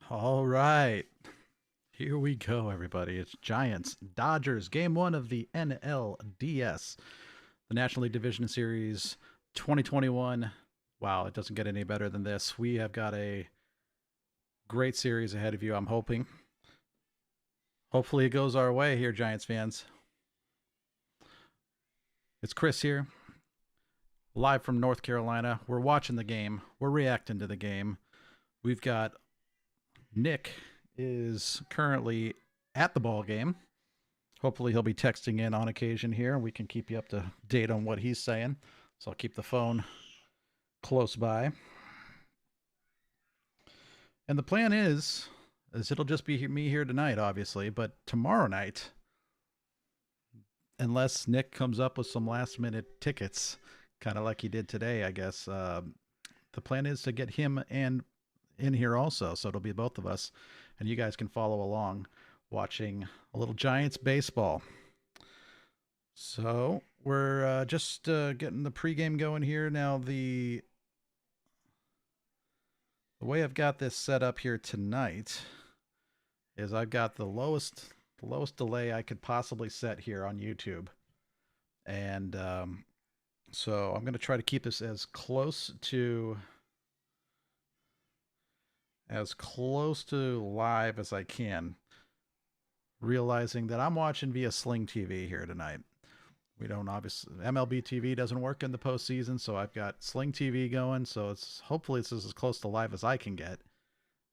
All right. Here we go, everybody. It's Giants, Dodgers, game one of the NLDS, the National League Division Series 2021. Wow, it doesn't get any better than this. We have got a great series ahead of you, I'm hoping. Hopefully, it goes our way here, Giants fans. It's Chris here, live from North Carolina. We're watching the game, we're reacting to the game. We've got Nick is currently at the ball game. Hopefully, he'll be texting in on occasion here, and we can keep you up to date on what he's saying. So I'll keep the phone close by. And the plan is it'll just be me here tonight, obviously, but tomorrow night, unless Nick comes up with some last minute tickets, kind of like he did today, I guess. The plan is to get him and in here also, so it'll be both of us, and you guys can follow along watching a little Giants baseball. So we're just getting the pregame going here now. The way I've got this set up here tonight is I've got the lowest delay I could possibly set here on YouTube, and so I'm going to try to keep this as close to live as I can, realizing that I'm watching via Sling TV here tonight. We don't obviously MLB TV doesn't work in the postseason, so I've got Sling TV going. So it's hopefully it's as close to live as I can get,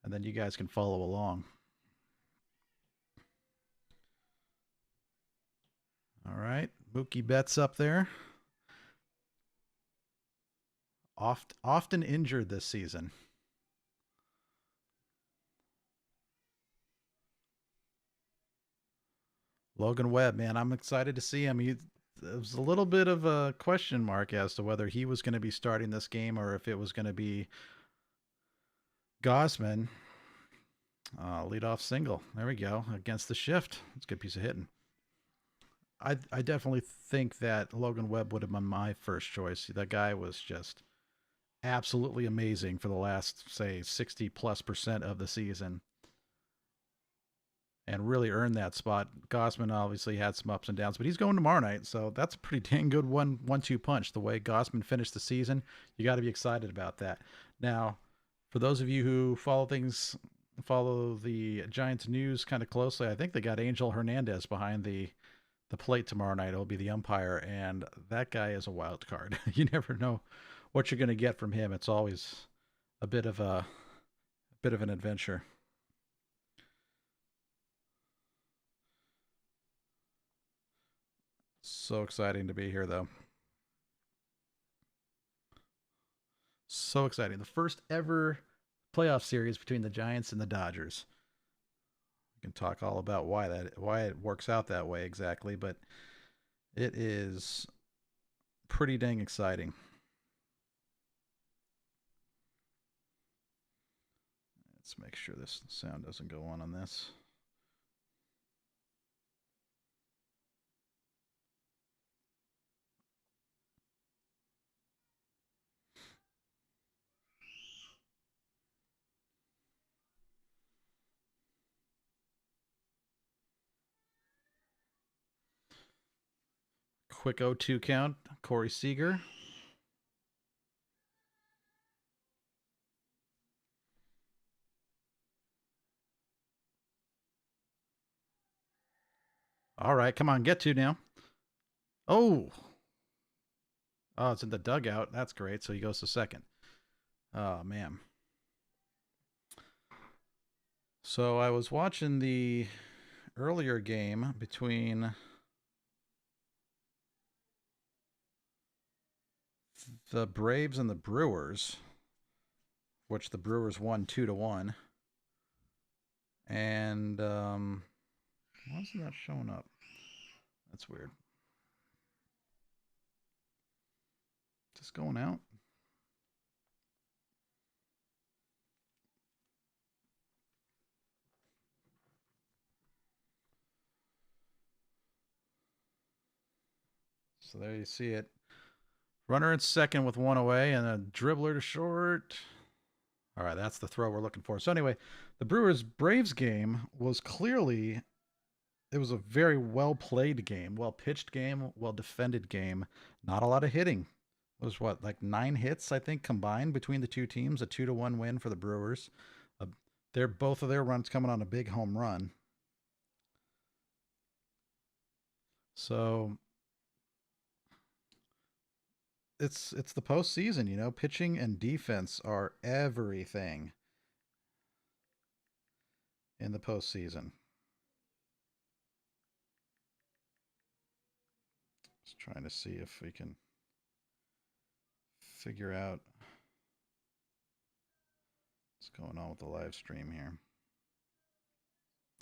and then you guys can follow along. All right, Mookie Betts up there, often injured this season. Logan Webb, man, I'm excited to see him. There was a little bit of a question mark as to whether he was going to be starting this game or if it was going to be Gosman. Leadoff single. There we go. Against the shift. It's a good piece of hitting. I definitely think that Logan Webb would have been my first choice. That guy was just absolutely amazing for the last, say, 60+% of the season and really earned that spot. Gossman obviously had some ups and downs, but he's going tomorrow night, so that's a pretty dang good one-two punch. The way Gossman finished the season, you got to be excited about that. Now, for those of you who follow the Giants news kind of closely, I think they got Angel Hernandez behind the plate tomorrow night. It'll be the umpire, and that guy is a wild card. You never know what you're going to get from him. It's always a bit of an adventure. So exciting to be here, though. So exciting. The first ever playoff series between the Giants and the Dodgers. We can talk all about why it works out that way exactly, but it is pretty dang exciting. Let's make sure this sound doesn't go on this. Quick 0-2 count. Corey Seager. All right, come on, get to now. Oh, oh, it's in the dugout. That's great. So he goes to second. Oh man. So I was watching the earlier game between the Braves and the Brewers, which the Brewers won 2-1. And why isn't that showing up? That's weird. Just going out. So there you see it. Runner at second with one away and a dribbler to short. All right, that's the throw we're looking for. So anyway, the Brewers Braves game was clearly it was a very well played game, well pitched game, well defended game. Not a lot of hitting. It was what, like 9 hits I think combined between the two teams. A 2-1 win for the Brewers. Uh, they're both of their runs coming on a big home run. So it's the postseason, you know. Pitching and defense are everything in the postseason. Just trying to see if we can figure out what's going on with the live stream here.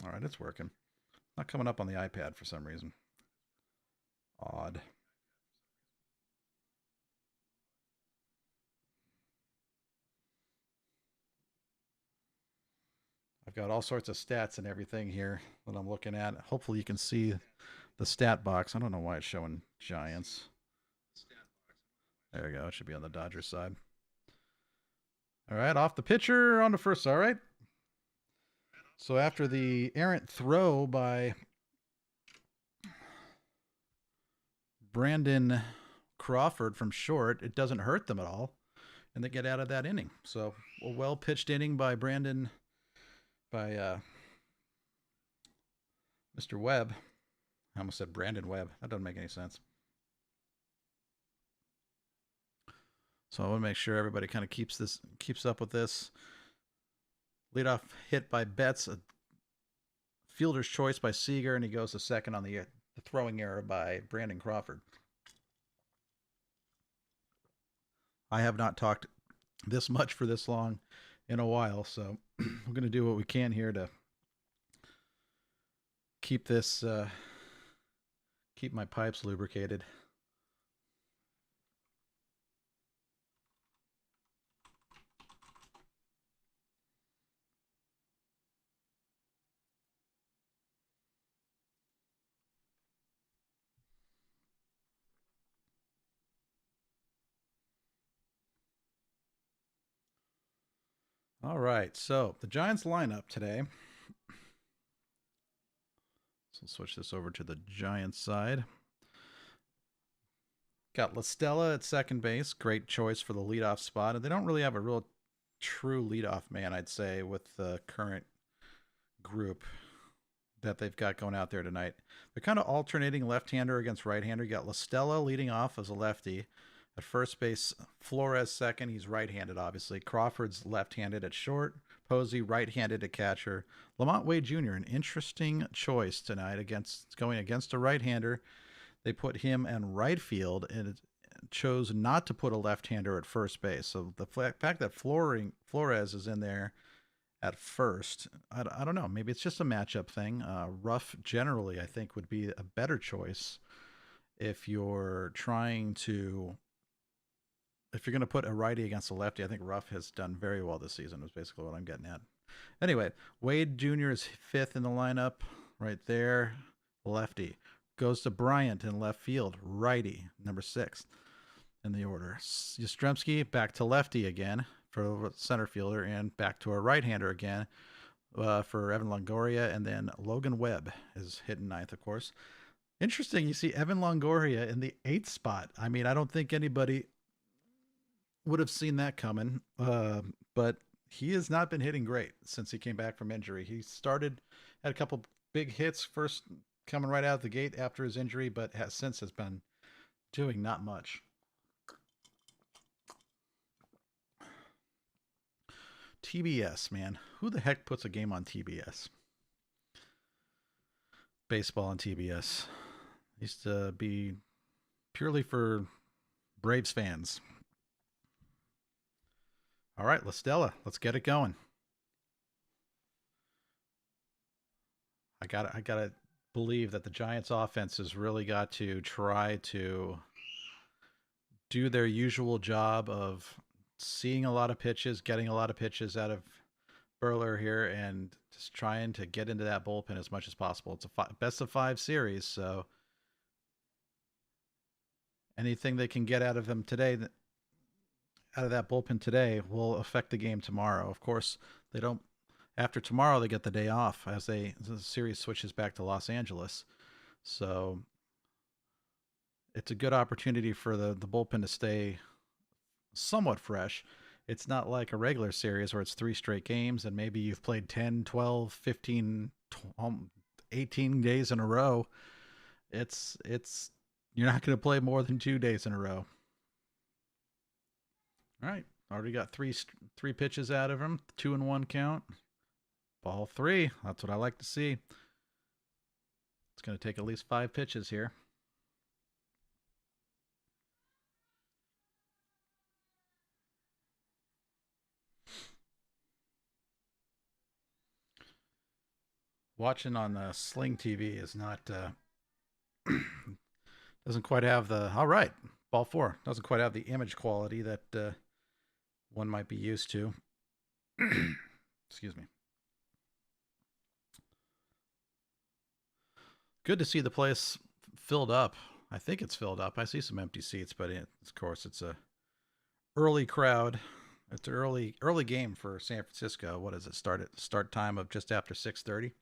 All right, it's working. Not coming up on the iPad for some reason. Odd. I've got all sorts of stats and everything here that I'm looking at. Hopefully you can see the stat box. I don't know why it's showing Giants. There we go. It should be on the Dodgers side. All right, off the pitcher on the first. All right. So after the errant throw by Brandon Crawford from short, it doesn't hurt them at all, and they get out of that inning. So a well pitched inning by Mr. Webb. I almost said Brandon Webb. That doesn't make any sense. So I want to make sure everybody kind of keeps up with this. Leadoff hit by Betts, a fielder's choice by Seager, and he goes to second on the throwing error by Brandon Crawford. I have not talked this much for this long in a while, so we're going to do what we can here to keep this keep my pipes lubricated. All right, so the Giants lineup today. So let's switch this over to the Giants side. Got La Stella at second base. Great choice for the leadoff spot. And they don't really have a real true leadoff man, I'd say, with the current group that they've got going out there tonight. They're kind of alternating left-hander against right-hander. You got La Stella leading off as a lefty. At first base, Flores second. He's right-handed, obviously. Crawford's left-handed at short. Posey right-handed at catcher. Lamont Wade Jr., an interesting choice tonight going against a right-hander. They put him in right field and chose not to put a left-hander at first base. So the fact that Flores is in there at first, I don't know. Maybe it's just a matchup thing. Ruff generally, I think, would be a better choice if you're going to put a righty against a lefty. I think Ruff has done very well this season, is basically what I'm getting at. Anyway, Wade Jr. is fifth in the lineup right there. Lefty. Goes to Bryant in left field. Righty, number 6 in the order. Yastrzemski back to lefty again for center fielder, and back to a right-hander again for Evan Longoria, and then Logan Webb is hitting ninth, of course. Interesting, you see Evan Longoria in the 8th spot. I mean, I don't think anybody would have seen that coming, but he has not been hitting great since he came back from injury. He had a couple big hits first coming right out of the gate after his injury, but since has been doing not much. TBS, man. Who the heck puts a game on TBS? Baseball on TBS. Used to be purely for Braves fans. All right, La Stella, let's get it going. I gotta believe that the Giants offense has really got to try to do their usual job of seeing a lot of pitches, getting a lot of pitches out of Burler here, and just trying to get into that bullpen as much as possible. It's a best of 5 series, so anything they can get out of them today out of that bullpen today will affect the game tomorrow. Of course, they don't. After tomorrow, they get the day off as the series switches back to Los Angeles. So it's a good opportunity for the bullpen to stay somewhat fresh. It's not like a regular series where it's three straight games and maybe you've played 10, 12, 15, 18 days in a row. It's you're not going to play more than 2 days in a row. All right, already got three pitches out of him, 2-1 count. Ball three. That's what I like to see. It's going to take at least 5 pitches here. Watching on Sling TV is not doesn't quite have the all right. Ball four doesn't quite have the image quality that one might be used to. Excuse me. Good to see the place filled up. I think it's filled up. I see some empty seats, but of course it's a early crowd. It's an early game for San Francisco. What is it? Start time of just after 6:30.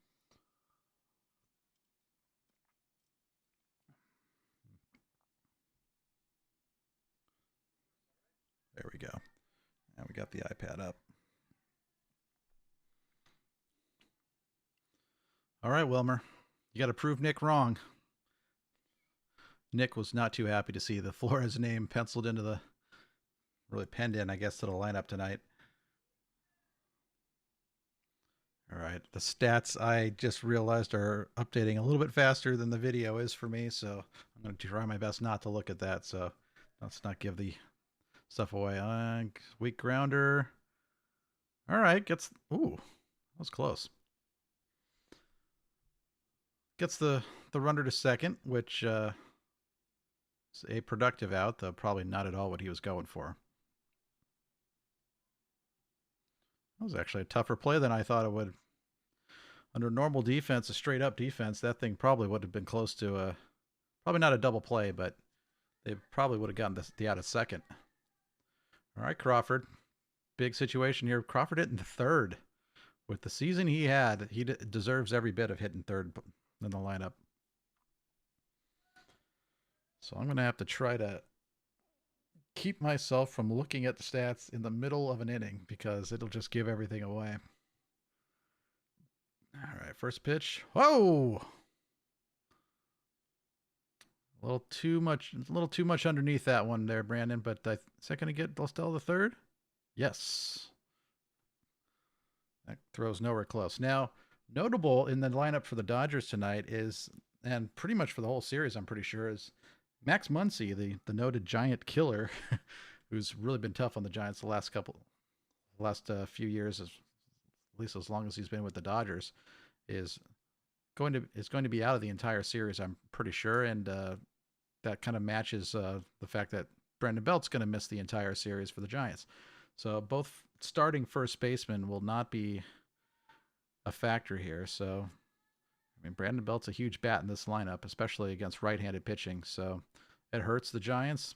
There we go. And we got the iPad up. All right, Wilmer. You got to prove Nick wrong. Nick was not too happy to see the Flores name penciled into the, really penned in, I guess, to the lineup tonight. All right, the stats I just realized are updating a little bit faster than the video is for me, so I'm going to try my best not to look at that. So let's not give the stuff away. Weak grounder. All right, ooh, that was close. Gets the runner to second, which is a productive out, though probably not at all what he was going for. That was actually a tougher play than I thought it would. Under normal defense, a straight up defense, that thing probably would have been close to probably not a double play, but they probably would have gotten the out of second. All right, Crawford. Big situation here. Crawford hitting the third. With the season he had, he deserves every bit of hitting third in the lineup. So I'm going to have to try to keep myself from looking at the stats in the middle of an inning because it'll just give everything away. All right, first pitch. Whoa! A little too much underneath that one there, Brandon. But is that going to get Dostell the third? Yes. That throws nowhere close. Now, notable in the lineup for the Dodgers tonight is, and pretty much for the whole series, I'm pretty sure, is Max Muncy, the noted Giant killer, who's really been tough on the Giants the last few years, at least as long as he's been with the Dodgers, is going to be out of the entire series, I'm pretty sure, and that kind of matches the fact that Brandon Belt's going to miss the entire series for the Giants. So both starting first baseman will not be a factor here. So, I mean, Brandon Belt's a huge bat in this lineup, especially against right-handed pitching. So it hurts the Giants.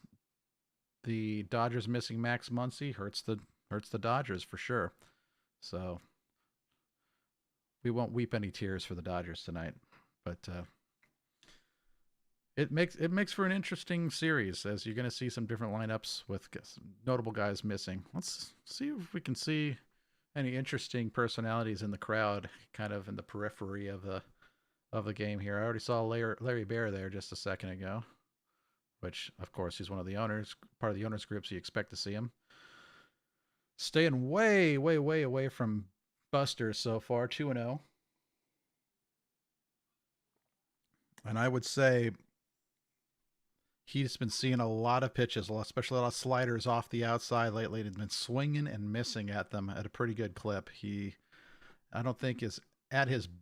The Dodgers missing Max Muncy hurts the Dodgers for sure. So we won't weep any tears for the Dodgers tonight, but it makes for an interesting series as you're going to see some different lineups with notable guys missing. Let's see if we can see any interesting personalities in the crowd, kind of in the periphery of the game here. I already saw Larry Bear there just a second ago, which of course he's one of the owners, part of the owners group, so you expect to see him. Staying way, way, way away from Buster so far, 2-0. And I would say he's been seeing a lot of pitches, especially a lot of sliders off the outside lately. He's been swinging and missing at them at a pretty good clip. I don't think has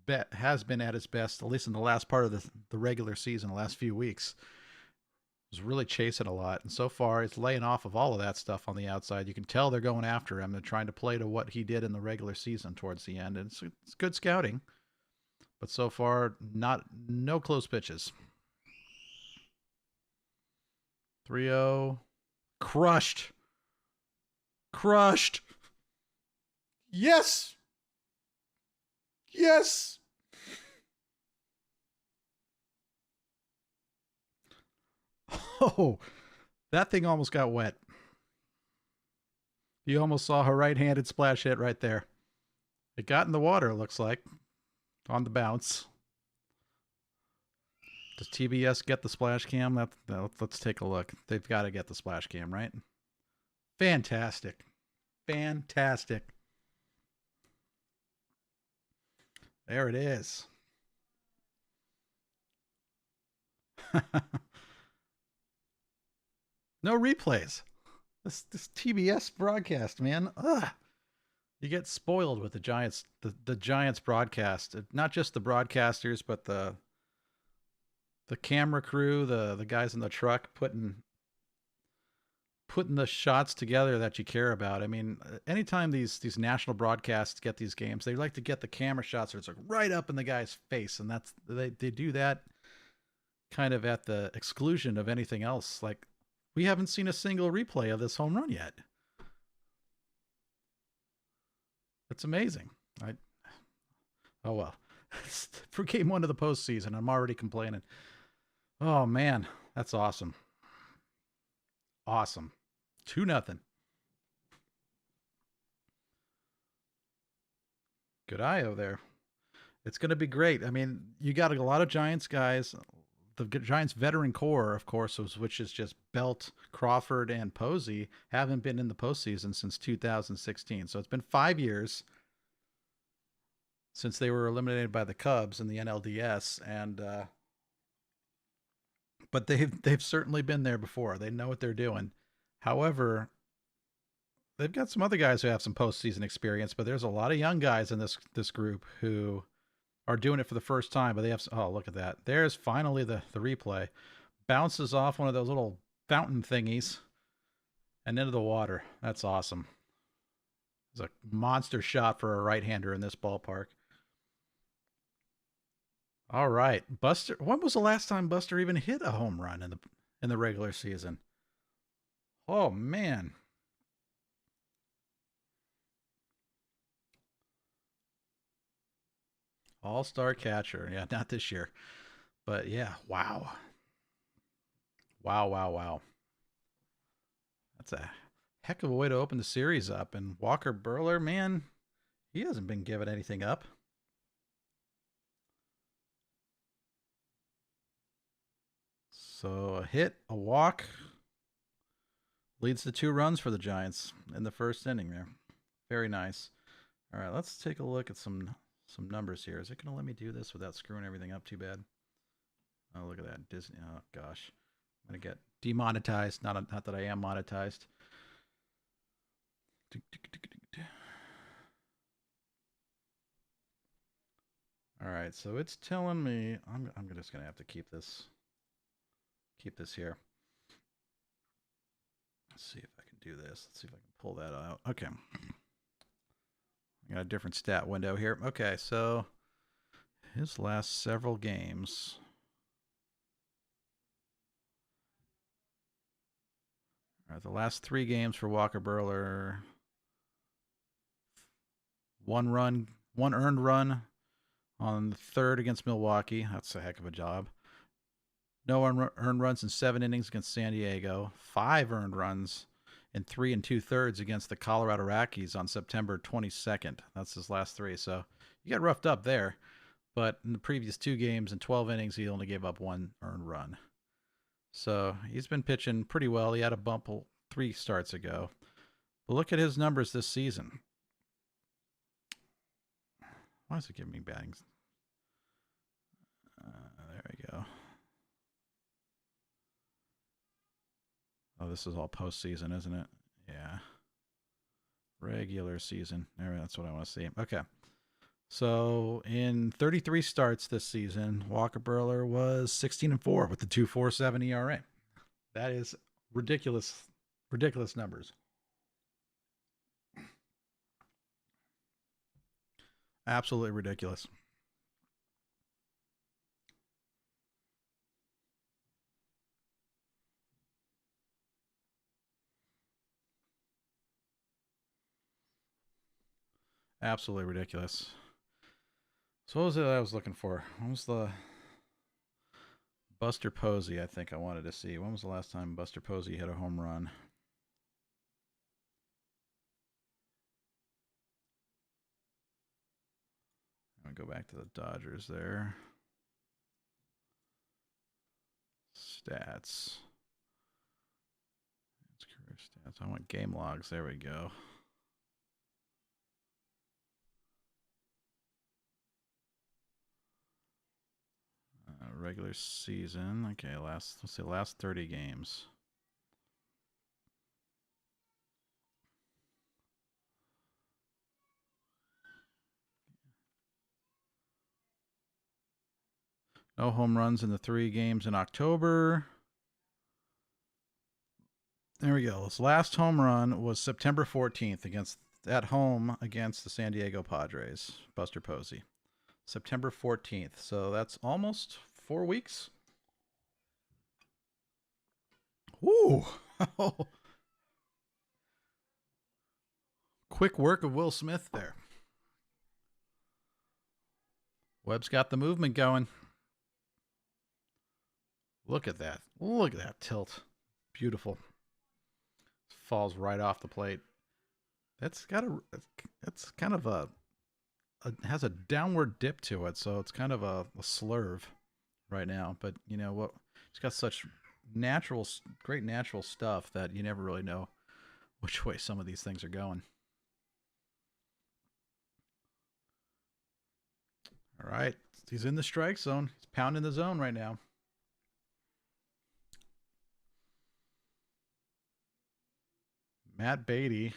been at his best, at least in the last part of the regular season, the last few weeks. Was really chasing a lot, and so far it's laying off of all of that stuff on the outside. You can tell they're going after him. They're trying to play to what he did in the regular season towards the end, and it's good scouting. But so far, no close pitches. 3-0. Crushed. Crushed. Yes. Yes. Oh, that thing almost got wet. You almost saw her right-handed splash hit right there. It got in the water, it looks like, on the bounce. Does TBS get the splash cam? Let's take a look. They've got to get the splash cam, right? Fantastic. Fantastic. There it is. No replays. This TBS broadcast, man. Ugh. You get spoiled with the Giants broadcast. Not just the broadcasters, but the camera crew, the guys in the truck putting the shots together that you care about. I mean, anytime these national broadcasts get these games, they like to get the camera shots where it's like right up in the guy's face, and they do that kind of at the exclusion of anything else. Like, we haven't seen a single replay of this home run yet. It's amazing. Oh well. For game one of the postseason, I'm already complaining. Oh man, that's awesome. Awesome. 2-0. Good IO there. It's going to be great. I mean, you got a lot of Giants guys. The Giants veteran core, of course, which is just Belt, Crawford, and Posey, haven't been in the postseason since 2016. So it's been 5 years since they were eliminated by the Cubs in the NLDS, and but they've certainly been there before. They know what they're doing. However, they've got some other guys who have some postseason experience, but there's a lot of young guys in this group who are doing it for the first time. But they have, oh, look at that! There's finally the replay. Bounces off one of those little fountain thingies and into the water. That's awesome. It's a monster shot for a right-hander in this ballpark. All right, Buster. When was the last time Buster even hit a home run in the regular season? Oh man. All-star catcher. Yeah, not this year. But yeah, wow. Wow, wow, wow. That's a heck of a way to open the series up. And Walker Buehler, man, he hasn't been giving anything up. So a hit, a walk, leads to 2 runs for the Giants in the first inning there. Very nice. All right, let's take a look at some numbers here. Is it going to let me do this without screwing everything up too bad? Oh, look at that. Disney. Oh, gosh. I'm going to get demonetized. Not that I am monetized. All right, so it's telling me I'm just going to have to keep this here. Let's see if I can do this. Let's see if I can pull that out. Okay. I got a different stat window here. Okay, so his last several games. All right, the last 3 games for Walker Buehler. 1 earned run on the 3rd against Milwaukee. That's a heck of a job. No earned runs in 7 innings against San Diego. 5 earned runs in 3 2/3 against the Colorado Rockies on September 22nd. That's his last 3. So you got roughed up there. But in the previous 2 games and 12 innings, he only gave up 1 earned run. So he's been pitching pretty well. He had a bump 3 starts ago. But look at his numbers this season. Why is it giving me batting? There we go. Oh, this is all postseason, isn't it? Yeah. Regular season. That's what I want to see. Okay. So in 33 starts this season, Walker Buehler was 16-4 with the 2.47 ERA. That is ridiculous numbers. Absolutely ridiculous. Absolutely ridiculous. So what was it I was looking for? What was the Buster Posey? I think I wanted to see. When was the last time Buster Posey hit a home run? I'm gonna go back to the Dodgers there. Stats. It's career stats. I want game logs. There we go. Regular season. Okay, let's see, last 30 games. No home runs in the 3 games in October. There we go. His last home run was September 14th at home against the San Diego Padres. Buster Posey. September 14th. So that's almost 4 weeks. Ooh. Quick work of Will Smith there. Webb's got the movement going. Look at that. Look at that tilt. Beautiful. Falls right off the plate. It's kind of has a downward dip to it, so it's kind of a slurve right now. But you know what? It's got such great natural stuff that you never really know which way some of these things are going. All right, he's in the strike zone. He's pounding the zone right now. Matt Beatty.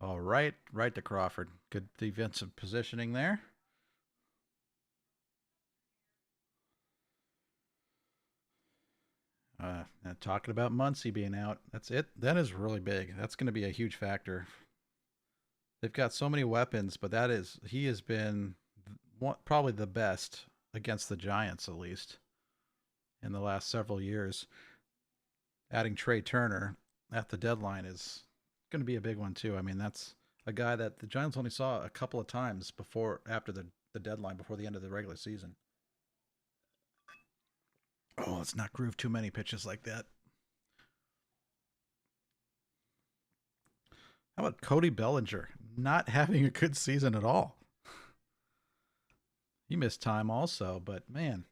All right, right to Crawford. Good defensive positioning there. Talking about Muncy being out, that's it. That is really big. That's going to be a huge factor. They've got so many weapons, but he has been probably the best against the Giants, at least in the last several years. Adding Trey Turner at the deadline is going to be a big one too. I mean, that's a guy that the Giants only saw a couple of times after the deadline, before the end of the regular season. Oh, let's not groove too many pitches like that. How about Cody Bellinger not having a good season at all? He missed time also, but man,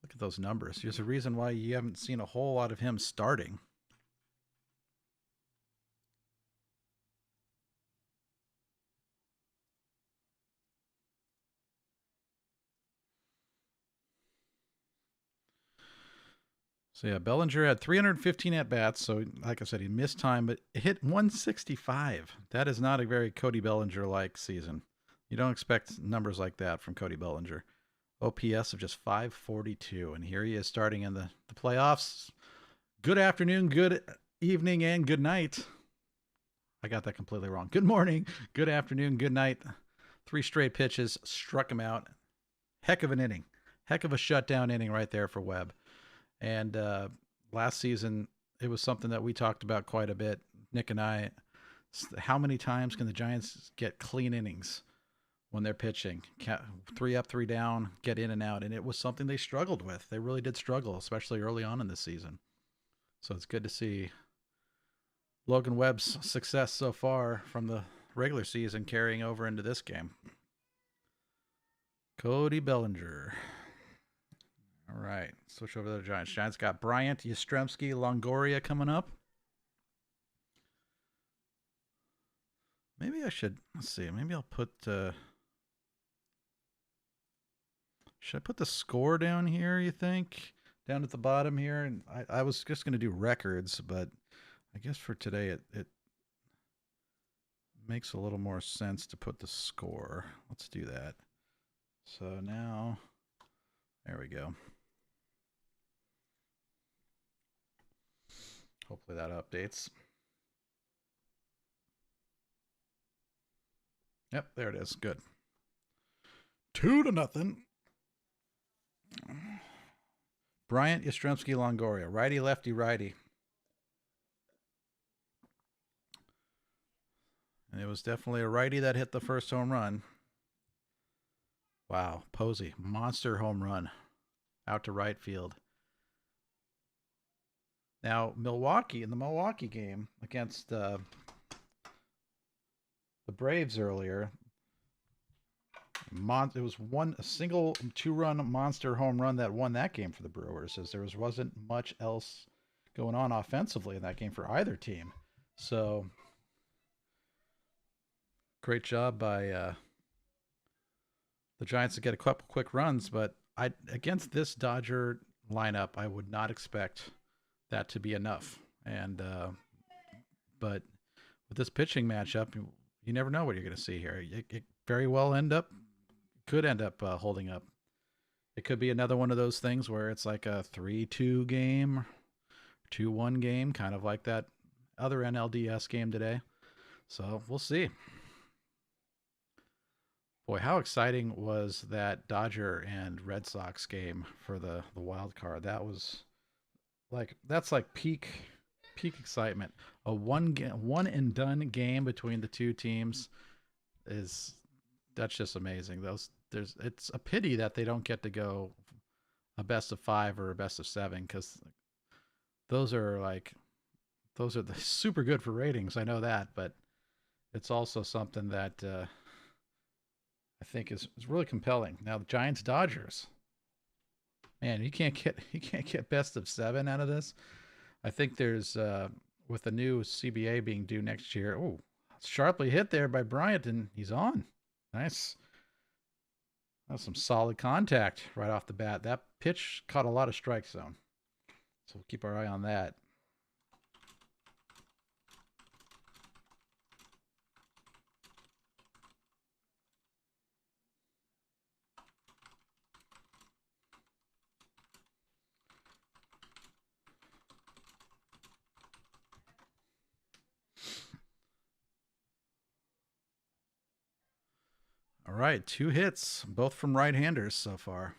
look at those numbers. There's a reason why you haven't seen a whole lot of him starting. So yeah, Bellinger had 315 at bats. So like I said, he missed time, but hit 165. That is not a very Cody Bellinger like season. You don't expect numbers like that from Cody Bellinger. OPS of just 542, and here he is starting in the playoffs. Good afternoon, good evening, and good night. I got that completely wrong. Good morning, good afternoon, good night. 3 straight pitches, struck him out. Heck of an inning. Heck of a shutdown inning right there for Webb. And last season, it was something that we talked about quite a bit, Nick and I. How many times can the Giants get clean innings when they're pitching? 3 up, 3 down, get in and out. And it was something they struggled with. They really did struggle, especially early on in the season. So it's good to see Logan Webb's success so far from the regular season carrying over into this game. Cody Bellinger. All right, switch over to the Giants. Giants got Bryant, Yastrzemski, Longoria coming up. Maybe I should, let's see, maybe I'll put, should I put the score down here, you think? Down at the bottom here? And I was just going to do records, but I guess for today it makes a little more sense to put the score. Let's do that. So now, there we go. Hopefully that updates. Yep, there it is. Good. 2-0. Bryant, Yastrzemski, Longoria. Righty, lefty, righty. It was definitely a righty that hit the first home run. Wow, Posey, monster home run out to right field. Now, Milwaukee, in the Milwaukee game against the Braves earlier, it was a single 2-run monster home run that won that game for the Brewers, as there wasn't much else going on offensively in that game for either team. So, great job by the Giants to get a couple quick runs, but against this Dodger lineup, I would not expect that to be enough. And but with this pitching matchup, you never know what you're going to see here. It very well could end up holding up. It could be another one of those things where it's like a 3-2 game, 2-1 game, kind of like that other NLDS game today. So we'll see. Boy, how exciting was that Dodger and Red Sox game for the wild card? That's like peak excitement. A one and done game between the two teams that's just amazing. It's a pity that they don't get to go a best of 5 or a best of 7, because those are super good for ratings. I know that, but it's also something that I think is really compelling. Now the Giants Dodgers, man, you can't get best of 7 out of this. I think there's with the new CBA being due next year. Oh, sharply hit there by Bryant, and he's on. Nice. That's some solid contact right off the bat. That pitch caught a lot of strike zone, so we'll keep our eye on that. All right, 2 hits, both from right-handers so far.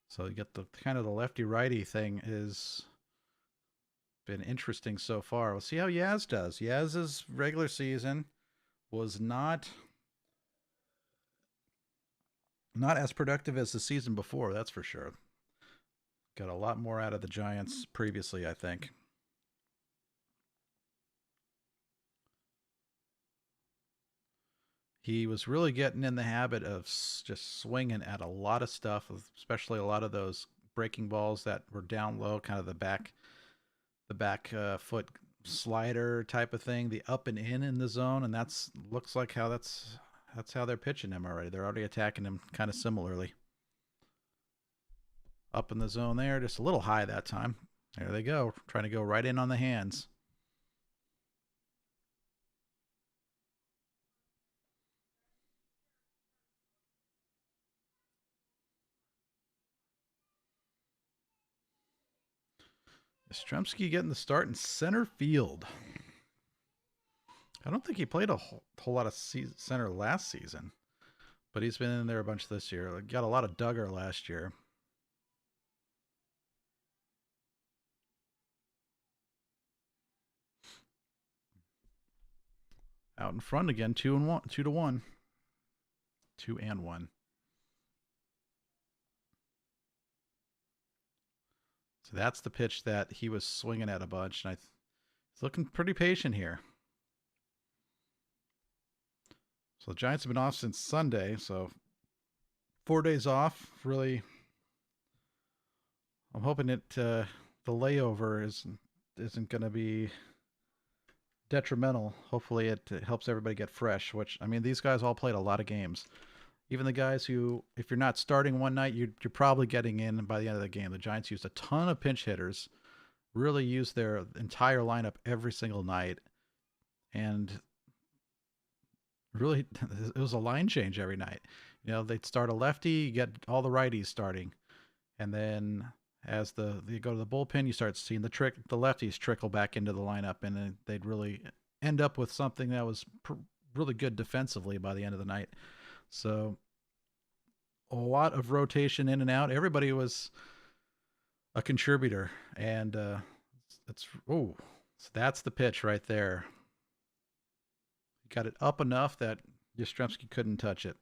So you get the kind of the lefty-righty thing is been interesting so far. We'll see how Yaz does. Yaz's regular season was not as productive as the season before, that's for sure. Got a lot more out of the Giants previously, I think. He was really getting in the habit of just swinging at a lot of stuff, especially a lot of those breaking balls that were down low, kind of the back foot slider type of thing, the up and in the zone, and that's how they're pitching him already. They're already attacking him kind of similarly. Up in the zone there, just a little high that time. There they go, trying to go right in on the hands. Yastrzemski getting the start in center field. I don't think he played a whole lot of center last season, but he's been in there a bunch this year. Got a lot of Duggar last year. Out in front again, 2-1, 2-1, 2-1. So that's the pitch that he was swinging at a bunch, and he's looking pretty patient here. So the Giants have been off since Sunday, so 4 days off. Really, I'm hoping the layover isn't going to be detrimental. Hopefully it helps everybody get fresh, which, I mean, these guys all played a lot of games. Even the guys who, if you're not starting one night, you're probably getting in by the end of the game. The Giants used a ton of pinch hitters, really used their entire lineup every single night, and really it was a line change every night. You know, they'd start a lefty, you get all the righties starting, and then as you go to the bullpen, you start seeing the lefties trickle back into the lineup, and then they'd really end up with something that was really good defensively by the end of the night. So a lot of rotation in and out. Everybody was a contributor, and so that's the pitch right there. got it up enough that Yastrzemski couldn't touch it.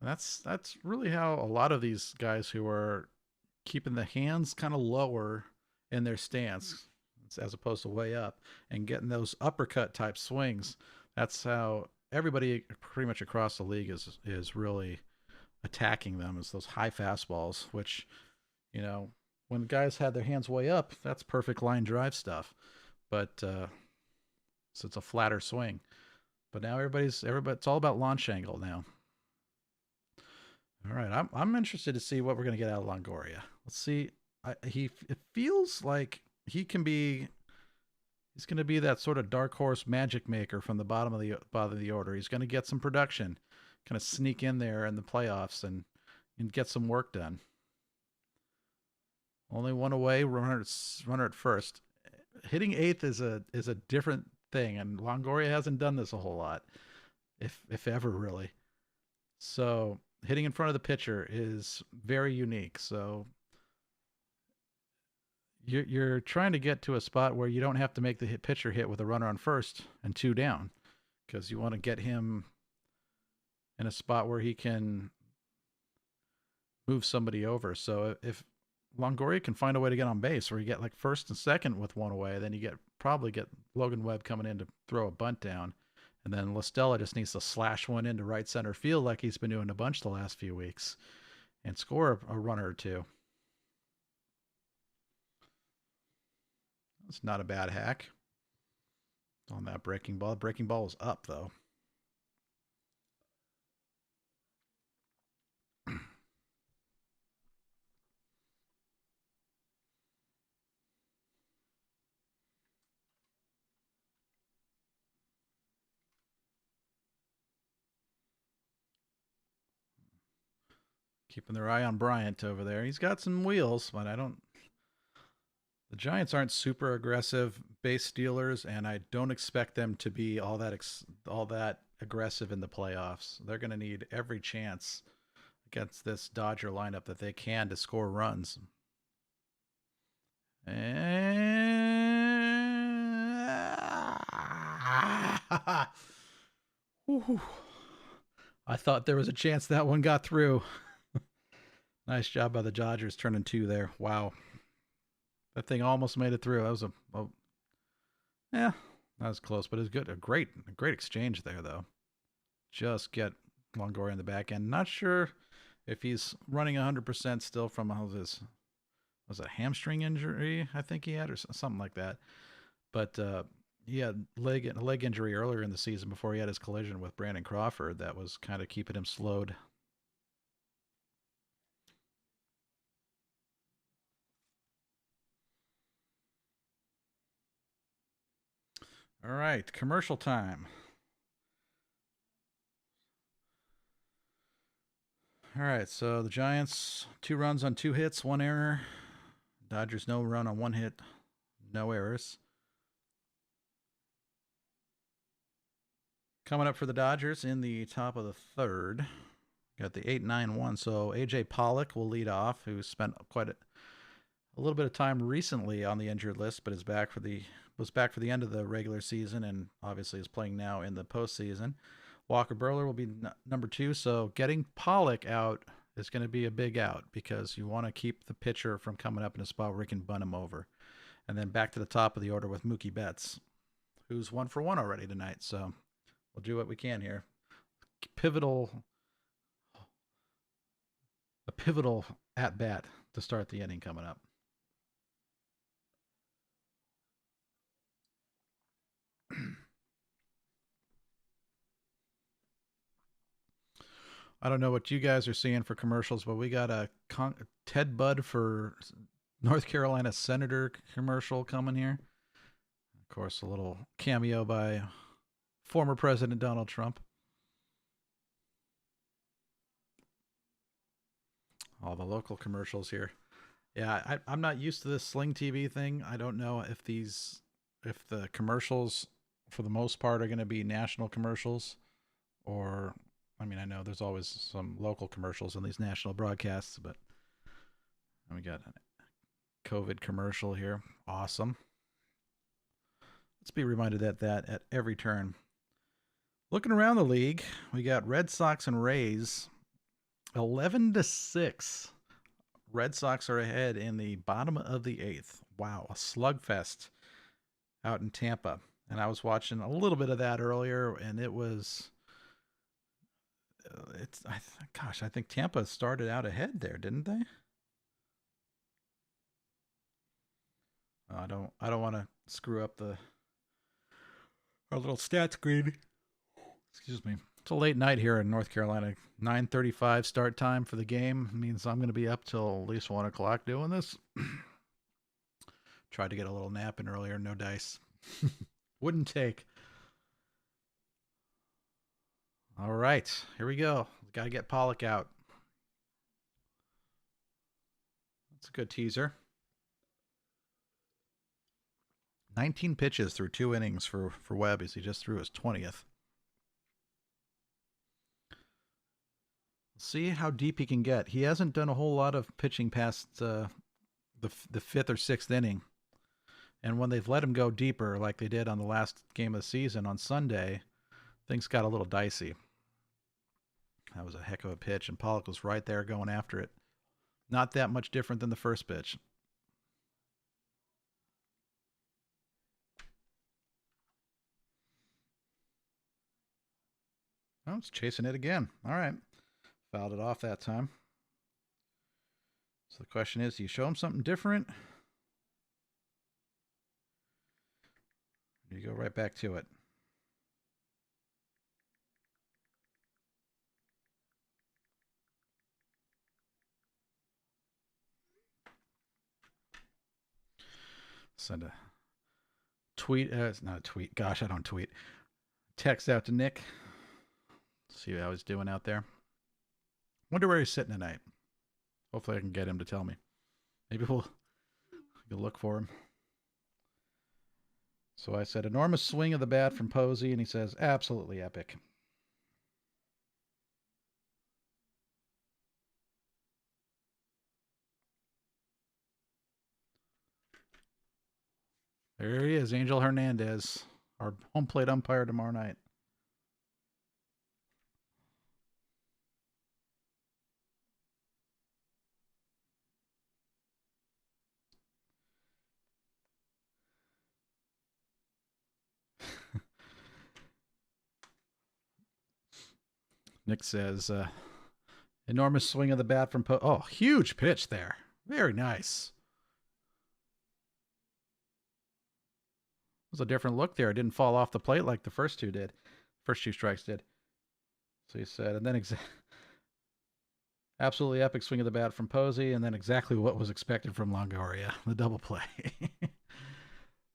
And that's really how a lot of these guys who are keeping the hands kind of lower in their stance as opposed to way up and getting those uppercut type swings. That's how everybody pretty much across the league is really attacking them, is those high fastballs, which, you know, when guys had their hands way up, that's perfect line drive stuff. But so it's a flatter swing. But now everybody, it's all about launch angle now. All right, I'm interested to see what we're gonna get out of Longoria. Let's see. It feels like he can be. He's going to be that sort of dark horse magic maker from the bottom of the order. He's going to get some production, kind of sneak in there in the playoffs and get some work done. Only one away, runner at first. Hitting eighth is a different thing, and Longoria hasn't done this a whole lot, if ever really. So hitting in front of the pitcher is very unique. So you're trying to get to a spot where you don't have to make the pitcher hit with a runner on first and two down, because you want to get him in a spot where he can move somebody over. So if Longoria can find a way to get on base, where you get like first and second with one away, then you probably get Logan Webb coming in to throw a bunt down, and then La Stella just needs to slash one into right center field like he's been doing a bunch the last few weeks, and score a runner or two. It's not a bad hack on that breaking ball. Breaking ball was up, though. Keeping their eye on Bryant over there. He's got some wheels, but I don't. The Giants aren't super aggressive base stealers, and I don't expect them to be all that aggressive in the playoffs. They're going to need every chance against this Dodger lineup that they can to score runs. And I thought there was a chance that one got through. Nice job by the Dodgers turning two there. Wow. That thing almost made it through. That was yeah, that was close, but it was good. A great exchange there, though. Just get Longoria in the back end. Not sure if he's running 100% still from his was it a hamstring injury I think he had, or something like that. But he had a leg injury earlier in the season before he had his collision with Brandon Crawford. That was kind of keeping him slowed. All right, commercial time. All right, so the Giants, 2 runs on 2 hits, 1 error. Dodgers, no run on 1 hit, no errors. Coming up for the Dodgers in the top of the third, got the 8-9-1. So AJ Pollock will lead off, who spent quite a little bit of time recently on the injured list, but was back for the end of the regular season, and obviously is playing now in the postseason. Walker Buehler will be number 2. So getting Pollock out is going to be a big out, because you want to keep the pitcher from coming up in a spot where he can bunt him over. And then back to the top of the order with Mookie Betts, who's 1 for 1 already tonight. So we'll do what we can here. A pivotal at bat to start the inning coming up. I don't know what you guys are seeing for commercials, but we got a Ted Budd for North Carolina Senator commercial coming here. Of course, a little cameo by former President Donald Trump. All the local commercials here. Yeah, I'm not used to this Sling TV thing. I don't know if the commercials, for the most part, are going to be national commercials, or, I mean, I know there's always some local commercials in these national broadcasts, but we got a COVID commercial here. Awesome. Let's be reminded that at every turn. Looking around the league, we got Red Sox and Rays 11-6. Red Sox are ahead in the bottom of the eighth. Wow, a slugfest out in Tampa. And I was watching a little bit of that earlier, and it was, I think Tampa started out ahead there, didn't they? I don't want to screw up our little stat screen. Excuse me. It's a late night here in North Carolina. 9:35 start time for the game means I'm going to be up till at least 1 o'clock doing this. Tried to get a little nap in earlier, no dice. Wouldn't take. All right, here we go. Got to get Pollock out. That's a good teaser. 19 pitches through 2 innings for Webb as he just threw his 20th. See how deep he can get. He hasn't done a whole lot of pitching past the 5th or 6th inning. And when they've let him go deeper, like they did on the last game of the season on Sunday, things got a little dicey. That was a heck of a pitch, and Pollock was right there going after it. Not that much different than the first pitch. Oh, it's chasing it again. All right. Fouled it off that time. So the question is, do you show him something different? You go right back to it. Send a tweet. It's not a tweet. Gosh, I don't tweet. Text out to Nick. See how he's doing out there. Wonder where he's sitting tonight. Hopefully I can get him to tell me. Maybe we'll look for him. So I said, enormous swing of the bat from Posey, and he says, absolutely epic. There he is, Angel Hernandez, our home plate umpire tomorrow night. Nick says, enormous swing of the bat from Oh, huge pitch there. Very nice. It was a different look there. It didn't fall off the plate like the first two did. First 2 strikes did. So he said, and then absolutely epic swing of the bat from Posey, and then exactly what was expected from Longoria, the double play.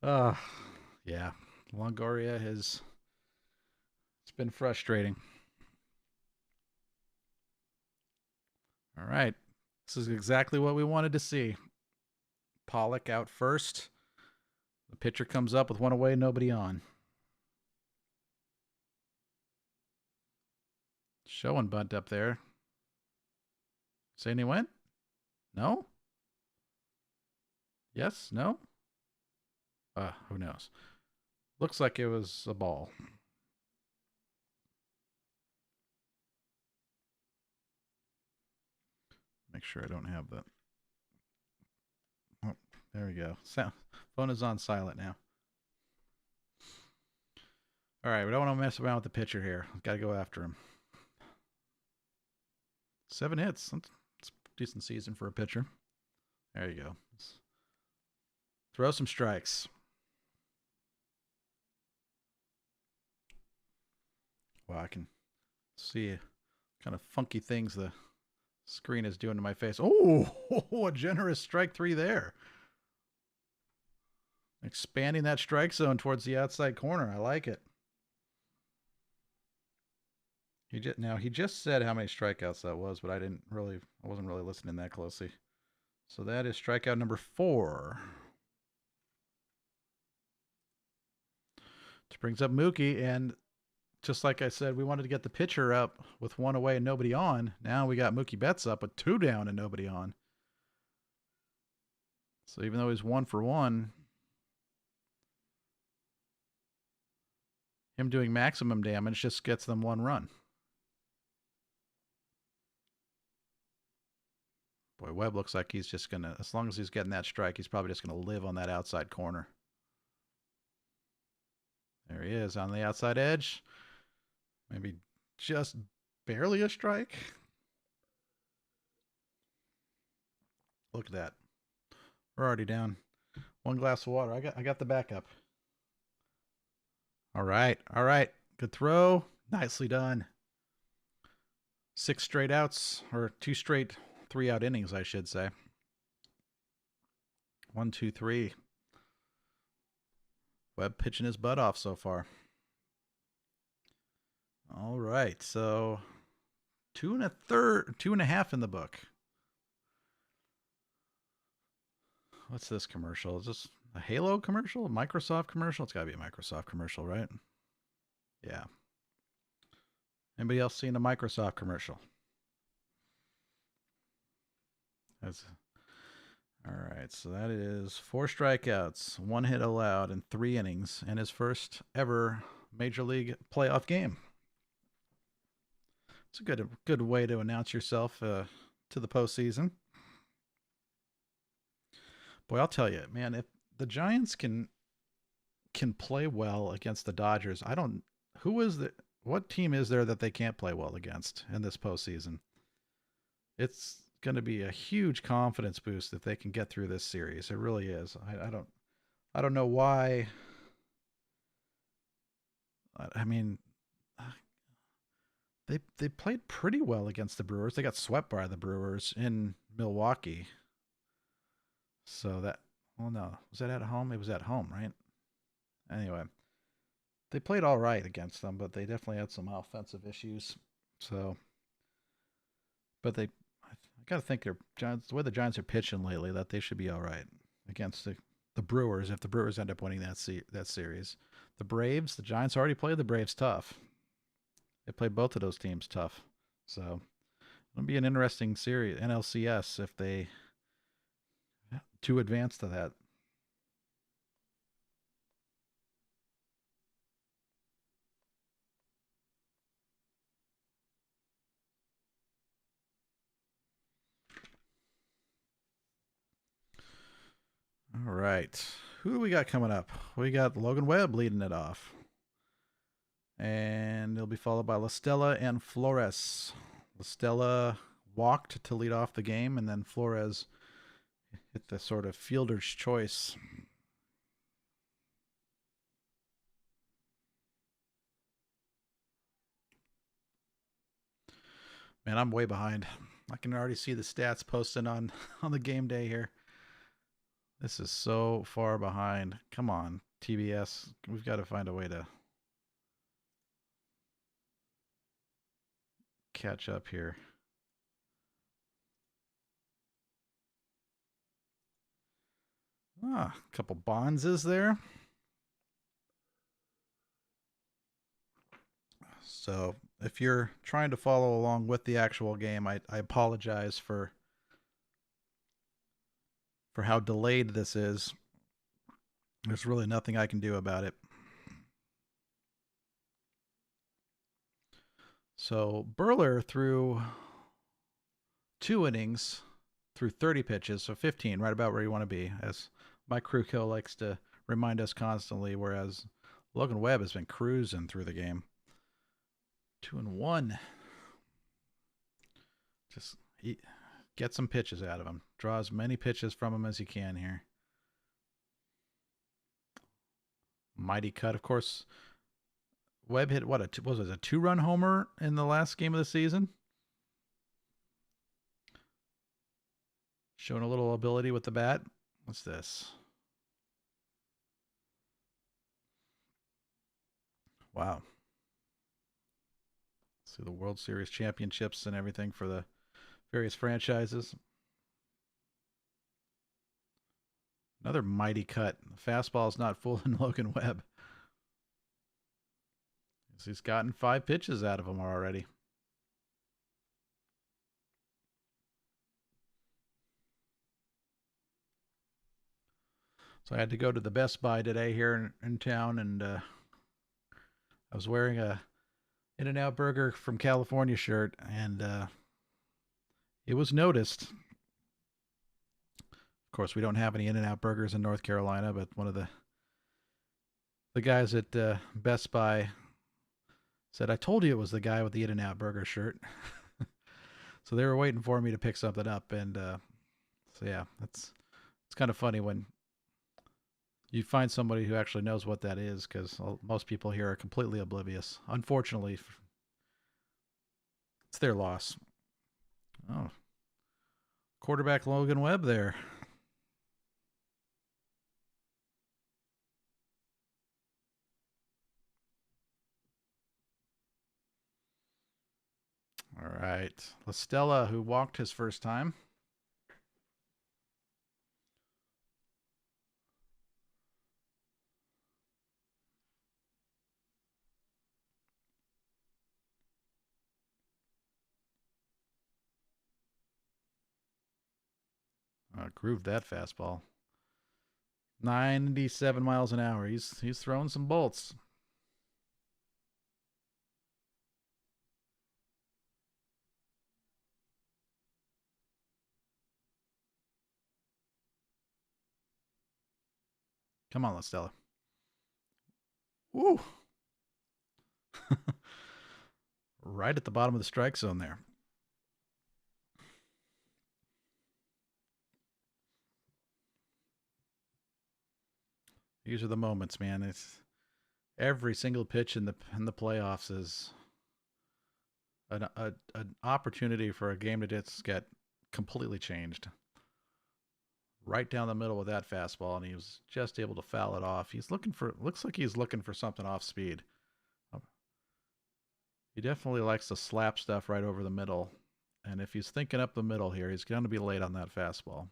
Yeah. Longoria it's been frustrating. All right. This is exactly what we wanted to see. Pollock out first. The pitcher comes up with 1 away, nobody on. Showing bunt up there. Saying he went? No? Yes? No? Who knows? Looks like it was a ball. Make sure I don't have that. Oh, there we go. Phone is on silent now. All right, we don't want to mess around with the pitcher here. Got to go after him. 7 hits. That's a decent season for a pitcher. There you go. Throw some strikes. Wow, I can see kind of funky things the screen is doing to my face. Oh, a generous strike 3 there. Expanding that strike zone towards the outside corner. I like it. He just said how many strikeouts that was, but I wasn't really listening that closely. So that is strikeout number 4. Which brings up Mookie, and just like I said, we wanted to get the pitcher up with 1 away and nobody on. Now we got Mookie Betts up with 2 down and nobody on. So even though he's 1 for 1, Him doing maximum damage just gets them one run. Boy, Webb looks like he's just going to, as long as he's getting that strike, he's probably just going to live on that outside corner. There he is on the outside edge. Maybe just barely a strike. Look at that. We're already down. One glass of water. I got the backup. All right. All right. Good throw. Nicely done. 6 straight outs, or 2 straight 3-out innings, I should say. 1, 2, 3. Webb pitching his butt off so far. All right. So 2 1/2 in the book. What's this commercial? Is this a Halo commercial? A Microsoft commercial? It's got to be a Microsoft commercial, right? Yeah. Anybody else seen a Microsoft commercial? All right, so that is 4 strikeouts, 1 hit allowed in 3 innings, and his first ever Major League playoff game. It's a good way to announce yourself to the postseason. Boy, I'll tell you, man, if the Giants can play well against the Dodgers, what team is there that they can't play well against in this postseason? It's going to be a huge confidence boost if they can get through this series. It really is. I don't know why. I mean, they played pretty well against the Brewers. They got swept by the Brewers in Milwaukee. So that, well, no, was that at home? It was at home, right? Anyway, they played all right against them, but they definitely had some offensive issues. So, but I got to think the way the Giants are pitching lately, that they should be all right against the Brewers if the Brewers end up winning that series. The Braves, the Giants already played the Braves tough. They played both of those teams tough. So it'll be an interesting series, NLCS, if they to advance to that. All right. Who do we got coming up? We got Logan Webb leading it off. And it'll be followed by La Stella and Flores. La Stella walked to lead off the game, and then Flores hit the sort of fielder's choice. Man, I'm way behind. I can already see the stats posted on the game day here. This is so far behind. Come on, TBS. We've got to find a way to catch up here. A couple Bonzes there. So if you're trying to follow along with the actual game, I apologize for how delayed this is. There's really nothing I can do about it. So Burler threw 2 innings through 30 pitches, so 15, right about where you want to be, as Mike Krukow likes to remind us constantly, whereas Logan Webb has been cruising through the game. 2-1. Just get some pitches out of him. Draw as many pitches from him as you can here. Mighty cut, of course. Webb hit what, a 2-run homer in the last game of the season? Showing a little ability with the bat. What's this? Wow. See the World Series championships and everything for the various franchises. Another mighty cut. The fastball is not fooling Logan Webb. He's gotten 5 pitches out of him already. So I had to go to the Best Buy today here in town, and I was wearing a In-N-Out Burger from California shirt, and it was noticed. Of course, we don't have any In-N-Out Burgers in North Carolina, but one of the guys at Best Buy said, "I told you it was the guy with the In-N-Out Burger shirt." So they were waiting for me to pick something up, and so yeah, it's kind of funny when you find somebody who actually knows what that is, because most people here are completely oblivious. Unfortunately, it's their loss. Oh, quarterback Logan Webb there. All right, Listella, who walked his first time. Grooved that fastball. 97 miles an hour. He's throwing some bolts. Come on, Listella. Woo! Right at the bottom of the strike zone there. These are the moments, man. It's every single pitch in the playoffs is an opportunity for a game to just get completely changed. Right down the middle with that fastball, and he was just able to foul it off. Looks like he's looking for something off speed. He definitely likes to slap stuff right over the middle. And if he's thinking up the middle here, he's going to be late on that fastball,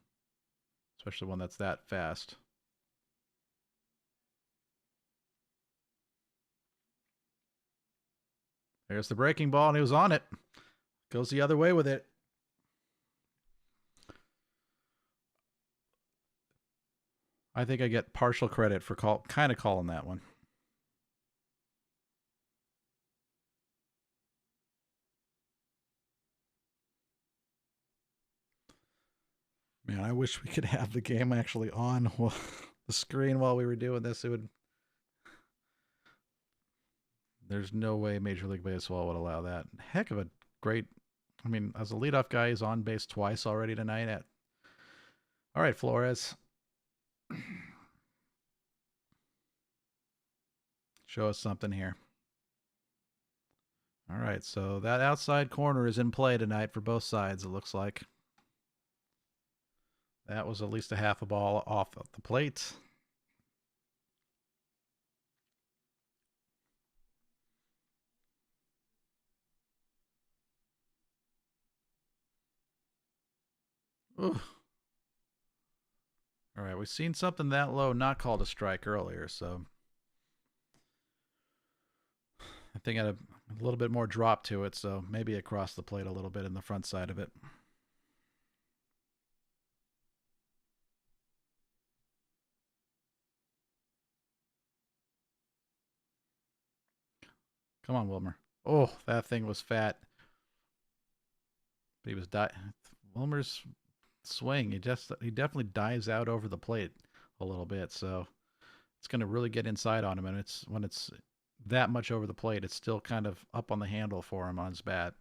especially one that's that fast. There's the breaking ball, and he was on it. Goes the other way with it. I think I get partial credit for kind of calling that one. Man, I wish we could have the game actually on the screen while we were doing this. It would. There's no way Major League Baseball would allow that. Heck of a great. I mean, as a leadoff guy, he's on base twice already tonight. All right, Flores. Show us something here. All right, so that outside corner is in play tonight for both sides, it looks like. That was at least a half a ball off of the plate. Ooh. All right, we've seen something that low not called a strike earlier, so I think it had a little bit more drop to it, so maybe across the plate a little bit in the front side of it. Come on, Wilmer. Oh, that thing was fat. But he was Wilmer's swing. He definitely dives out over the plate a little bit, so it's going to really get inside on him. And when it's that much over the plate, it's still kind of up on the handle for him on his bat.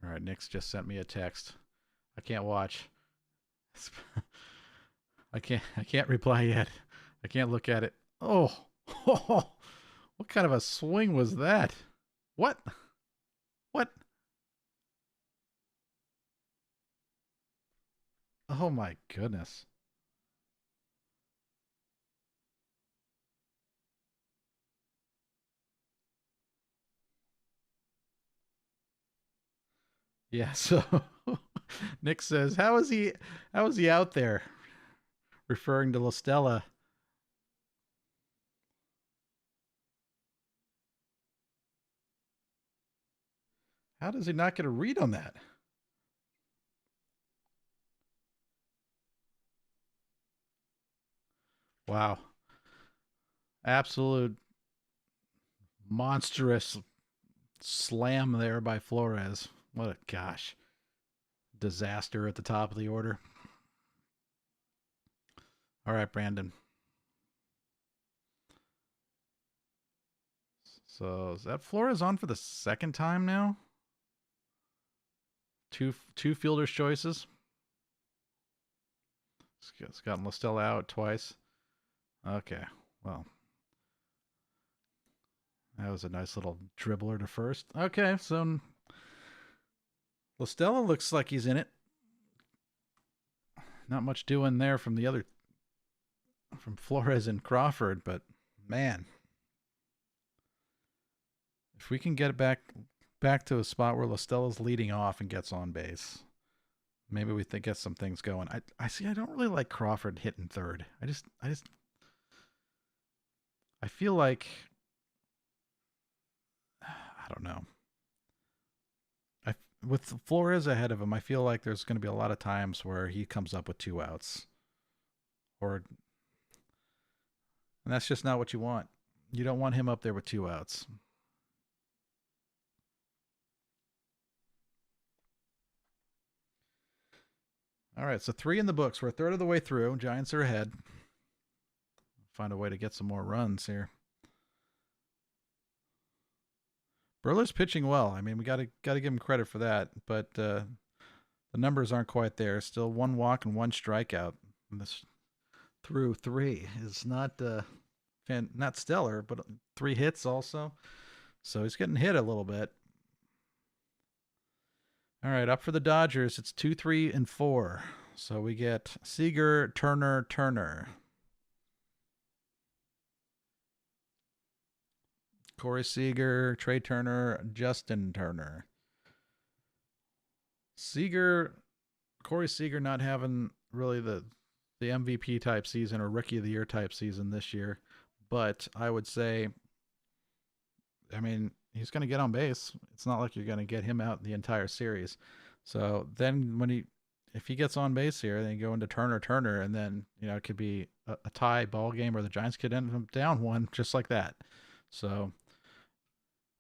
All right, Nick's just sent me a text. I can't watch. I can't reply yet. I can't look at it. Oh, what kind of a swing was that? What? What? Oh my goodness. Yeah, so Nick says, how is he out there? Referring to Listella. How does he not get a read on that? Wow. Absolute monstrous slam there by Flores. What a gosh. Disaster at the top of the order. All right, Brandon. So is that Flores on for the second time now? Two fielder's choices. It's gotten Listella out twice. Okay, well, that was a nice little dribbler to first. Okay, so Listella looks like he's in it. Not much doing there from from Flores and Crawford, but man, if we can get it back to a spot where Listella's leading off and gets on base, maybe we get some things going. I see. I don't really like Crawford hitting third. I feel like I don't know. I with Flores ahead of him, I feel like there's going to be a lot of times where he comes up with two outs, or and that's just not what you want. You don't want him up there with two outs. All right, so three in the books. We're a third of the way through. Giants are ahead. Find a way to get some more runs here. Burler's pitching well. I mean, we got to give him credit for that, but the numbers aren't quite there. Still one walk and one strikeout. And this through three is not stellar, but three hits also. So he's getting hit a little bit. All right, up for the Dodgers. It's 2, 3, and 4. So we get Seager, Turner, Turner. Corey Seager, Trey Turner, Justin Turner. Corey Seager not having really the MVP type season or Rookie of the Year type season this year, but I would say, I mean, he's going to get on base. It's not like you're going to get him out the entire series. So then if he gets on base here, then you go into Turner, and then it could be a tie ball game, or the Giants could end up down one just like that. So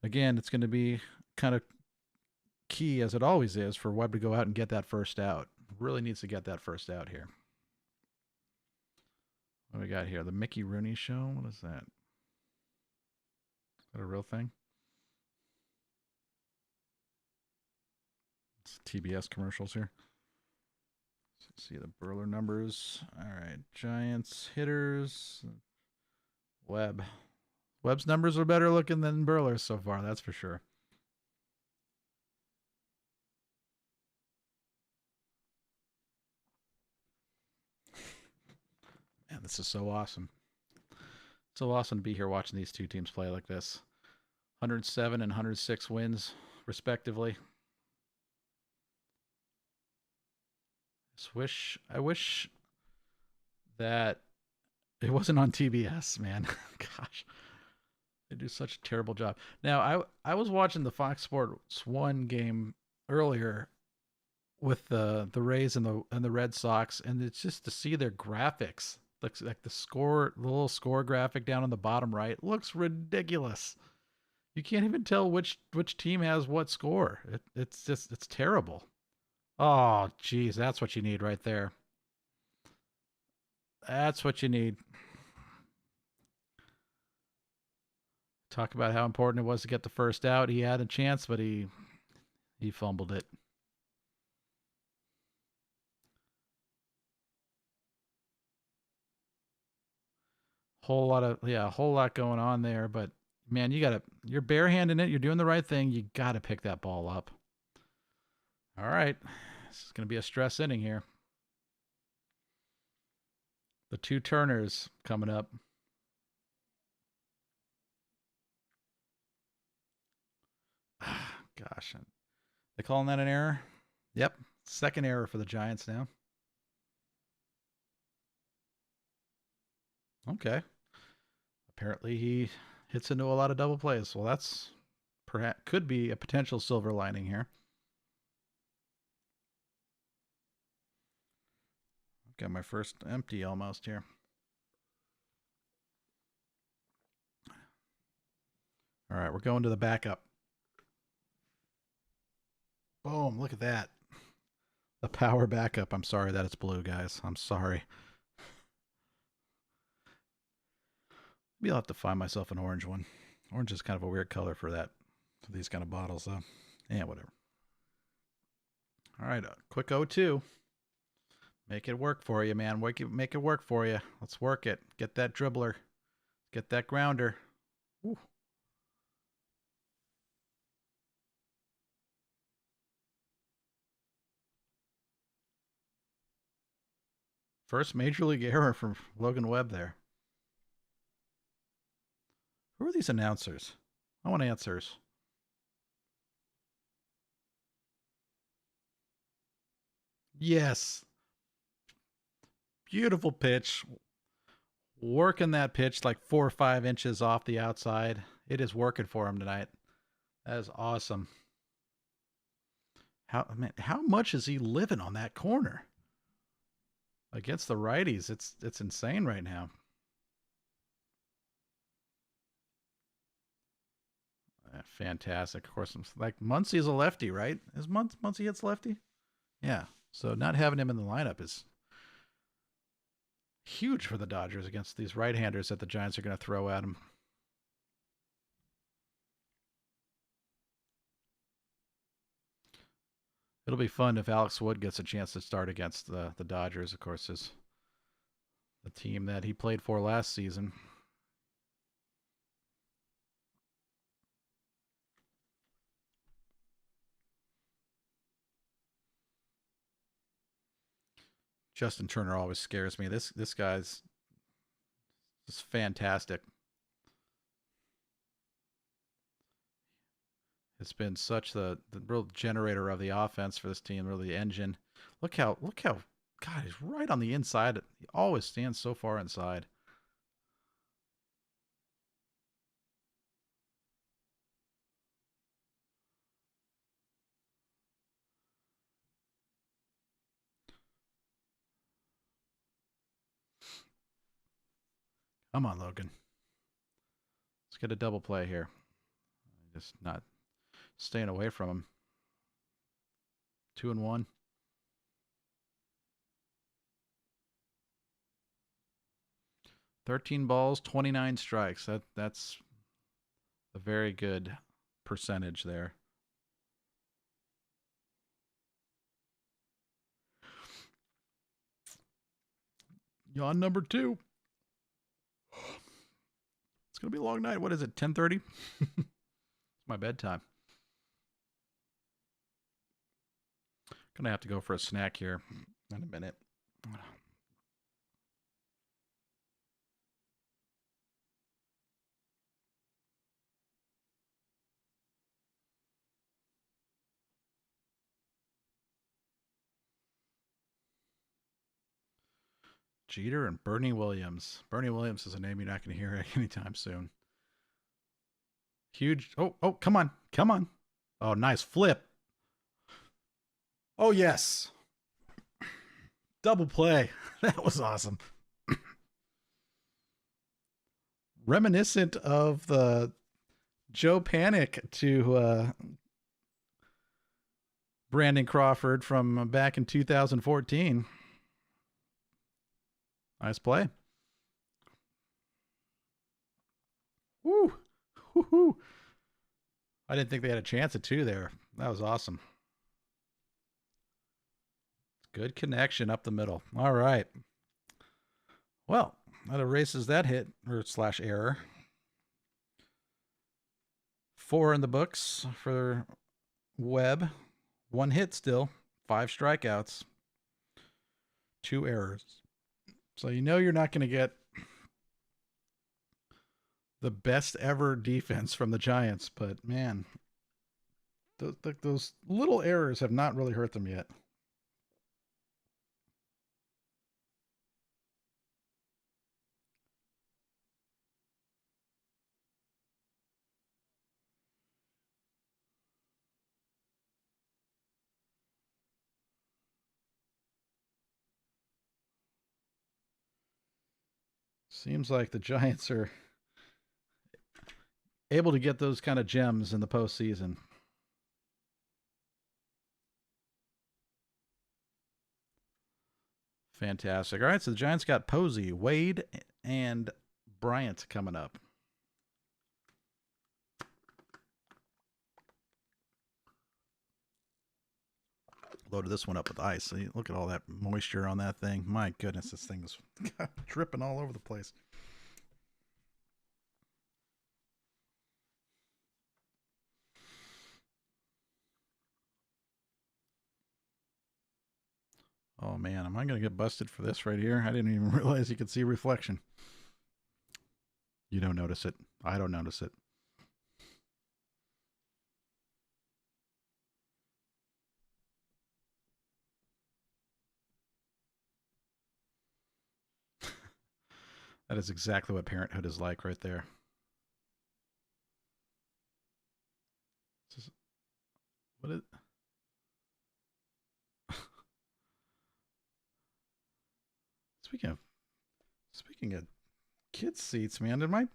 again, it's going to be kind of key, as it always is, for Webb to go out and get that first out. Really needs to get that first out here. What do we got here? The Mickey Rooney Show? What is that? Is that a real thing? It's TBS commercials here. Let's see the Burler numbers. All right. Giants hitters. Webb. Webb's numbers are better looking than Burler's so far, that's for sure. Man, this is so awesome. So awesome to be here watching these two teams play like this. 107 and 106 wins, respectively. I wish that it wasn't on TBS, man. Gosh, they do such a terrible job. Now, I was watching the Fox Sports 1 game earlier with the Rays and the Red Sox, and it's just to see their graphics, like the little score graphic down on the bottom right, looks ridiculous. You can't even tell which team has what score. It's terrible. Oh, geez, that's what you need right there. That's what you need. Talk about how important it was to get the first out. He had a chance, but he fumbled it. A whole lot going on there, but man, you're barehanding it, you're doing the right thing, you gotta pick that ball up. All right. This is gonna be a stress inning here. The two Turners coming up. Gosh. They calling that an error? Yep. Second error for the Giants now. Okay. Apparently he hits into a lot of double plays. Well, that's perhaps could be a potential silver lining here. Got my first empty almost here. All right, we're going to the backup. Boom, look at that. The power backup. I'm sorry that it's blue, guys. I'm sorry. Maybe I'll have to find myself an orange one. Orange is kind of a weird color for that, for these kind of bottles, though. Yeah, whatever. All right, quick 0-2. Make it work for you, man. Make it work for you. Let's work it. Get that dribbler. Get that grounder. Woo. First major league error from Logan Webb there. Who are these announcers? I want answers. Yes. Beautiful pitch. Working that pitch like 4 or 5 inches off the outside. It is working for him tonight. That is awesome. How much is he living on that corner? Against the righties, it's insane right now. Fantastic. Of course, like Muncy's a lefty, right? Is Muncy hits lefty? Yeah. So not having him in the lineup is huge for the Dodgers against these right-handers that the Giants are going to throw at him. It'll be fun if Alex Wood gets a chance to start against the Dodgers. Of course, is the team that he played for last season. Justin Turner always scares me. This guy's just fantastic. It's been such the real generator of the offense for this team, really the engine. Look how God, he's right on the inside. He always stands so far inside. Come on, Logan. Let's get a double play here. Just not staying away from him. 2-1. "13 balls, 29 strikes. That's a very good percentage there. Yawn number 2. It's gonna be a long night. What is it? 10:30? It's my bedtime. Gonna have to go for a snack here in a minute. Jeter and Bernie Williams. Bernie Williams is a name you're not going to hear anytime soon. Huge. Oh, come on. Come on. Oh, nice flip. Oh, yes. Double play. That was awesome. Reminiscent of the Joe Panic to Brandon Crawford from back in 2014. Nice play. Woo. Woo-hoo. I didn't think they had a chance at 2 there. That was awesome. Good connection up the middle. All right. Well, that erases that hit or slash error. 4 in the books for Webb. 1 hit still. 5 strikeouts. 2 errors. So you know you're not going to get the best ever defense from the Giants, but man, those little errors have not really hurt them yet. Seems like the Giants are able to get those kind of gems in the postseason. Fantastic. All right, so the Giants got Posey, Wade, and Bryant coming up. Loaded this one up with ice. See, look at all that moisture on that thing. My goodness, this thing is dripping all over the place. Oh man, am I going to get busted for this right here? I didn't even realize you could see reflection. You don't notice it. I don't notice it. That is exactly what parenthood is like right there. What is speaking of kids seats, man, I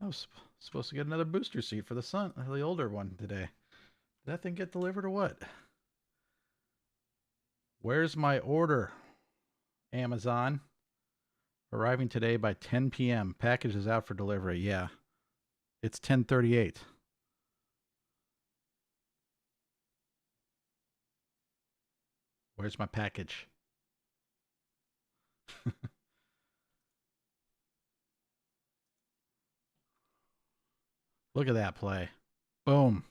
was supposed to get another booster seat for the older one today. Did that thing get delivered or what? Where's my order? Amazon. Arriving today by 10 p.m. Package is out for delivery. Yeah. It's 10:38. Where's my package? Look at that play. Boom.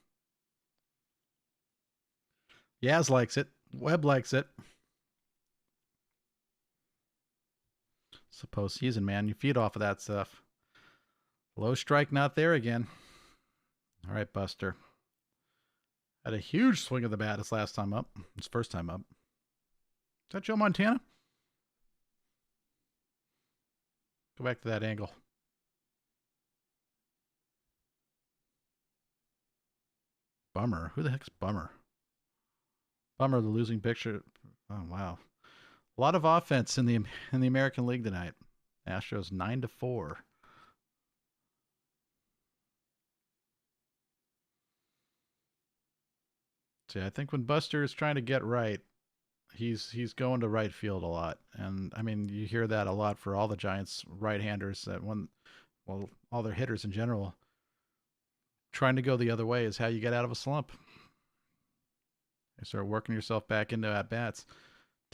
Yaz likes it. Webb likes it. It's the postseason, man. You feed off of that stuff. Low strike not there again. All right, Buster. Had a huge swing of the bat his last time up. His first time up. Is that Joe Montana? Go back to that angle. Bummer. Who the heck's Bummer? Bummer, the losing picture. Oh wow. A lot of offense in the American League tonight. Astros 9-4. See, I think when Buster is trying to get right, he's going to right field a lot, and I mean you hear that a lot for all the Giants right-handers that all their hitters in general. Trying to go the other way is how you get out of a slump. You start working yourself back into at bats.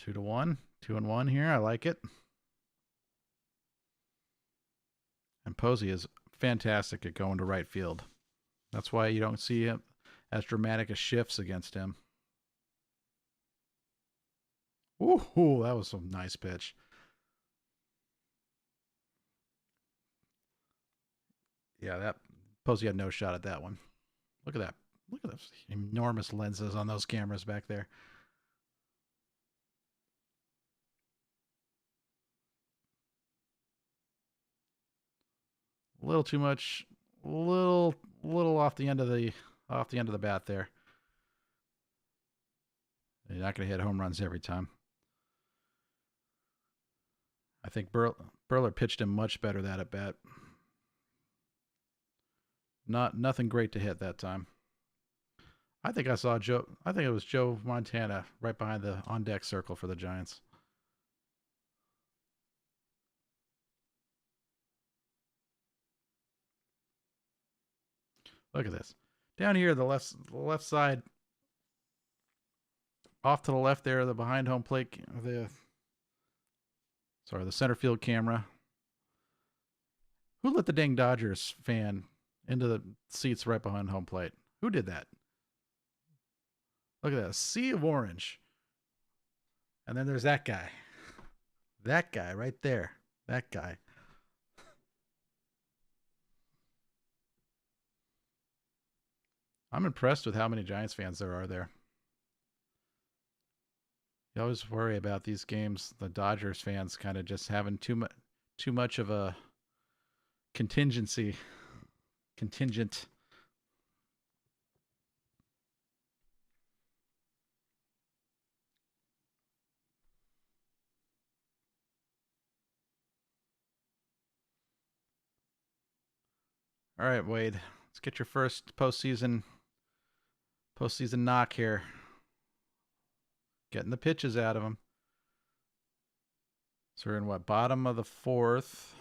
2-1, 2-1 here. I like it. And Posey is fantastic at going to right field. That's why you don't see him as dramatic as shifts against him. Ooh, that was a nice pitch. Yeah, that Posey had no shot at that one. Look at that. Look at those enormous lenses on those cameras back there. A little too much, little off the end of the bat there. You're not going to hit home runs every time. I think Burler pitched him much better that at bat. Nothing great to hit that time. I think I saw Joe. I think it was Joe Montana right behind the on deck circle for the Giants. Look at this. Down here, the left side, off to the left there, the behind home plate, the center field camera. Who let the dang Dodgers fan into the seats right behind home plate? Who did that? Look at that, sea of orange. And then there's that guy. That guy right there. That guy. I'm impressed with how many Giants fans there are there. You always worry about these games, the Dodgers fans kind of just having too much of a contingent. All right, Wade. Let's get your first postseason knock here. Getting the pitches out of him. So we're in what, bottom of the fourth.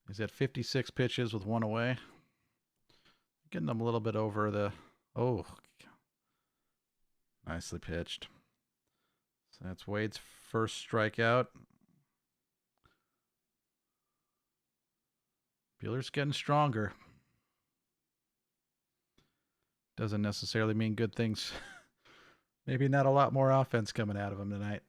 He's at 56 pitches with one away. Getting them a little bit over the. Oh, nicely pitched. So that's Wade's first strikeout. Buehler's getting stronger. Doesn't necessarily mean good things. Maybe not a lot more offense coming out of him tonight.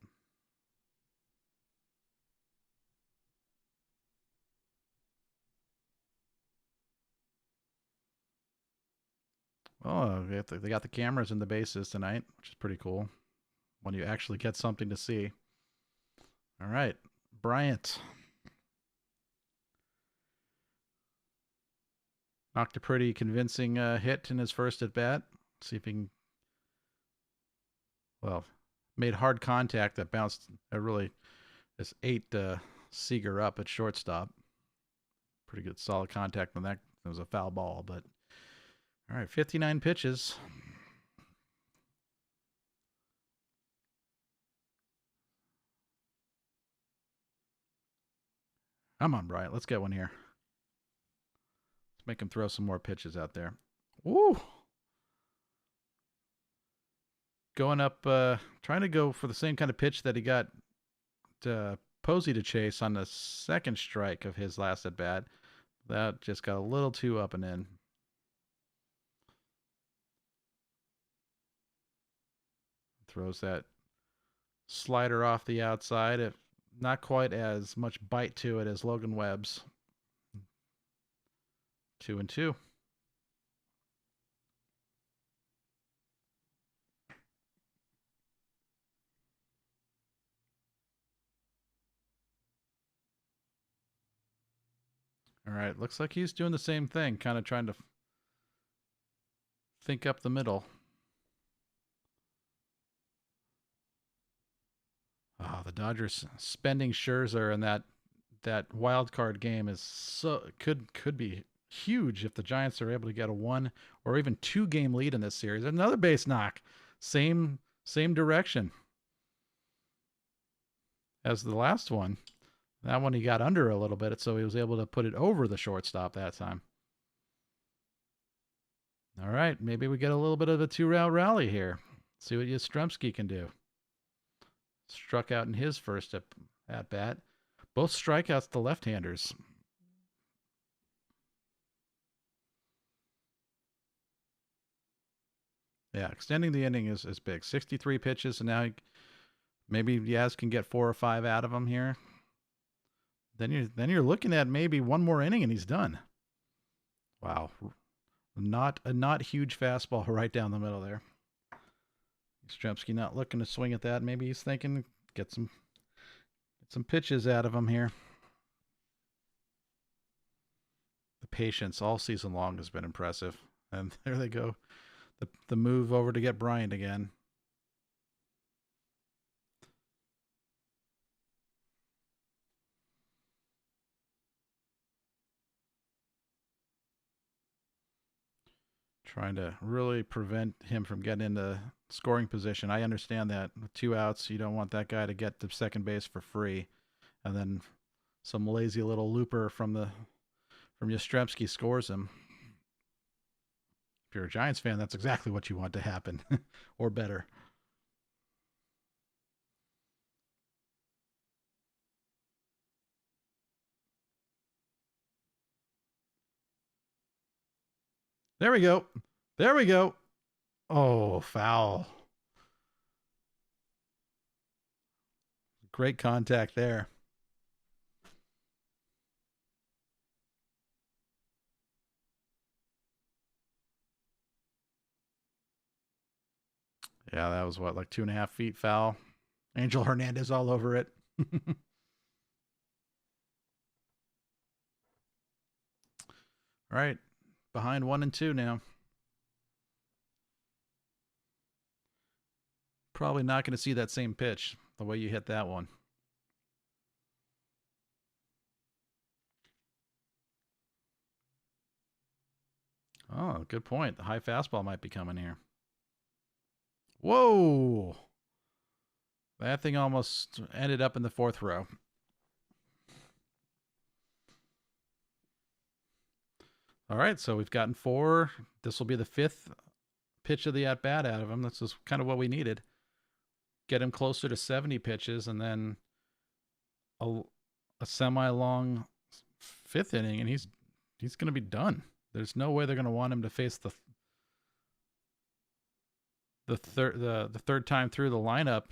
Oh, they got the cameras in the bases tonight, which is pretty cool when you actually get something to see. All right, Bryant. Knocked a pretty convincing hit in his first at bat. See if he can. Well, made hard contact that bounced. Really just ate Seager up at shortstop. Pretty good, solid contact on that. It was a foul ball, but all right, 59 pitches. Come on, Bryant. Let's get one here. Let's make him throw some more pitches out there. Woo! Going up, trying to go for the same kind of pitch that he got Posey to chase on the second strike of his last at bat. That just got a little too up and in. Throws that slider off the outside. If not quite as much bite to it as Logan Webb's. 2-2. All right, looks like he's doing the same thing, kind of trying to think up the middle. Oh, the Dodgers spending Scherzer in that wild card game is could be huge if the Giants are able to get a 1 or even 2 game lead in this series. Another base knock, same direction as the last one. That one he got under a little bit, so he was able to put it over the shortstop that time. All right, maybe we get a little bit of a 2-round rally here. See what Yastrzemski can do. Struck out in his first at bat. Both strikeouts to left-handers. Yeah, extending the inning is big. 63 pitches, and now maybe Yaz can get 4 or 5 out of him here. Then you're looking at maybe one more inning and he's done. Wow, not huge fastball right down the middle there. Yastrzemski not looking to swing at that. Maybe he's thinking get some pitches out of him here. The patience all season long has been impressive. And there they go. The move over to get Bryant again. Trying to really prevent him from getting into scoring position. I understand that with 2 outs, you don't want that guy to get to second base for free, and then some lazy little looper from Yastrzemski scores him. If you're a Giants fan, that's exactly what you want to happen, or better. There we go. There we go. Oh, foul. Great contact there. Yeah, that was what, like 2.5 feet foul. Angel Hernandez all over it. All right. Behind 1-2 now. Probably not going to see that same pitch the way you hit that one. Oh, good point. The high fastball might be coming here. Whoa! That thing almost ended up in the fourth row. All right, so we've gotten 4. This will be the 5th pitch of the at bat out of him. This is kind of what we needed. Get him closer to 70 pitches, and then a semi-long 5th inning, and he's going to be done. There's no way they're going to want him to face the third time through the lineup,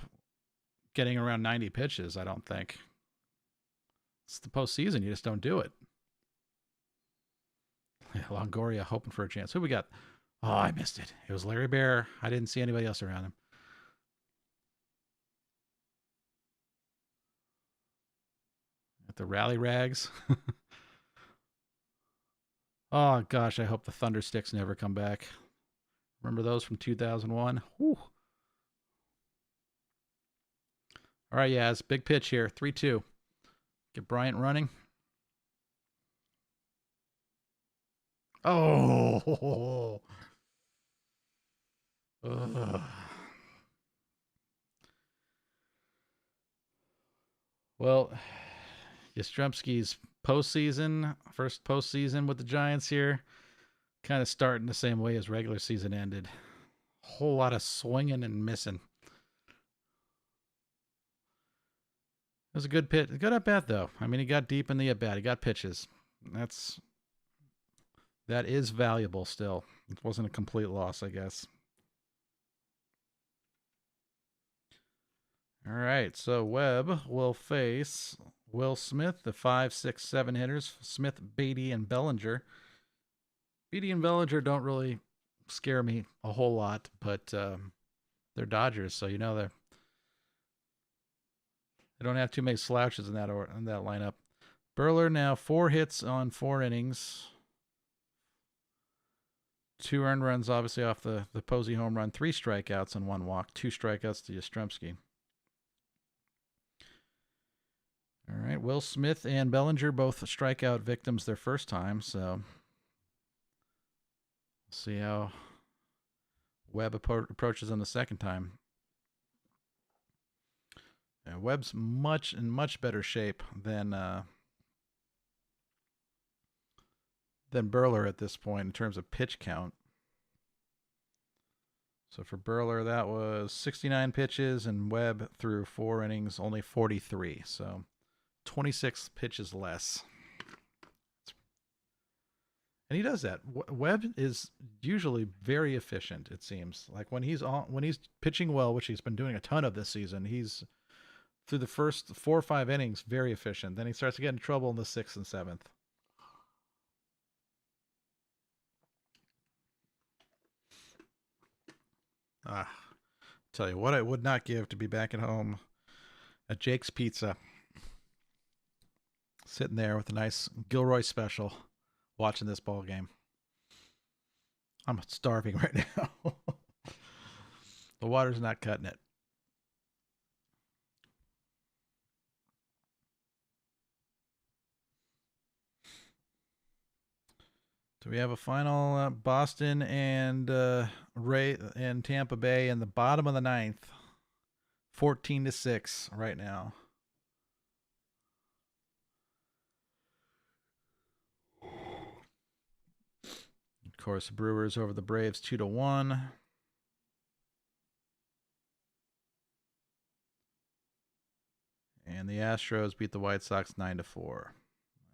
getting around 90 pitches. I don't think. It's the postseason. You just don't do it. Yeah, Longoria hoping for a chance. Who we got? Oh, I missed it. It was Larry Bear. I didn't see anybody else around him. At the rally rags. Oh, gosh, I hope the Thunder Sticks never come back. Remember those from 2001? Whew. All right, Yaz, big pitch here. 3-2. Get Bryant running. Oh. Ugh. Well, Yastrzemski's first postseason with the Giants here, kind of starting the same way as regular season ended. Whole lot of swinging and missing. It was a good pitch. Good at bat though. I mean, he got deep in the at bat. He got pitches. That is valuable still. It wasn't a complete loss, I guess. All right, so Webb will face Will Smith, the 5, 6, 7 hitters. Smith, Beatty, and Bellinger. Beatty and Bellinger don't really scare me a whole lot, but they're Dodgers, so you know they don't have too many slouches in that lineup. Burler now 4 hits on 4 innings. 2 earned runs, obviously off the Posey home run. 3 strikeouts and 1 walk. 2 strikeouts to Yastrzemski. All right, Will Smith and Bellinger both strikeout victims their first time, so we'll see how Webb approaches them the second time. Yeah, Webb's in much better shape than Burler at this point in terms of pitch count. So for Burler, that was 69 pitches, and Webb through 4 innings, only 43. So 26 pitches less. And he does that. Webb is usually very efficient, it seems. Like when he's pitching well, which he's been doing a ton of this season, he's through the first 4 or 5 innings very efficient. Then he starts to get in trouble in the 6th and 7th. Tell you what, I would not give to be back at home at Jake's Pizza, sitting there with a nice Gilroy special, watching this ball game. I'm starving right now. The water's not cutting it. Do we have a final? Boston and Ray and Tampa Bay in the bottom of the 9th, 14-6 right now. Of course, Brewers over the Braves 2-1. And the Astros beat the White Sox 9-4.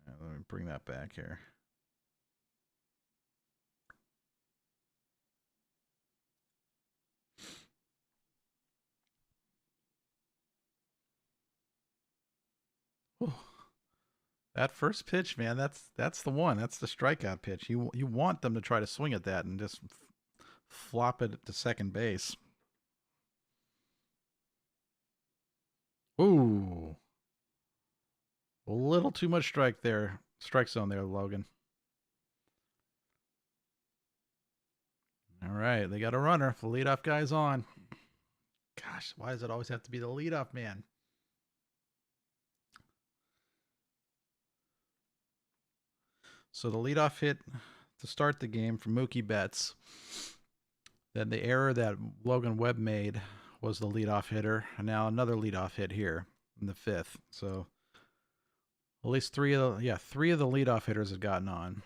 Let me bring that back here. Whew. That first pitch, man, that's the one. That's the strikeout pitch. You want them to try to swing at that and just flop it to second base. Ooh. A little too much strike zone there, Logan. All right, they got a runner. The leadoff guy's on. Gosh, why does it always have to be the leadoff man? So the leadoff hit to start the game for Mookie Betts. Then the error that Logan Webb made was the leadoff hitter, and now another leadoff hit here in the fifth. So at least three of the leadoff hitters have gotten on.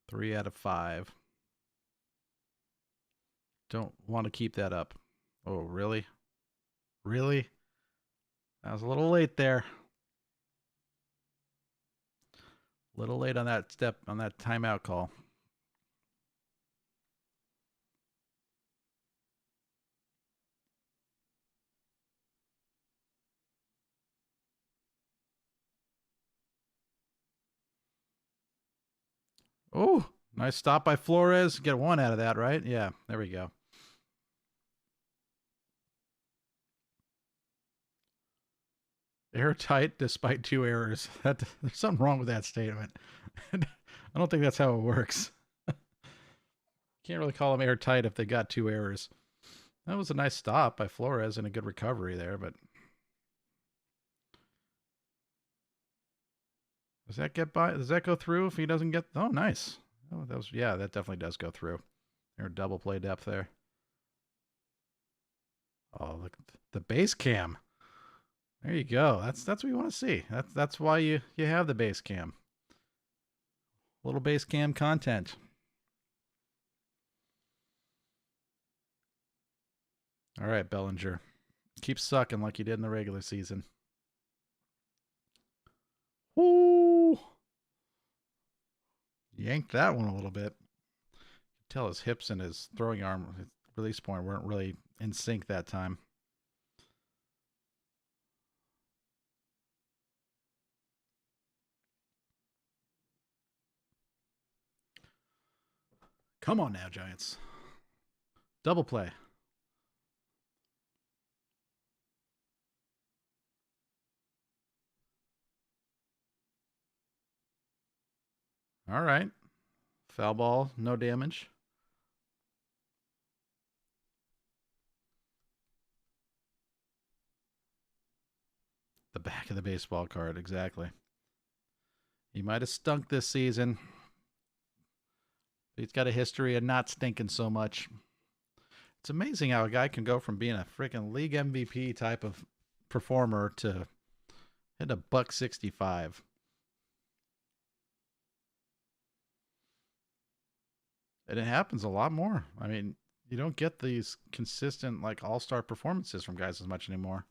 3 out of 5. Don't want to keep that up. Oh, really? Really? That was a little late there. Little late on that timeout call. Oh, nice stop by Flores. Get 1 out of that, right? Yeah, there we go. Airtight despite 2 errors. There's something wrong with that statement. I don't think that's how it works. Can't really call them airtight if they got 2 errors. That was a nice stop by Flores and a good recovery there, but does that get by? Does that go through if he doesn't get? Oh, nice. Oh, that definitely does go through. There's double play depth there. Oh, look, the base cam. There you go. That's what you want to see. That's why you have the base cam. Little base cam content. All right, Bellinger. Keep sucking like you did in the regular season. Woo! Yanked that one a little bit. You could tell his hips and his throwing arm, his release point weren't really in sync that time. Come on now, Giants. Double play. All right. Foul ball, no damage. The back of the baseball card, exactly. He might have stunk this season. He's got a history of not stinking so much. It's amazing how a guy can go from being a freaking league MVP type of performer to hit a $165. And it happens a lot more. I mean, you don't get these consistent like all-star performances from guys as much anymore.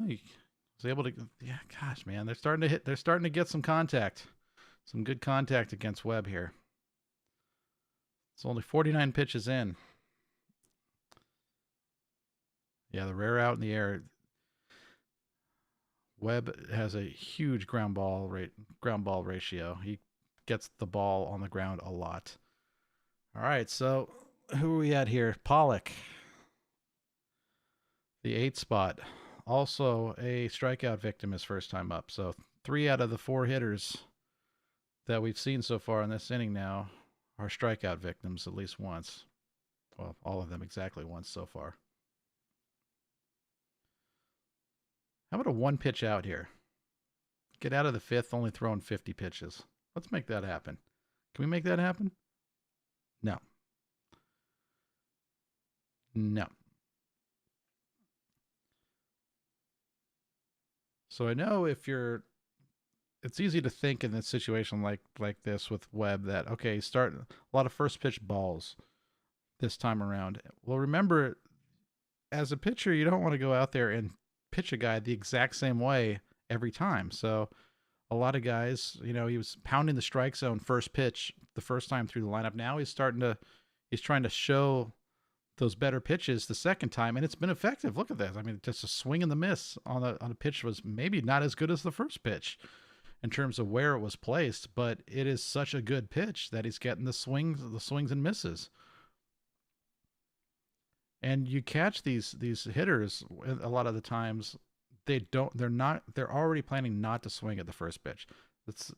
He was able to, yeah, gosh, man, they're starting to get some contact. Some good contact against Webb here. It's only 49 pitches in. Yeah, the rare out in the air. Webb has a huge ground ball ratio. He gets the ball on the ground a lot. All right, so who are we at here? Pollock, the 8 spot. Also a strikeout victim his first time up. So 3 out of the 4 hitters that we've seen so far in this inning now are strikeout victims at least once. Well, all of them exactly once so far. How about a 1 pitch out here? Get out of the 5th, only throwing 50 pitches. Let's make that happen. Can we make that happen? No. No. So I know it's easy to think in a situation like this with Webb that, okay, start a lot of first pitch balls this time around. Well, remember, as a pitcher, you don't want to go out there and pitch a guy the exact same way every time. So a lot of guys, he was pounding the strike zone first pitch the first time through the lineup. Now he's trying to show those better pitches the second time, and it's been effective. Look at that. I mean, just a swing and the miss on a pitch was maybe not as good as the first pitch in terms of where it was placed, but it is such a good pitch that he's getting the swings and misses. And you catch these hitters a lot of the times they're already planning not to swing at the first pitch. It's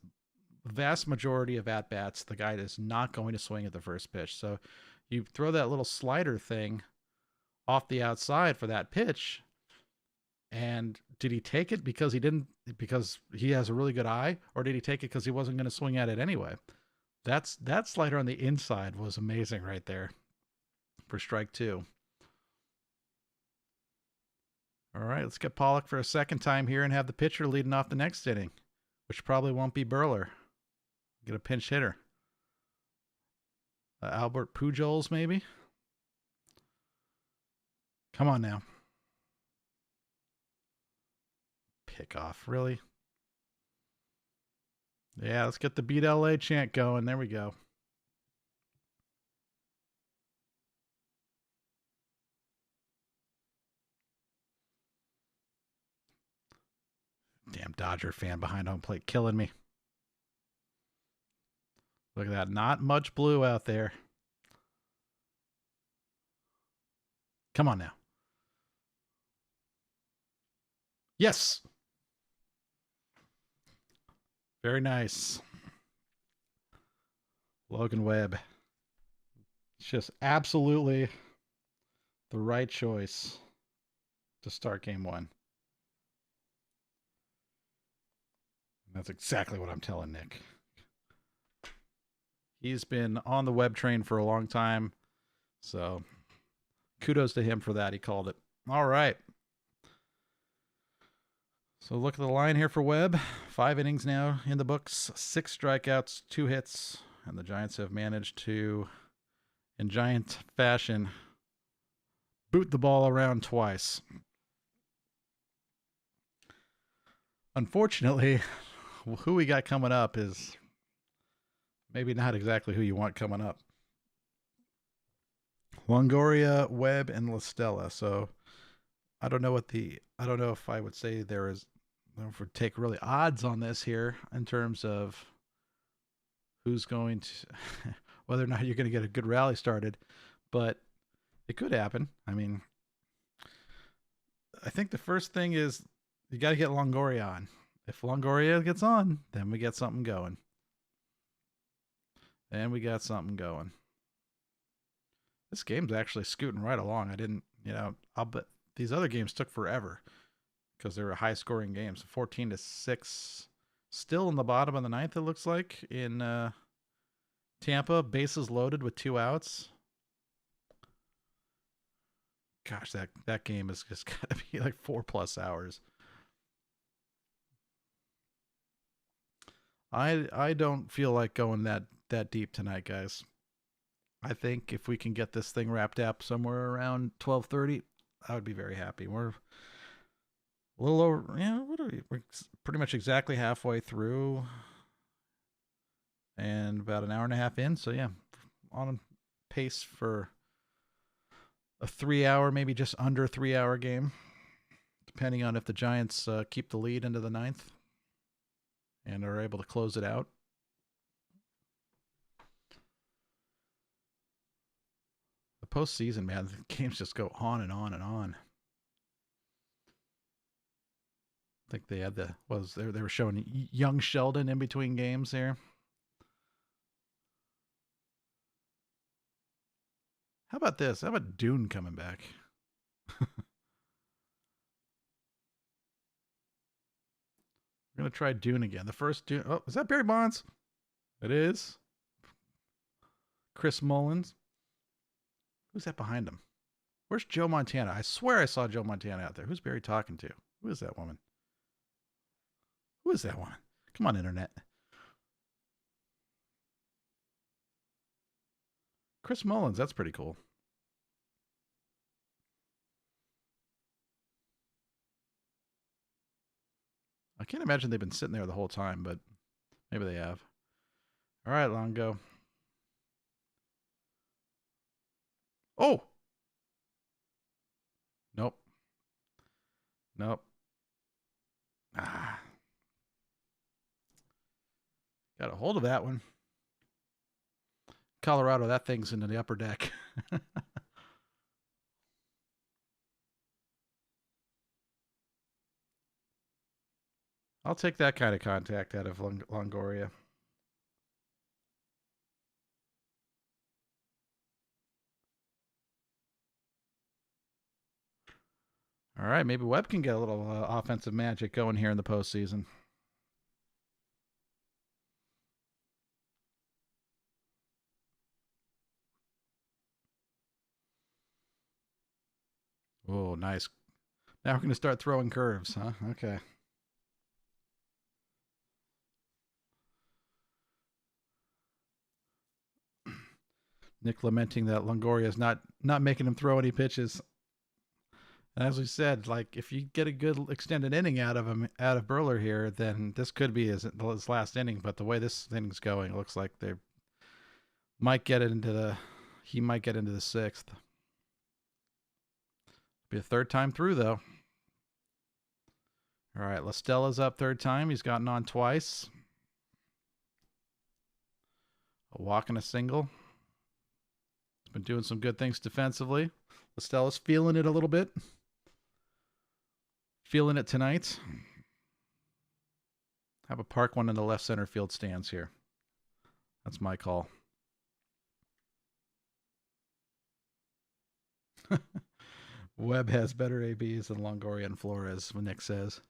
the vast majority of at bats, the guy is not going to swing at the first pitch. So you throw that little slider thing off the outside for that pitch, And did he take it because he has a really good eye, or did he take it because he wasn't going to swing at it anyway? That slider on the inside was amazing right there for strike two. All right, let's get Pollock for a second time here and have the pitcher leading off the next inning, which probably won't be Burler. Get a pinch hitter. Albert Pujols, maybe? Come on now. Pick off, really? Yeah, let's get the Beat LA chant going. There we go. Damn Dodger fan behind home plate killing me. Look at that. Not much blue out there. Come on now. Yes. Very nice. Logan Webb. It's just absolutely the right choice to start game one. And that's exactly what I'm telling Nick. He's been on the Webb train for a long time. So kudos to him for that. He called it. All right. So look at the line here for Webb. 5 innings now in the books, 6 strikeouts, 2 hits, and the Giants have managed to, in Giant fashion, boot the ball around twice. Unfortunately, who we got coming up is maybe not exactly who you want coming up. Longoria, Webb, and La Stella. So I don't know if I would say there is, if we take really odds on this here in terms of who's going to, whether or not you're going to get a good rally started, but it could happen. I mean, I think the first thing is you got to get Longoria on. If Longoria gets on, then we get something going. And we got something going. This game's actually scooting right along. I didn't, I'll bet these other games took forever because they were high scoring games. 14-6. Still in the bottom of the ninth, it looks like, in Tampa. Bases loaded with 2 outs. Gosh, that game is just got to be like 4+ hours. I don't feel like going that deep tonight, guys. I think if we can get this thing wrapped up somewhere around 12:30, I would be very happy. We're a little over, what are we? We're pretty much exactly halfway through and about an hour and a half in. So yeah, on pace for a 3-hour, maybe just under 3-hour game, depending on if the Giants keep the lead into the ninth and are able to close it out. The postseason, man, the games just go on and on and on. I think they had they were showing young Sheldon in between games there. How about this? How about Dune coming back? We're going to try Dune again. The first Dune. Oh, is that Barry Bonds? It is. Chris Mullins. Who's that behind him? Where's Joe Montana? I swear I saw Joe Montana out there. Who's Barry talking to? Who is that woman? Who is that woman? Come on, Internet. Chris Mullins. That's pretty cool. I can't imagine they've been sitting there the whole time, but maybe they have. All right, Longo. Oh! Nope. Nope. Ah. Got a hold of that one. Colorado, that thing's into the upper deck. I'll take that kind of contact out of Longoria. All All right, maybe Webb can get a little offensive magic going here in the postseason. Oh, nice. Now we're going to start throwing curves, huh? Okay. Nick lamenting that Longoria is not making him throw any pitches. And as we said, like if you get a good extended inning out of him, out of Burler here, then this could be his last inning. But the way this inning's going, it looks like they might get it into the he might get into the sixth. Be a third time through though. All right, La Stella's up third time. He's gotten on twice. A walk and a single. He's been doing some good things defensively. La Stella's feeling it a little bit. Feeling it tonight. Have a park one in the left center field stands here. That's my call. Webb has better ABs than Longoria and Flores, Nick says.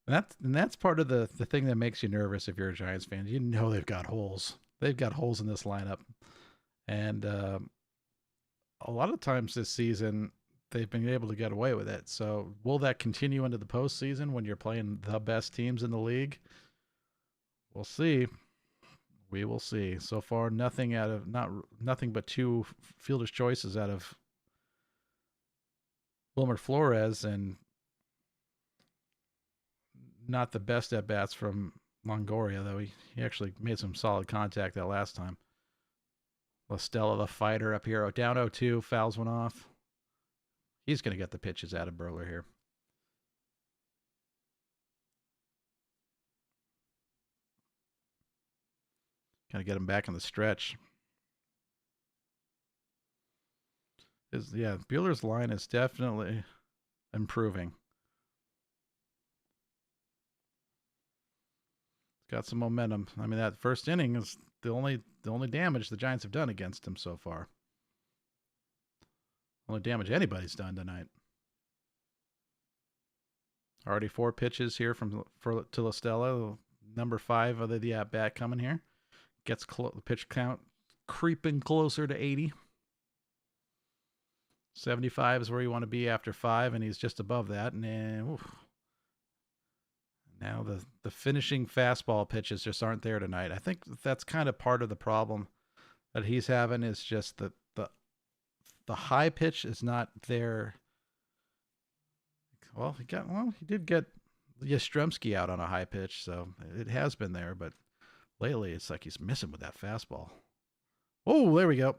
And that's part of the thing that makes you nervous if you're a Giants fan. You know they've got holes. They've got holes in this lineup. And a lot of times this season, they've been able to get away with it. So will that continue into the postseason when you're playing the best teams in the league? We'll see. We will see. So far, nothing but two fielder's choices out of Wilmer Flores, and not the best at bats from Longoria, though he actually made some solid contact that last time. La Stella, the fighter up here, down 0-2, fouls one off. He's going to get the pitches out of Burler here. Got to get him back in the stretch. Bueller's line is definitely improving. It's got some momentum. I mean, that first inning is the only damage the Giants have done against him so far. Only damage anybody's done tonight. Already 4 pitches here to La Stella. Number 5 of the at bat coming here. Gets the pitch count creeping closer to 80. 75 is where you want to be after 5, and he's just above that. And now the finishing fastball pitches just aren't there tonight. I think that's kind of part of the problem that he's having, is just the high pitch is not there. Well, he did get Yastrzemski out on a high pitch, so it has been there, but lately it's like he's missing with that fastball. Oh, there we go.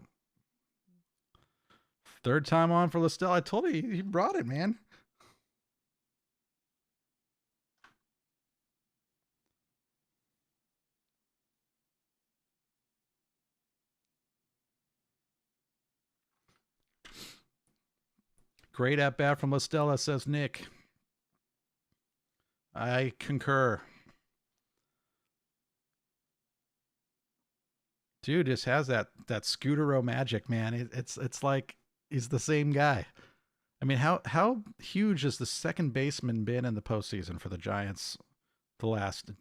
Third time on for La Stella. I told you he brought it, man. Great at bat from La Stella, says Nick. I concur. Dude just has that Scutero magic, man. It's like he's the same guy. I mean, how huge has the second baseman been in the postseason for the Giants the last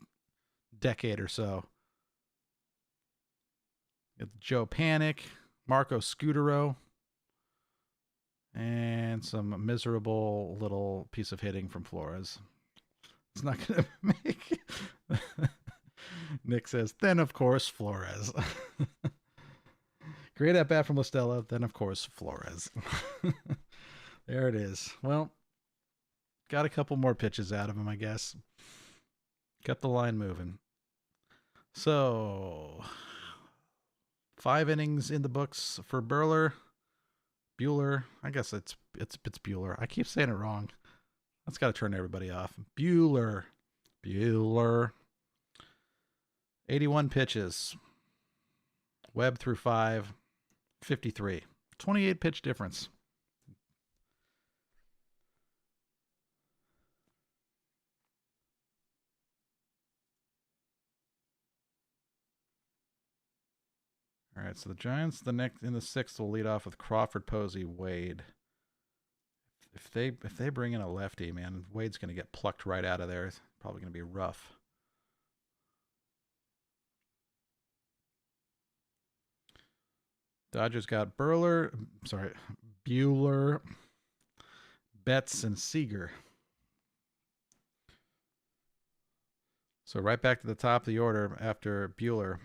decade or so? Joe Panic, Marco Scutero, and some miserable little piece of hitting from Flores. It's not going to make. Nick says, then of course Flores. Great at bat from La Stella, then of course Flores. There it is. Well, got a couple more pitches out of him, I guess. Got the line moving. So 5 innings in the books for Bueller. I guess it's Bueller. I keep saying it wrong. That's got to turn everybody off. Bueller. 81 pitches. Webb through 5. 53. 28 pitch difference. All right, so the Giants the next in the sixth will lead off with Crawford, Posey, Wade. If they bring in a lefty, man, Wade's going to get plucked right out of there. It's probably going to be rough. Dodgers got Bueller, Betts, and Seager. So right back to the top of the order after Bueller.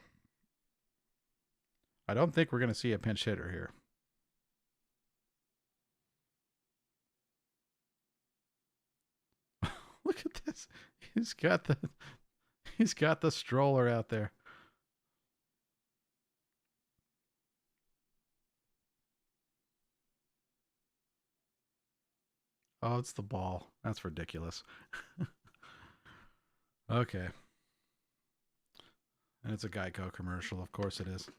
I don't think we're going to see a pinch hitter here. Look at this. He's got the stroller out there. Oh, it's the ball. That's ridiculous. Okay. And it's a Geico commercial. Of course it is.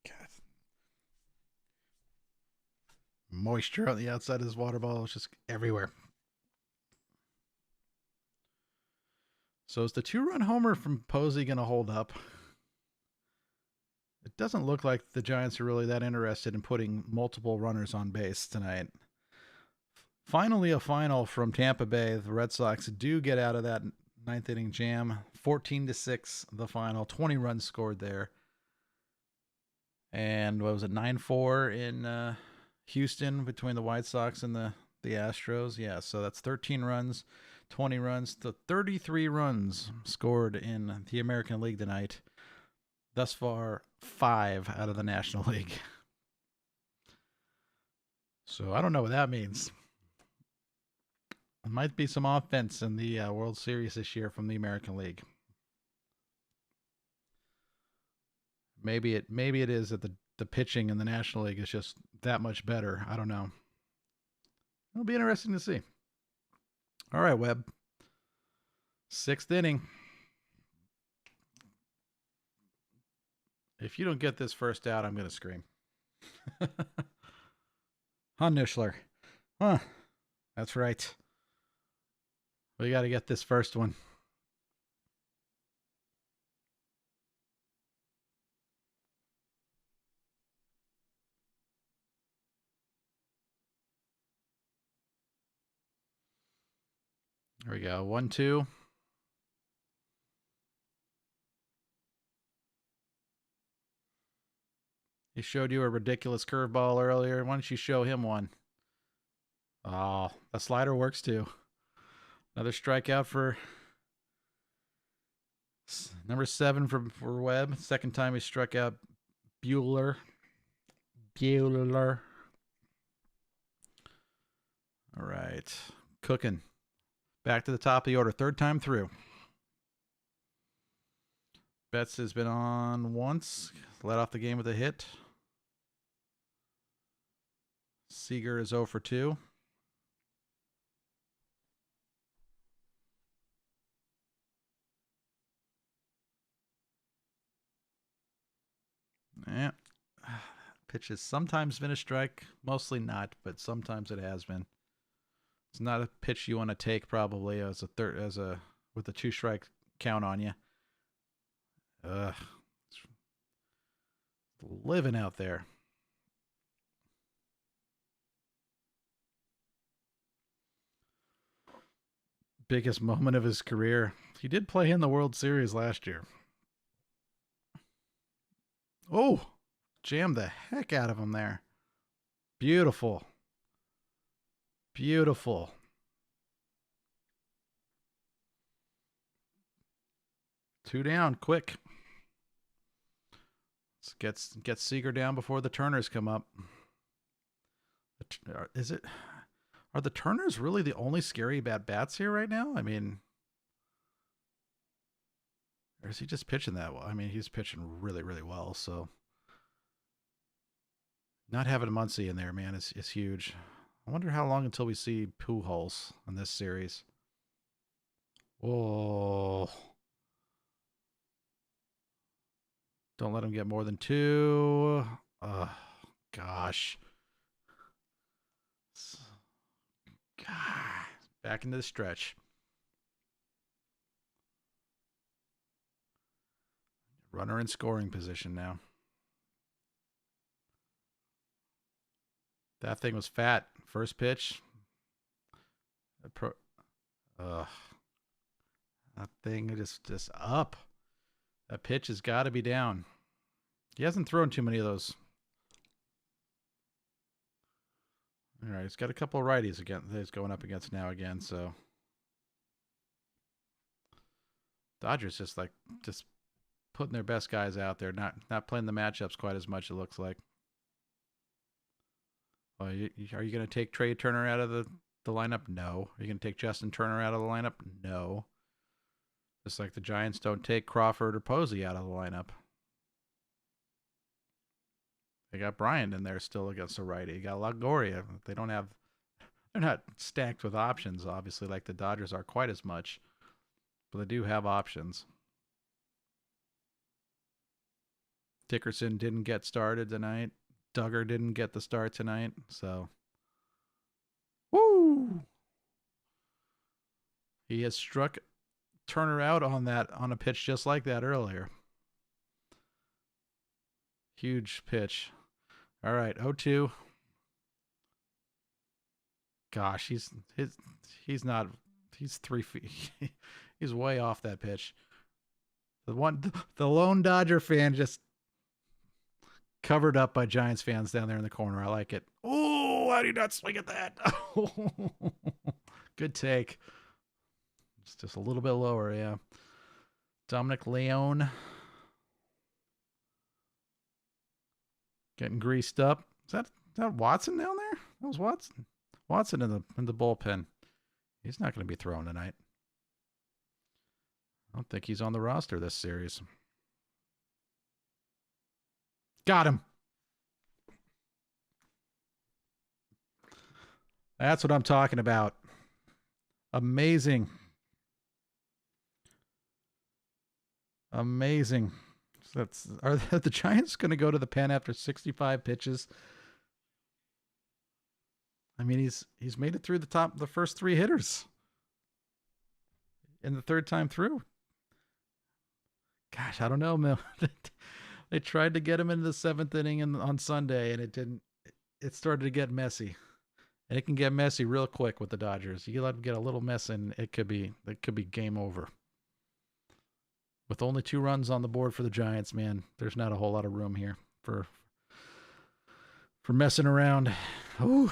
God. Moisture on the outside of his water bottle is just everywhere. So is the 2-run homer from Posey going to hold up? It doesn't look like the Giants are really that interested in putting multiple runners on base tonight. Finally, a final from Tampa Bay. The Red Sox do get out of that ninth inning jam. 14-6, the final. 20 runs scored there. And what was it, 9-4 in Houston between the White Sox and the Astros? Yeah, so that's 13 runs, 20 runs, to 33 runs scored in the American League tonight. Thus far, 5 out of the National League. So I don't know what that means. There might be some offense in the World Series this year from the American League. Maybe it is that the pitching in the National League is just that much better. I don't know. It'll be interesting to see. All right, Webb. 6th inning. If you don't get this first out, I'm going to scream. Huh, Nuschler? Huh. That's right. We got to get this first one. There we go. 1-2. He showed you a ridiculous curveball earlier. Why don't you show him one? Oh, the slider works too. Another strikeout for number 7 for Webb. Second time he struck out Bueller. All right. Cooking. Back to the top of the order. 3rd time through. Betts has been on once. Led off the game with a hit. Seager is 0 for 2. Yeah. Pitch has sometimes been a strike. Mostly not, but sometimes it has been. It's not a pitch you want to take probably as a with a 2-strike count on you. Living out there. Biggest moment of his career. He did play in the World Series last year. Oh, jammed the heck out of him there. Beautiful. Beautiful. Two down, quick. Let's get Seager down before the Turners come up. Are the Turners really the only scary bats here right now? I mean, or is he just pitching that well? I mean, he's pitching really, really well. So not having Muncy in there, man, is huge. I wonder how long until we see Pujols in this series. Whoa. Don't let him get more than 2. Gosh. God. Back into the stretch. Runner in scoring position now. That thing was fat. First pitch. That thing is just up. That pitch has got to be down. He hasn't thrown too many of those. All right, he's got a couple of righties again that he's going up against now again, so Dodgers just putting their best guys out there, not playing the matchups quite as much, it looks like. Well, are you going to take Trey Turner out of the lineup? No. Are you going to take Justin Turner out of the lineup? No. Just like the Giants don't take Crawford or Posey out of the lineup. They got Bryant in there still against a righty. You got Longoria. They're not stacked with options, obviously, like the Dodgers are quite as much. But they do have options. Dickerson didn't get started tonight. Duggar didn't get the start tonight. So, woo! He has struck Turner out on a pitch just like that earlier. Huge pitch. All right, 0-2. Gosh, he's 3 feet. He's way off that pitch. The lone Dodger fan just covered up by Giants fans down there in the corner. I like it. Oh, how do you not swing at that? Good take. It's just a little bit lower, yeah. Dominic Leone getting greased up. Is that Watson down there? That was Watson. Watson in the bullpen. He's not going to be throwing tonight. I don't think he's on the roster this series. Got him. That's what I'm talking about. Amazing. Amazing. Are the Giants going to go to the pen after 65 pitches? I mean, he's made it through the first 3 hitters in the third time through. Gosh, I don't know, Mel. They tried to get him into the 7th inning on Sunday, and it didn't. It started to get messy, and it can get messy real quick with the Dodgers. You let them get a little mess, and it could be game over. With only 2 runs on the board for the Giants, man, there's not a whole lot of room here for messing around. Ooh.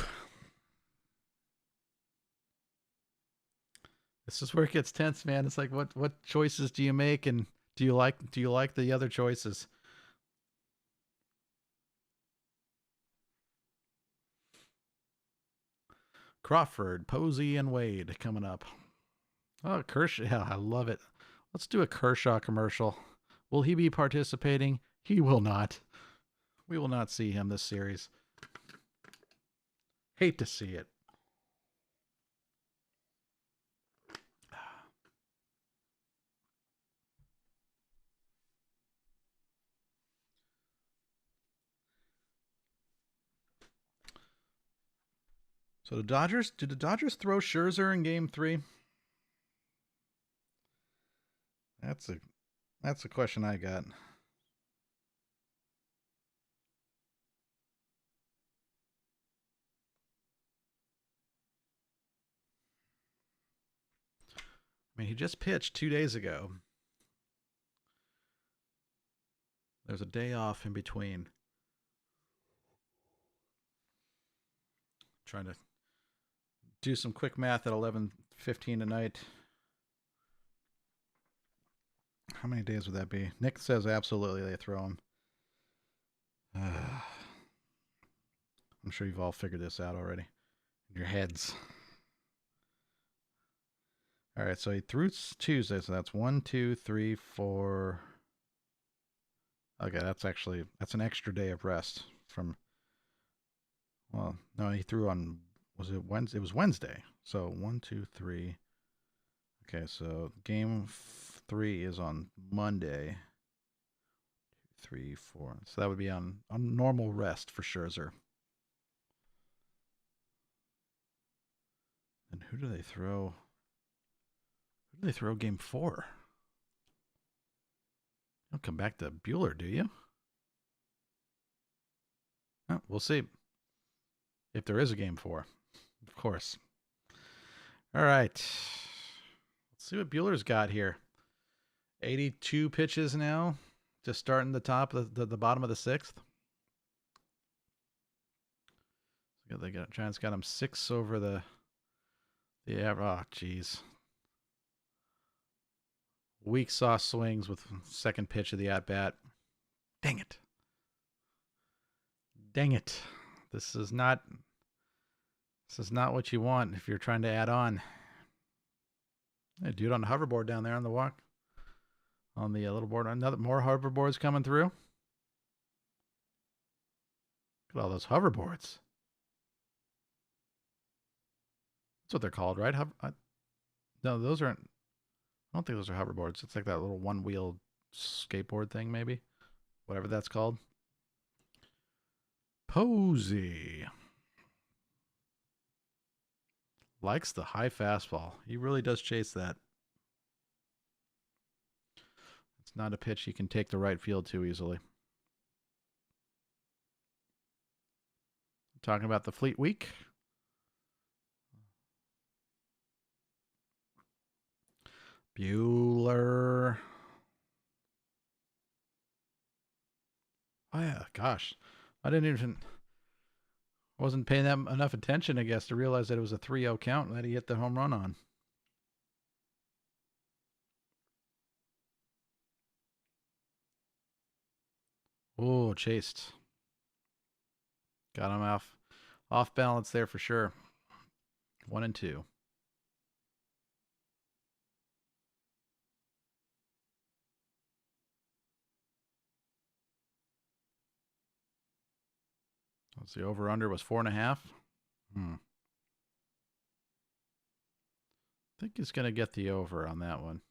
This is where it gets tense, man. It's like what choices do you make, and do you like the other choices? Crawford, Posey, and Wade coming up. Oh, Kershaw. I love it. Let's do a Kershaw commercial. Will he be participating? He will not. We will not see him this series. Hate to see it. So did the Dodgers throw Scherzer in Game 3? That's a question I got. I mean, he just pitched 2 days ago. There's a day off in between. Trying to do some quick math at 11:15 tonight. How many days would that be? Nick says absolutely they throw him. I'm sure you've all figured this out already in your heads. All right, so he threw Tuesday, so that's 1, 2, 3, 4. Okay, that's an extra day of rest from. Well, no, he threw on. Was it Wednesday? It was Wednesday. So 1, 2, 3. Okay, so Game 3 is on Monday. 2, 3, 4. So that would be on normal rest for Scherzer. And who do they throw? Who do they throw game 4? You'll come back to Bueller, do you? Oh, we'll see. If there is a game 4, of course. All right. Let's see what Bueller's got here. 82 pitches now. Just starting the top of the bottom of the 6th. Giants got him 6 over the average. Oh, jeez. Weak soft swings with second pitch of the at bat. Dang it. Dang it. This is not what you want if you're trying to add on. Hey, dude on the hoverboard down there on the walk. On the little board. More hoverboards coming through. Look at all those hoverboards. That's what they're called, right? No, those aren't. I don't think those are hoverboards. It's like that little one-wheel skateboard thing, maybe. Whatever that's called. Posey. Likes the high fastball. He really does chase that. It's not a pitch he can take the right field too easily. Talking about the Fleet Week. Bueller. Oh yeah, gosh. Wasn't paying that enough attention, I guess, to realize that it was a 3-0 count and that he hit the home run on. Oh, chased. Got him off balance there for sure. 1-2. Let's see, over-under was 4.5. I think he's going to get the over on that one.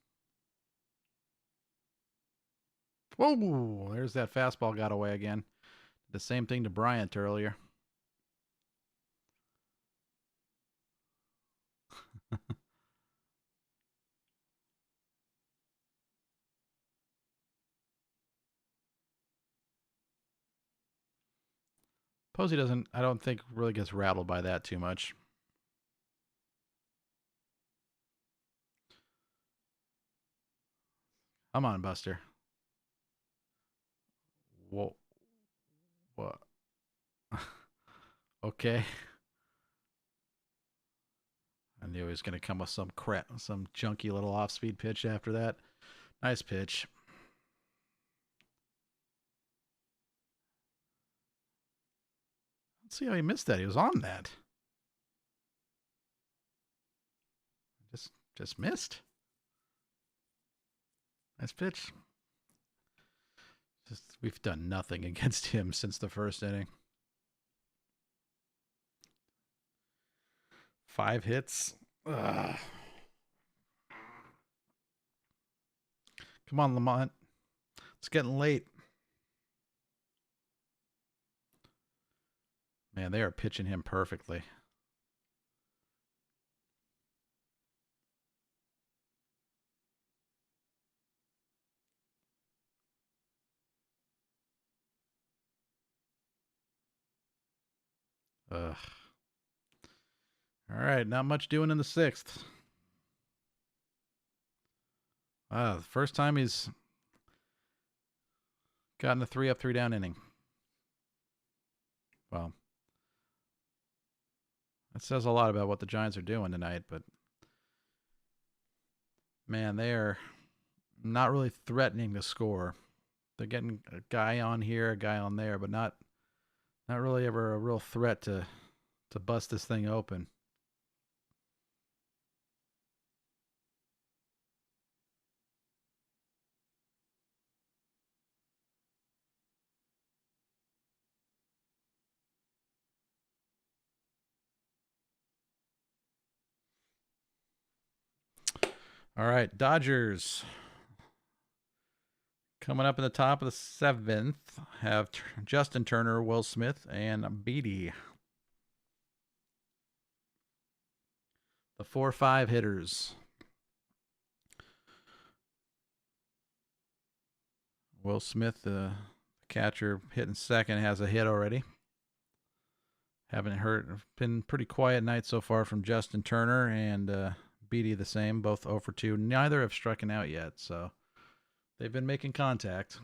Whoa, there's that fastball got away again. The same thing to Bryant earlier. Posey doesn't, I don't think, really gets rattled by that too much. Come on, Buster. Whoa. What? Okay. I knew he was going to come with some junky little off-speed pitch after that. Nice pitch. Let's see how he missed that. He was on that. Just missed. Nice pitch. We've done nothing against him since the first inning. 5 hits. Ugh. Come on, Lamont. It's getting late. Man, they are pitching him perfectly. Ugh. All right, not much doing in the 6th. The first time he's gotten a 3-up, 3-down inning. Well, that says a lot about what the Giants are doing tonight, but man, they are not really threatening to score. They're getting a guy on here, a guy on there, but not really ever a real threat to bust this thing open. All right, Dodgers. Coming up in the top of the 7th, have Justin Turner, Will Smith, and Beatty. The 4-5 hitters. Will Smith, the catcher, hitting second, has a hit already. Haven't heard, been pretty quiet night so far from Justin Turner and Beatty the same, both 0 for 2. Neither have struck out yet, so they've been making contact.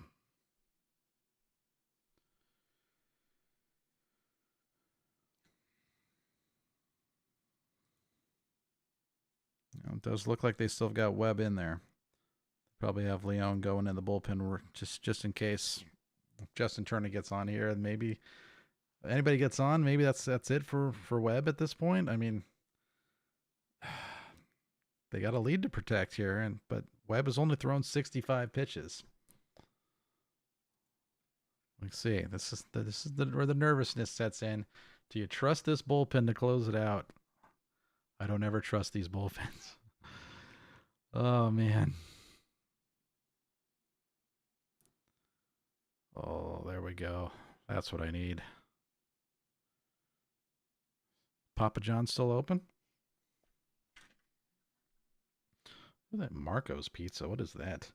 It does look like they still got Webb in there. Probably have Leon going in the bullpen just in case Justin Turner gets on here, and maybe anybody gets on. Maybe that's it for Webb at this point. I mean, they got a lead to protect here, but Webb has only thrown 65 pitches. Let's see. This is where the nervousness sets in. Do you trust this bullpen to close it out? I don't ever trust these bullpens. Oh man. Oh, there we go. That's what I need. Papa John's still open? Look at that Marco's Pizza. What is that?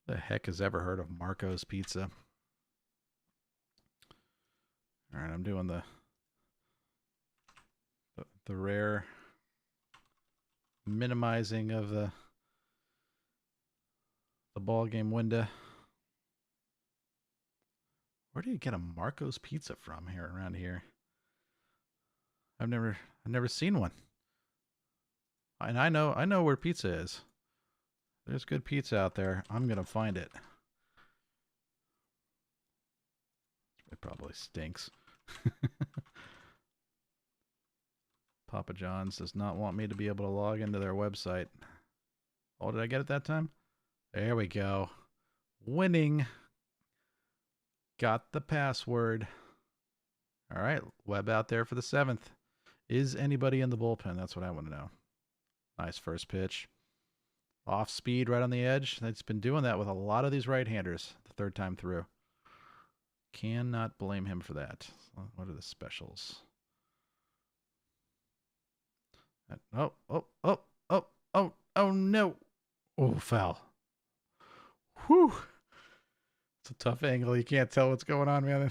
Who the heck has ever heard of Marco's Pizza? All right, I'm doing the rare minimizing of the ball game window. Where do you get a Marco's Pizza from here around here? I've never seen one. And I know where pizza is. There's good pizza out there. I'm gonna find it. It probably stinks. Papa John's does not want me to be able to log into their website. Oh, did I get it that time? There we go. Winning. Got the password. All right, Webb out there for the 7th. Is anybody in the bullpen? That's what I want to know. Nice first pitch. Off speed right on the edge. It's been doing that with a lot of these right-handers the third time through. Cannot blame him for that. What are the specials? Oh no. Oh, foul. Whew. It's a tough angle. You can't tell what's going on, man.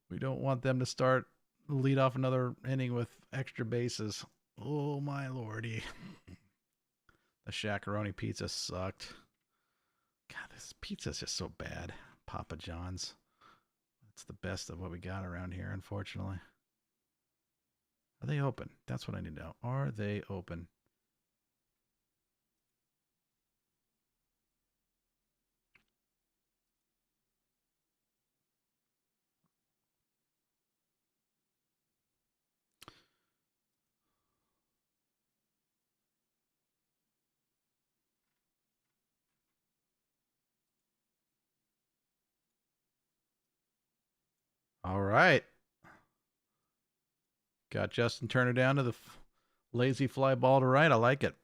We don't want them to lead off another inning with extra bases. Oh, my lordy. The Shakaroni pizza sucked. God, this pizza's just so bad. Papa John's. It's the best of what we got around here, unfortunately. Are they open? That's what I need to know. Are they open? All right. Got Justin Turner down to the lazy fly ball to right. I like it.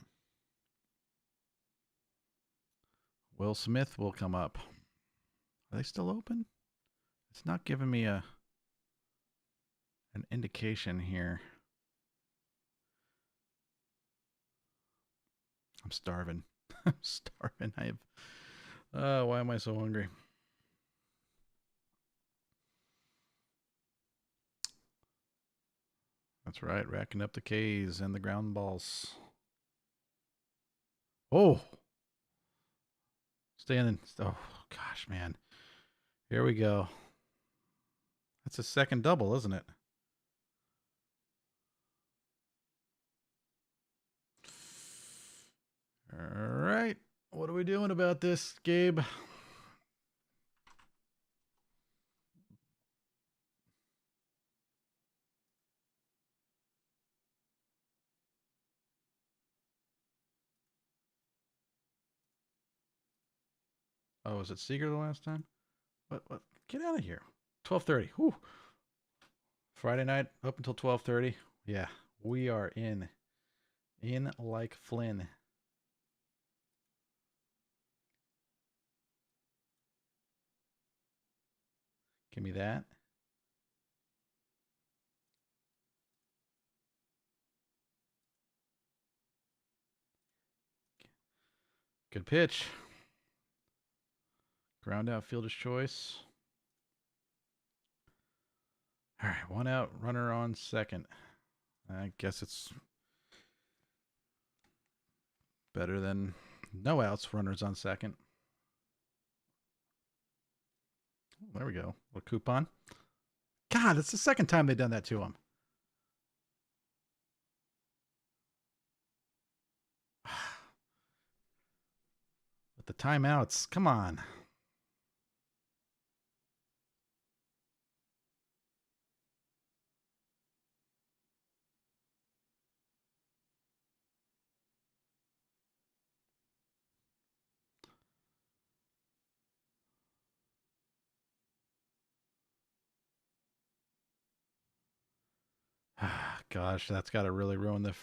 Will Smith will come up. Are they still open? It's not giving me an indication here. I'm starving. I'm starving. Why am I so hungry? That's right, racking up the Ks and the ground balls. Oh, standing. Oh gosh, man. Here we go. That's a second double, isn't it? All right. What are we doing about this, Gabe? Oh, was it Seager the last time? What? Get out of here. 12:30. Whew. Friday night up until 12:30. Yeah, we are in like Flynn. Give me that. Good pitch. Ground out, fielder's choice. All right, 1 out, runner on second. I guess it's better than no outs, runners on second. There we go. A coupon. God, it's the second time they've done that to him. With the timeouts, come on. Gosh, that's got to really ruin the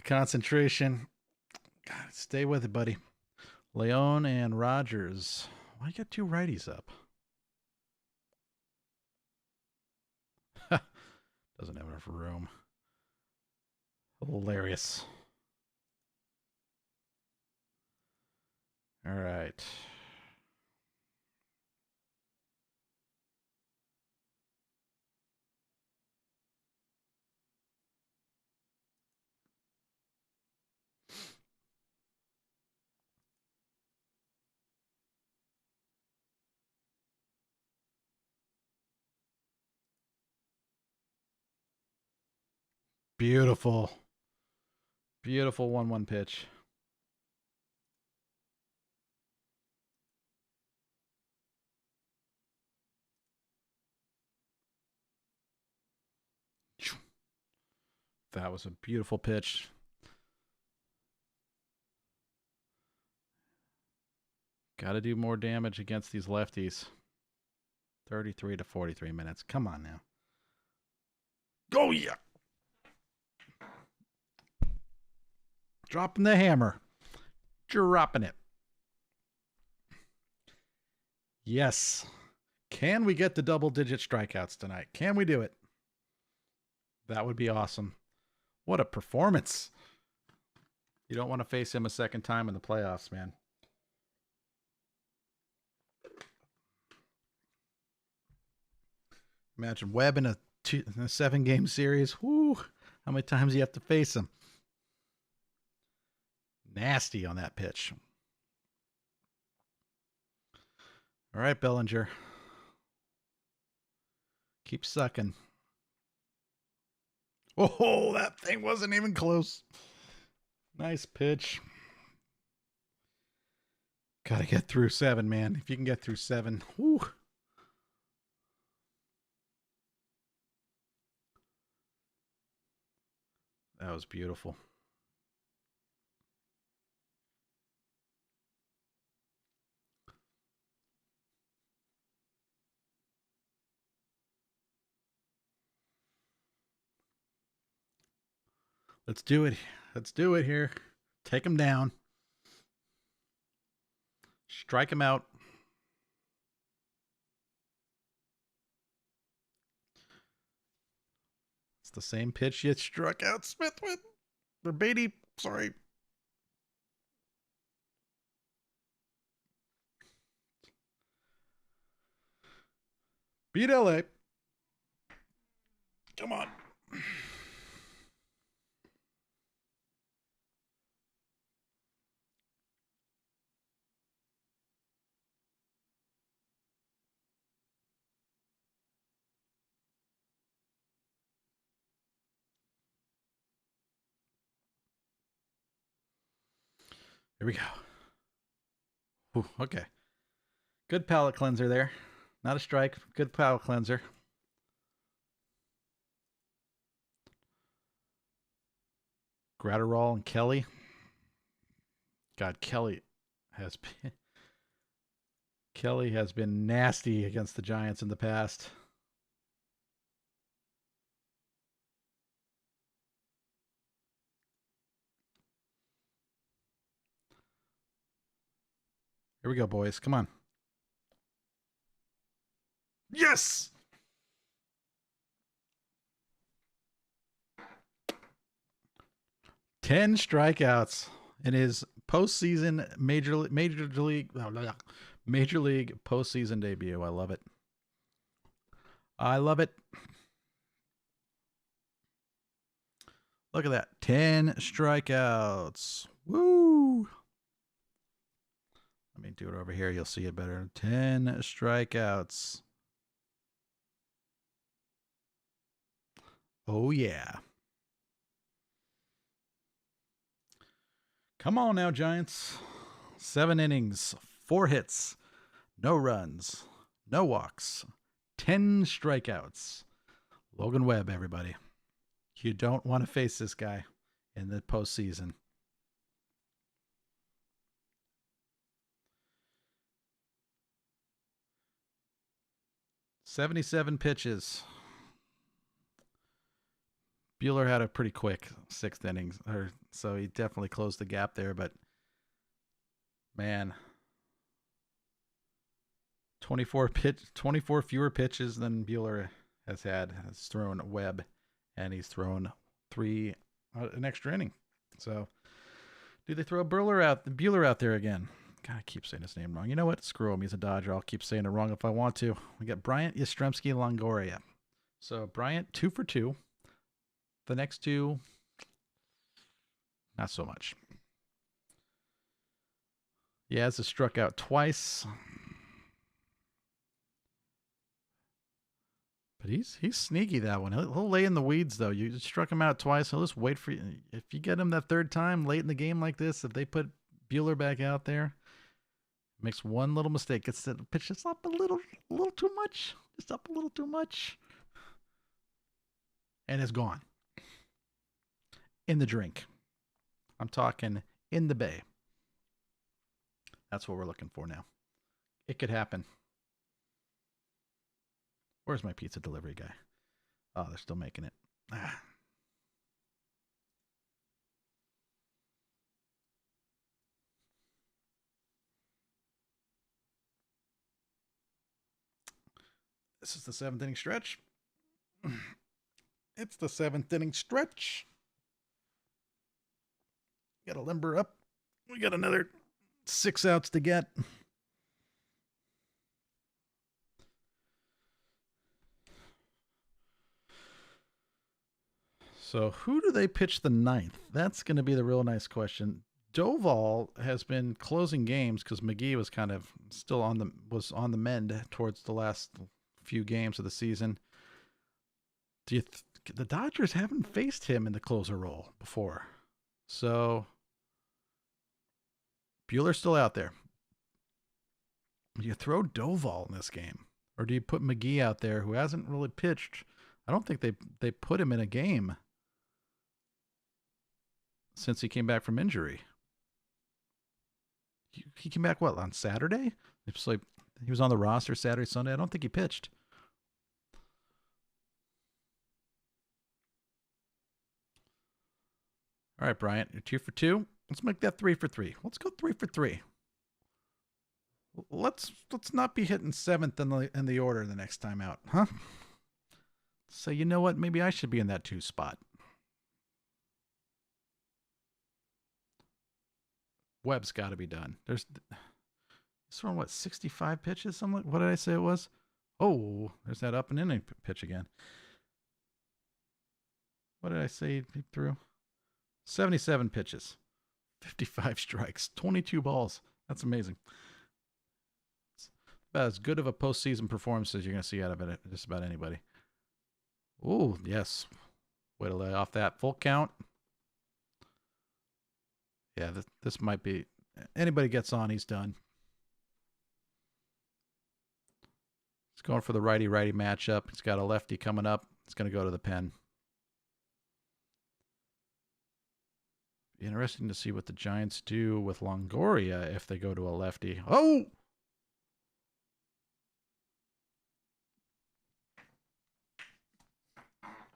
concentration. God, stay with it, buddy. Leone and Rogers. Why you got two righties up? Doesn't have enough room. Hilarious. All right. Beautiful. Beautiful 1-1 pitch. That was a beautiful pitch. Got to do more damage against these lefties. 33 to 43 minutes. Come on now. Oh, yeah. Dropping the hammer. Dropping it. Yes. Can we get the double-digit strikeouts tonight? Can we do it? That would be awesome. What a performance. You don't want to face him a second time in the playoffs, man. Imagine Webb in a 7-game series. Whoo, how many times do you have to face him? Nasty on that pitch. All right, Bellinger. Keep sucking. Oh, that thing wasn't even close. Nice pitch. Got to get through 7, man. If you can get through 7. Whoo. That was beautiful. Let's do it. Let's do it here. Take him down. Strike him out. It's the same pitch you struck out Smith with. Or Beatty. Sorry. Beat LA. Come on. Here we go. Ooh, okay. Good palate cleanser there. Not a strike. Good palate cleanser. Gratterall and Kelly. God, Kelly has been nasty against the Giants in the past. Here we go, boys. Come on. Yes! Ten strikeouts in his postseason major league postseason debut. I love it. I love it. Look at that. 10 strikeouts. Woo. Let me do it over here. You'll see it better. 10 strikeouts. Oh, yeah. Come on now, Giants. 7 innings, 4 hits, no runs, no walks, 10 strikeouts. Logan Webb, everybody. You don't want to face this guy in the postseason. 77 pitches. Buehler had a pretty quick 6th innings, so he definitely closed the gap there. But man, 24 fewer pitches than Buehler has thrown Webb, and he's thrown 3 an extra inning. So, do they throw Buehler out there again? God, I keep saying his name wrong. You know what? Screw him. He's a Dodger. I'll keep saying it wrong if I want to. We got Bryant, Yastrzemski, Longoria. So Bryant 2 for 2. The next 2, not so much. Yaz has struck out twice. But he's sneaky, that one. He'll lay in the weeds, though. You struck him out twice. He'll just wait for you. If you get him that 3rd time late in the game like this, if they put Buehler back out there, makes one little mistake, gets the pitch just up a little too much. Just up a little too much. And it's gone. In the drink. I'm talking in the bay. That's what we're looking for now. It could happen. Where's my pizza delivery guy? Oh, they're still making it. This is the 7th inning stretch. It's the 7th inning stretch. Got to limber up. We got another 6 outs to get. So who do they pitch the 9th? That's going to be the real nice question. Doval has been closing games because McGee was kind of still on the mend towards the last few games of the season. The Dodgers haven't faced him in the closer role before. So Buehler's still out there. Do you throw Doval in this game? Or do you put McGee out there who hasn't really pitched? I don't think they put him in a game since he came back from injury. He came back, what, on Saturday? It's like he was on the roster Saturday, Sunday. I don't think he pitched. All right, Bryant, you're 2 for 2. Let's make that 3 for 3. Let's go 3 for 3. Let's not be hitting 7th in the order the next time out, huh? So you know what? Maybe I should be in that 2 spot. Webb's got to be done. He's throwing, what, 65 pitches? Something. What did I say it was? Oh, there's that up and in pitch again. What did I say he threw? 77 pitches, 55 strikes, 22 balls. That's amazing. It's about as good of a postseason performance as you're going to see out of it, just about anybody. Oh, yes. Way to lay off that full count. Yeah, this might be... Anybody gets on, he's done. He's going for the righty-righty matchup. He's got a lefty coming up. It's going to go to the pen. Be interesting to see what the Giants do with Longoria if they go to a lefty. Oh!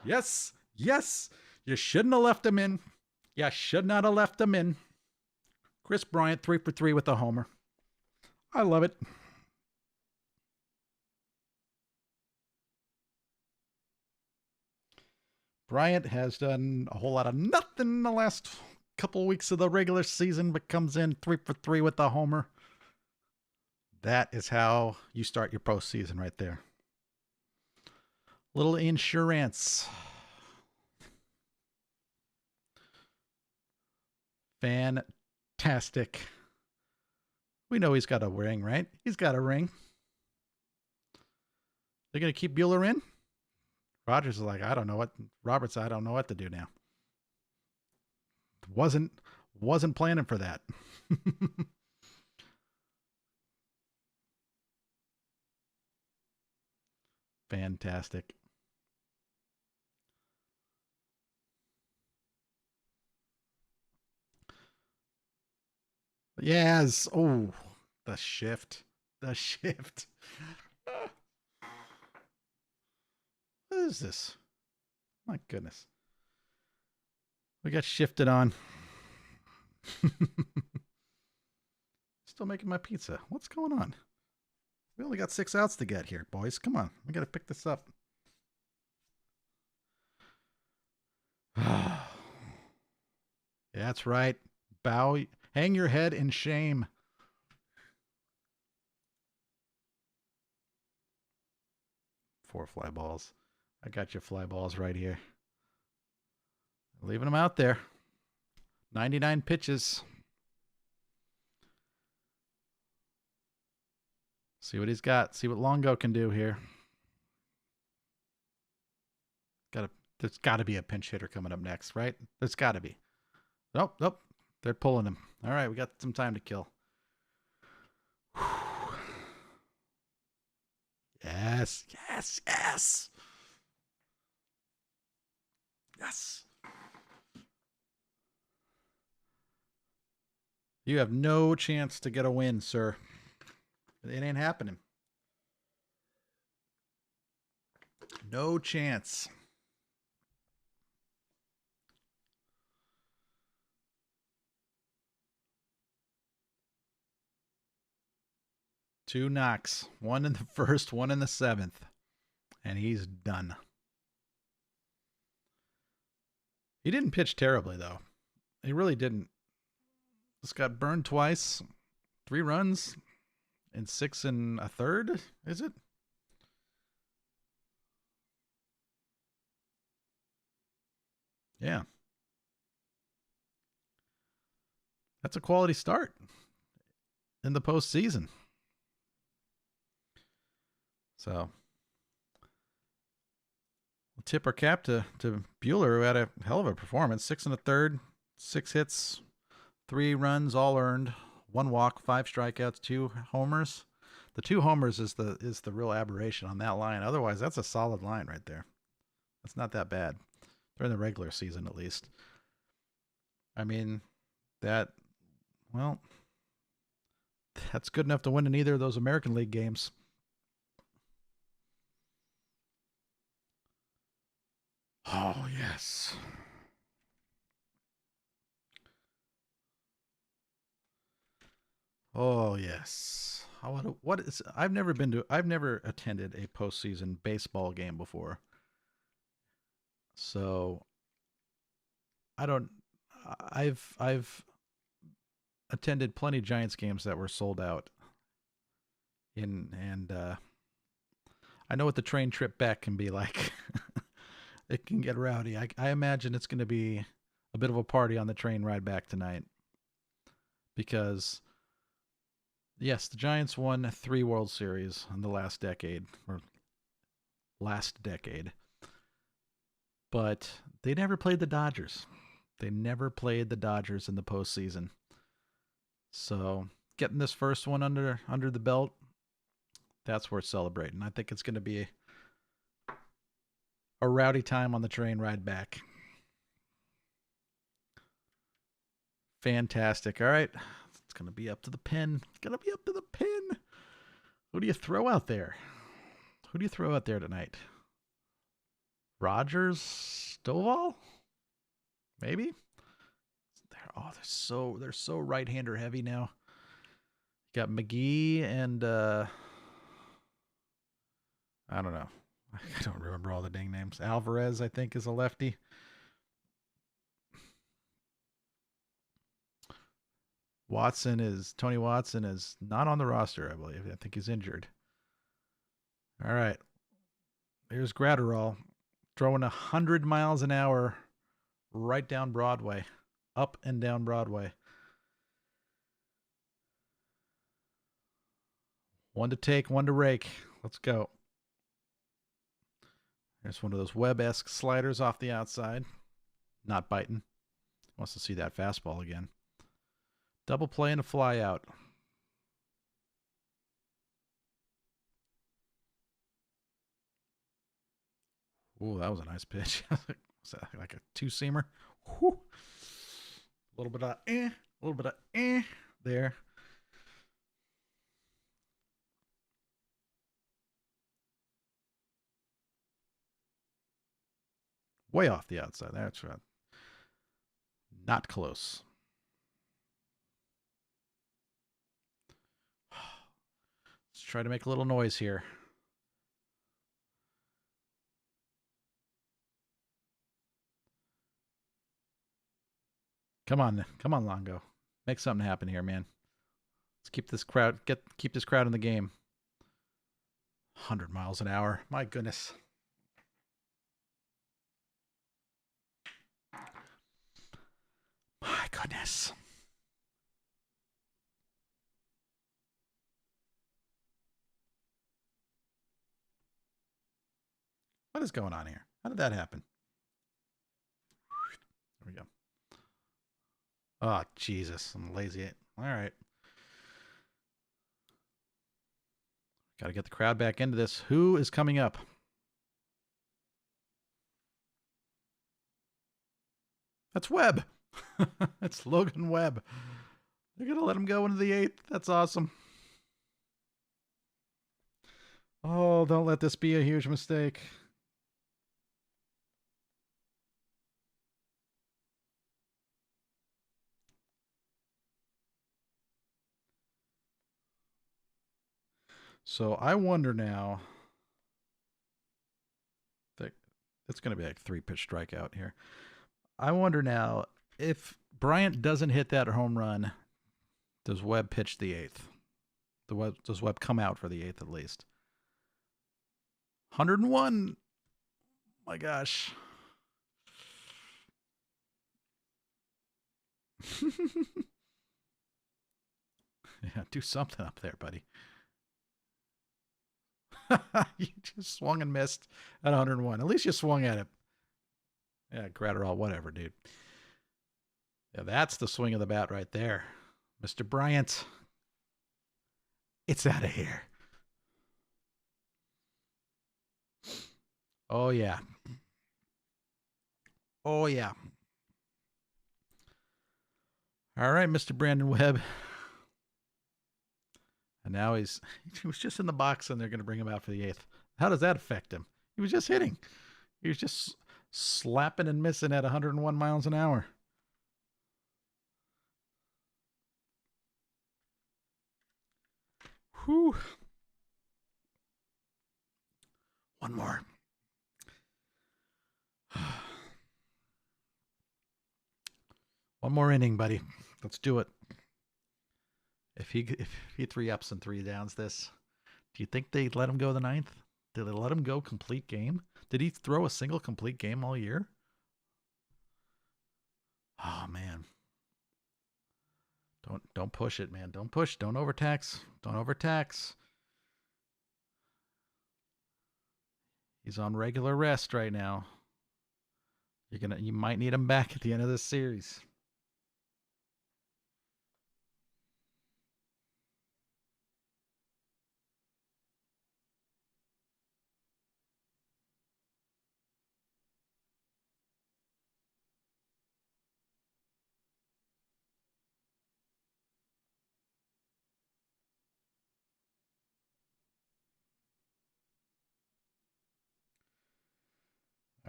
Yes! Yes! You shouldn't have left him in. You should not have left him in. Chris Bryant, 3 for 3 with a homer. I love it. Bryant has done a whole lot of nothing in the last couple weeks of the regular season, but comes in 3 for 3 with the homer. That is how you start your postseason right there. Little insurance. Fantastic. We know he's got a ring, right? He's got a ring. They're going to keep Buehler in? Rogers is like, I don't know what. Roberts, I don't know what to do now. Wasn't planning for that. Fantastic. Yes. Oh, the shift. The shift. What is this? My goodness. We got shifted on. Still making my pizza. What's going on? We only got 6 outs to get here, boys. Come on. We got to pick this up. Yeah, that's right. Bow. Hang your head in shame. Four fly balls. I got your fly balls right here. Leaving them out there. 99 pitches. See what he's got. See what Longo can do here. There's got to be a pinch hitter coming up next, right? There's got to be. Nope. They're pulling him. All right, we got some time to kill. Yes. You have no chance to get a win, sir. It ain't happening. No chance. Two knocks. One in the first, one in the 7th. And he's done. He didn't pitch terribly, though. He really didn't. Just got burned twice. 3 runs in 6 1/3, is it? Yeah. That's a quality start in the postseason. So we'll tip our cap to Buehler, who had a hell of a performance. 6 1/3, 6 hits, 3 runs, all earned, 1 walk, 5 strikeouts, 2 homers. The 2 homers is the real aberration on that line. Otherwise, that's a solid line right there. That's not that bad during the regular season, at least. I mean, that's good enough to win in either of those American League games. Oh, yes. Oh, yes. I've never attended a postseason baseball game before. So I've attended plenty of Giants games that were sold out. And I know what the train trip back can be like. It can get rowdy. I imagine it's going to be a bit of a party on the train ride back tonight. Because, yes, the Giants won 3 World Series in the last decade. But they never played the Dodgers. They never played the Dodgers in the postseason. So getting this first one under the belt, that's worth celebrating. I think it's going to be a rowdy time on the train ride back. Fantastic. All right. It's going to be up to the pin. Who do you throw out there? Tonight? Rogers? Stovall? Maybe? They're so right-hander heavy now. You got McGee and I don't know. I don't remember all the dang names. Alvarez, I think, is a lefty. Tony Watson is not on the roster, I believe. I think he's injured. All right. Here's Gratterall throwing 100 miles an hour right down Broadway, up and down Broadway. One to take, one to rake. Let's go. There's one of those Webb-esque sliders off the outside. Not biting. Wants to see that fastball again. Double play and a fly out. Ooh, that was a nice pitch. Was that like a two-seamer? Whew. A little bit of a little bit of there. Way off the outside. That's right. Not close. Let's try to make a little noise here. Come on, Longo. Make something happen here, man. Let's keep this crowd in the game. 100 miles an hour. My goodness. My goodness. What is going on here? How did that happen? There we go. Oh, Jesus. I'm lazy. All right. Got to get the crowd back into this. Who is coming up? That's Webb. It's Logan Webb. They're going to let him go into the 8th. That's awesome. Oh, don't let this be a huge mistake. So I wonder now. It's going to be like 3-pitch strikeout here. I wonder now if Bryant doesn't hit that home run, does Webb pitch the 8th? Does Webb come out for the 8th at least? 101. My gosh. Yeah, do something up there, buddy. You just swung and missed at 101. At least you swung at it. Yeah, Gratterall, whatever, dude. Yeah, that's the swing of the bat right there. Mr. Bryant. It's out of here. Oh, yeah. Oh, yeah. All right, Mr. Brandon Webb. And now he was just in the box and they're going to bring him out for the 8th. How does that affect him? He was just hitting. He was just slapping and missing at 101 miles an hour. Whew. One more. One more inning, buddy. Let's do it. If he 3-ups and 3 downs this, do you think they'd let him go the 9th? Did they let him go complete game? Did he throw a single complete game all year? Oh man. Don't push it, man. Don't push. Don't overtax. Don't overtax. He's on regular rest right now. You might need him back at the end of this series.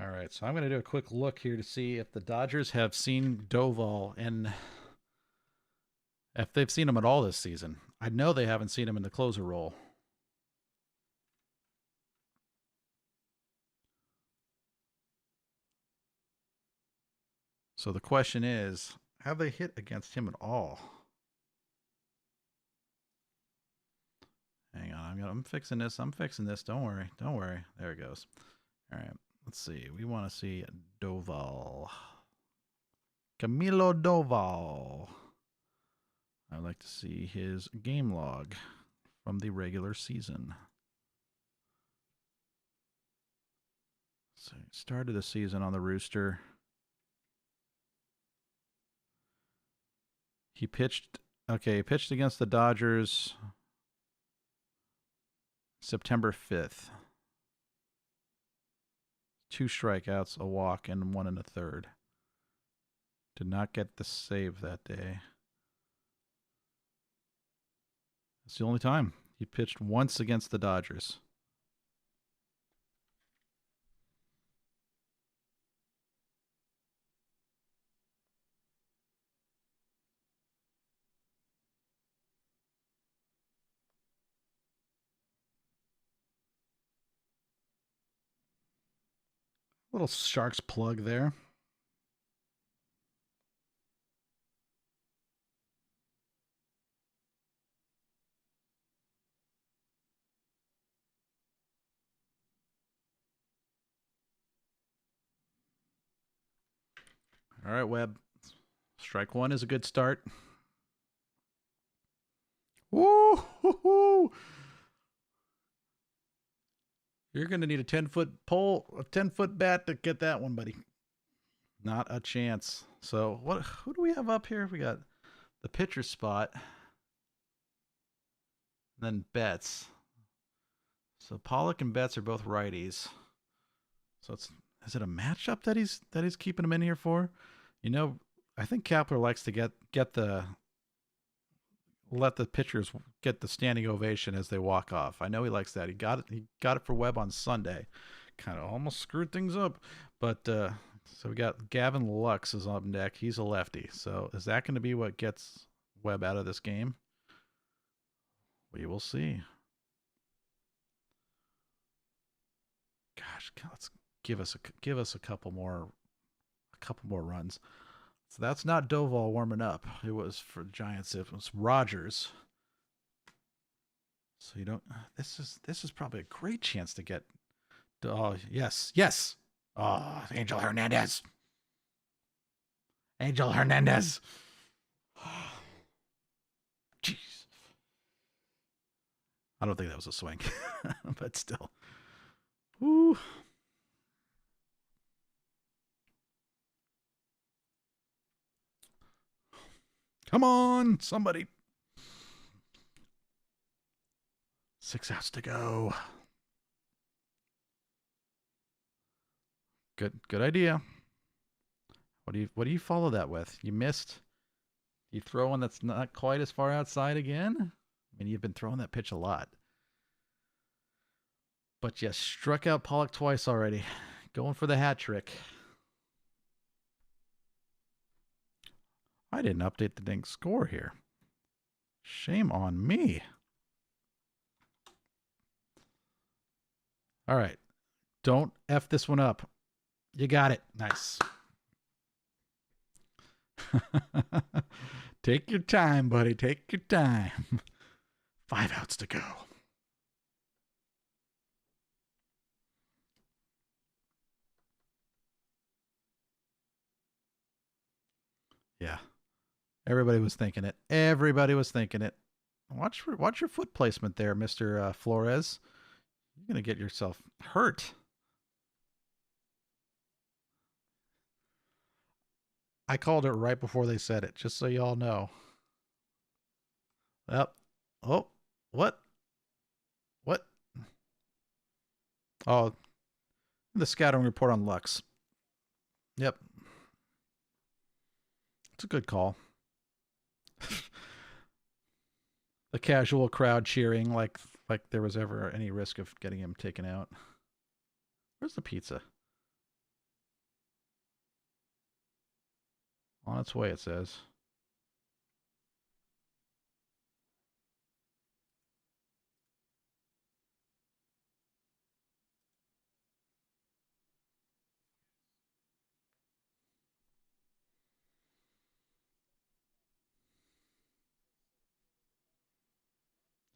All right, so I'm going to do a quick look here to see if the Dodgers have seen Doval and if they've seen him at all this season. I know they haven't seen him in the closer role. So the question is, have they hit against him at all? I'm fixing this. I'm fixing this. Don't worry. Don't worry. There it goes. All right. Let's see. We want to see Doval. Camilo Doval. I'd like to see his game log from the regular season. So he started the season on the Rooster. He pitched against the Dodgers September 5th. 2 strikeouts, a walk, and 1 1/3. Did not get the save that day. That's the only time. He pitched once against the Dodgers. Little Sharks plug there. All right, Webb. Strike 1 is a good start. Woo! You're going to need a 10-foot pole, a 10-foot bat to get that one, buddy. Not a chance. So, who do we have up here? We got the pitcher spot. Then Betts. So Pollock and Betts are both righties. So is it a matchup that he's keeping him in here for? You know, I think Kapler likes to let the pitchers get the standing ovation as they walk off. I know he likes that. He got it for Webb on Sunday. Kind of almost screwed things up. But so we got Gavin Lux is on deck. He's a lefty. So is that going to be what gets Webb out of this game? We will see. Gosh, let's give us a couple more runs. So that's not Doval warming up. It was for the Giants. It was Rogers. So you don't. This is probably a great chance to get. Oh yes. Oh, Angel Hernandez. Jeez. I don't think that was a swing, but still. Woo. Come on, somebody. 6 outs to go. Good idea. What do you follow that with? You missed. You throw one that's not quite as far outside again? I mean, you've been throwing that pitch a lot. But you struck out Pollock twice already. Going for the hat trick. I didn't update the dang score here. Shame on me. All right. Don't F this one up. You got it. Nice. Take your time, buddy. Take your time. 5 outs to go. Yeah. Everybody was thinking it. Watch your foot placement there, Mr. Flores. You're going to get yourself hurt. I called it right before they said it, just so y'all know. Yep. Oh, what? What? Oh, the scouting report on Lux. Yep. It's a good call. The casual crowd cheering like there was ever any risk of getting him taken out. Where's the pizza? On its way, it says.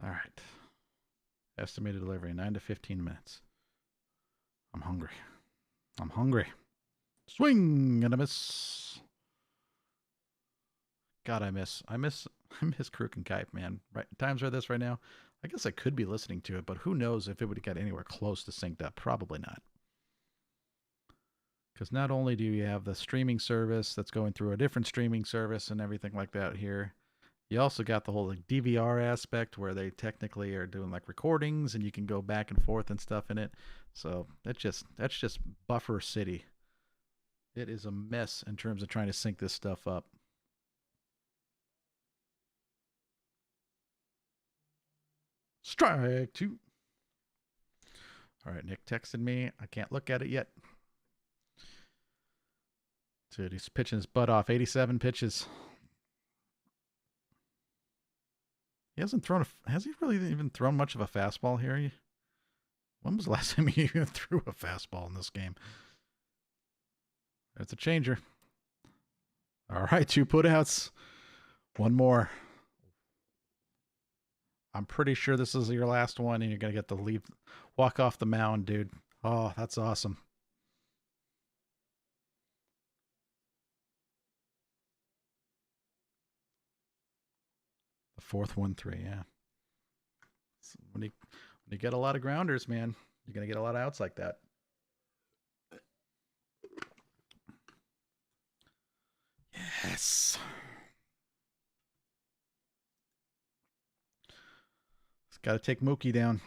All right. Estimated delivery 9 to 15 minutes. I'm hungry. I'm hungry. Swing and a miss. God, I miss Crook and Kipe, man. Right, times like this right now. I guess I could be listening to it, but who knows if it would get anywhere close to synced up? Probably not. Because not only do you have the streaming service that's going through a different streaming service and everything like that here, you also got the whole like DVR aspect where they technically are doing like recordings and you can go back and forth and stuff in it. So that's just buffer city. It is a mess in terms of trying to sync this stuff up. Strike two. All right, Nick texted me. I can't look at it yet. Dude, he's pitching his butt off. 87 pitches. Has he really even thrown much of a fastball here? When was the last time he even threw a fastball in this game? It's a changer. All right, 2 putouts. 1 more. I'm pretty sure this is your last one, and you're going to get to walk off the mound, dude. Oh, that's awesome. The 4th 1-3, yeah. So when you get a lot of grounders, man, you're going to get a lot of outs like that. Yes. It's got to take Mookie down.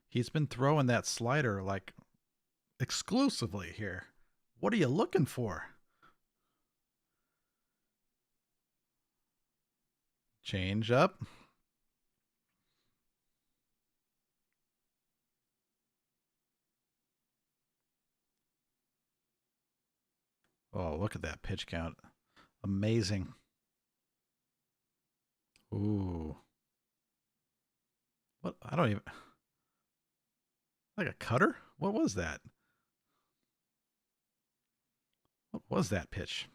He's been throwing that slider like exclusively here. What are you looking for? Change up. Oh, look at that pitch count. Amazing. Ooh. What? I don't even... Like a cutter? What was that? What was that pitch?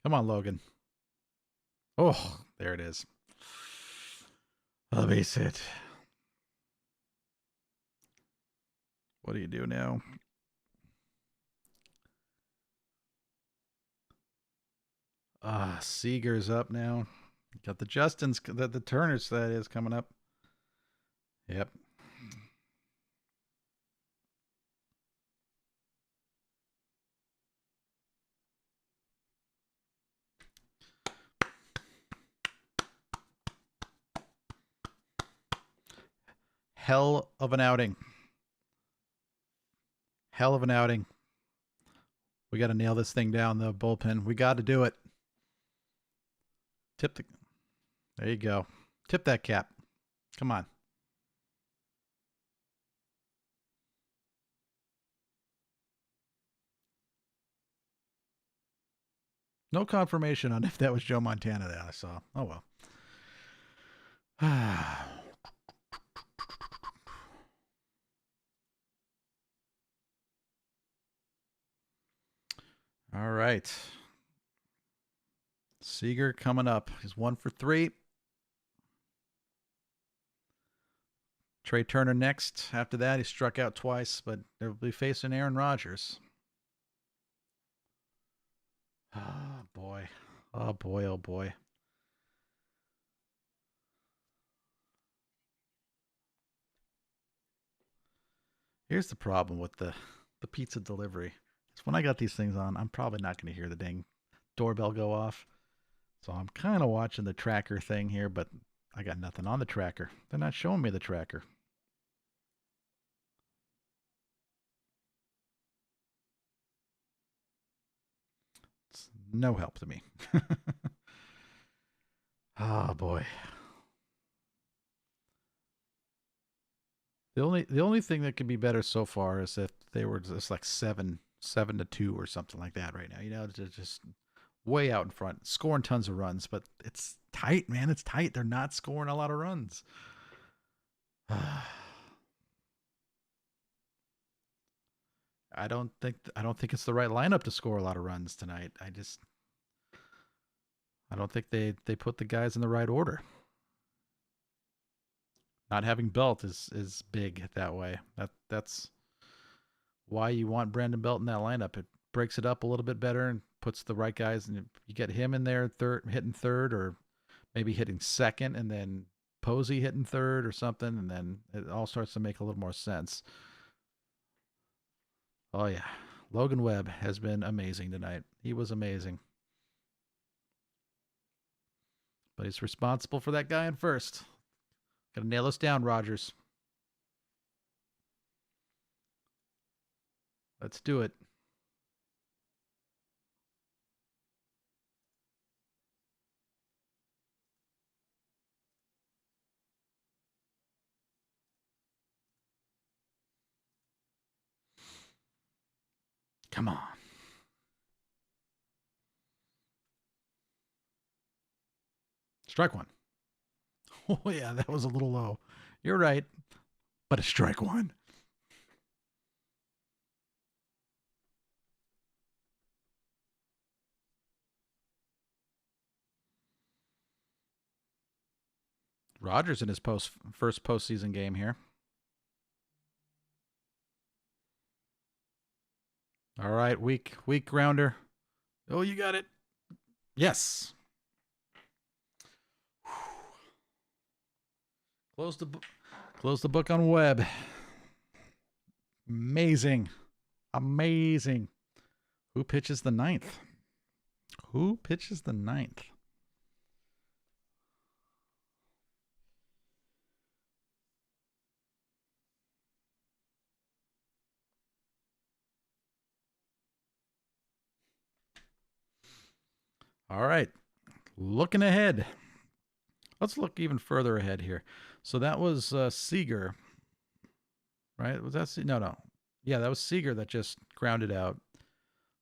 Come on, Logan. Oh, there it is. A base hit. What do you do now? Seager's up now. Got the Justins, the Turners, that is, coming up. Yep. Hell of an outing. Hell of an outing. We got to nail this thing down, the bullpen. We got to do it. There you go. Tip that cap. Come on. No confirmation on if that was Joe Montana that I saw. Oh, well. All right. Seager coming up. He's 1 for 3. Trey Turner next. After that, he struck out twice, but they'll be facing Aaron Rodgers. Oh, boy. Oh, boy. Oh, boy. Here's the problem with the pizza delivery. It's when I got these things on, I'm probably not going to hear the dang doorbell go off. So I'm kind of watching the tracker thing here, but I got nothing on the tracker. They're not showing me the tracker. It's no help to me. Oh, boy. The only thing that could be better so far is if they were just like 7-2 or something like that right now. You know, just way out in front, scoring tons of runs, but it's tight, man. It's tight. They're not scoring a lot of runs. I don't think it's the right lineup to score a lot of runs tonight. I don't think they put the guys in the right order. Not having Belt is big that way. That's why you want Brandon Belt in that lineup. It breaks it up a little bit better and puts the right guys, and you get him in there hitting third, or maybe hitting second, and then Posey hitting third or something, and then it all starts to make a little more sense. Oh yeah, Logan Webb has been amazing tonight. He was amazing, but he's responsible for that guy in first. Got to nail us down, Rogers. Let's do it. Come on. Strike one. Oh, yeah, that was a little low. You're right, but a strike one. Rogers in his first postseason game here. All right, weak grounder. Oh, you got it. Yes. Close the book on Webb. Amazing. Amazing. Who pitches the ninth? Who pitches the ninth? All right. Looking ahead. Let's look even further ahead here. So that was Seager, right? Was that no? Yeah, that was Seager that just grounded out.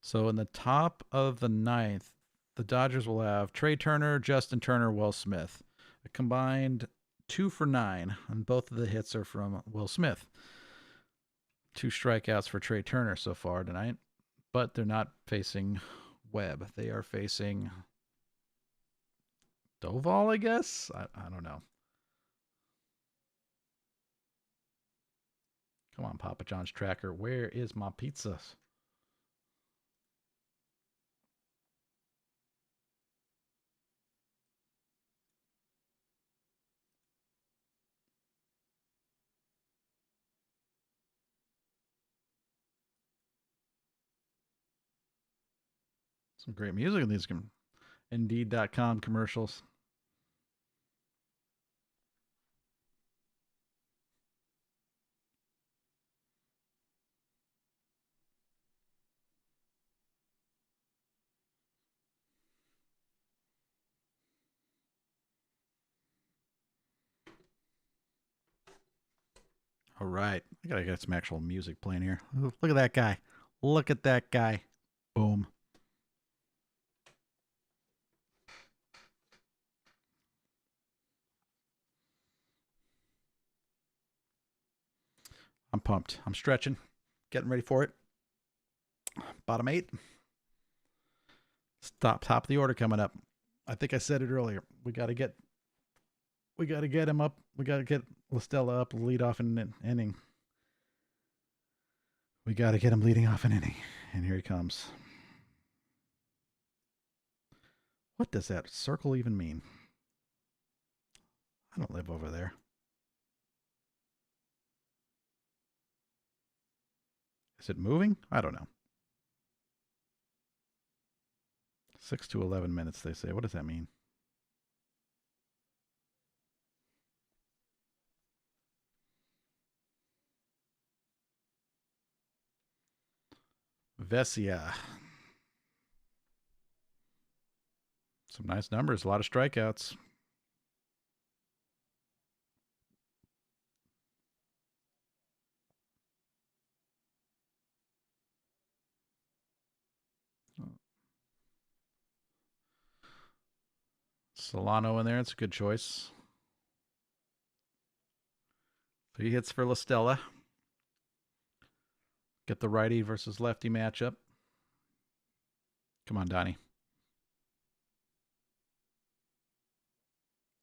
So in the top of the ninth, the Dodgers will have Trey Turner, Justin Turner, Will Smith. A combined 2 for 9, and both of the hits are from Will Smith. 2 strikeouts for Trey Turner so far tonight, but they're not facing Webb. They are facing Doval, I guess? I don't know. Come on, Papa John's tracker. Where is my pizza? Some great music in these Indeed.com commercials. All right. I got to get some actual music playing here. Look at that guy. Look at that guy. Boom. I'm pumped. I'm stretching, getting ready for it. Bottom 8. Top of the order coming up. I think I said it earlier. We got to get him up. We got to get LaStella up, lead off an inning. We got to get him leading off an inning. And here he comes. What does that circle even mean? I don't live over there. Is it moving? I don't know. 6 to 11 minutes, they say. What does that mean? Vesia. Some nice numbers. A lot of strikeouts. Solano in there. It's a good choice. 3 hits for LaStella. Get the righty versus lefty matchup. Come on, Donnie.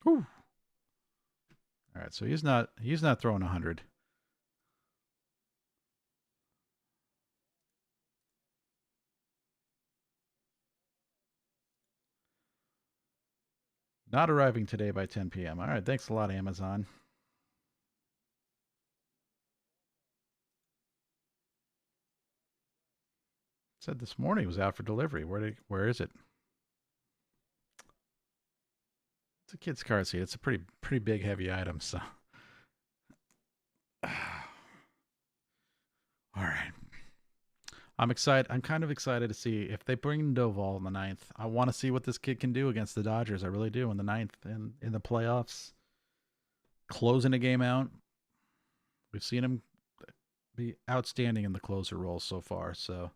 Whew. All right, so he's not throwing 100. Not arriving today by 10 p.m. All right, thanks a lot, Amazon. Said this morning it was out for delivery. Where is it? It's a kid's car seat. It's a pretty big, heavy item. So, all right. I'm excited. I'm kind of excited to see if they bring Doval in the 9th. I want to see what this kid can do against the Dodgers. I really do in the 9th and in the playoffs. Closing a game out. We've seen him be outstanding in the closer role so far. So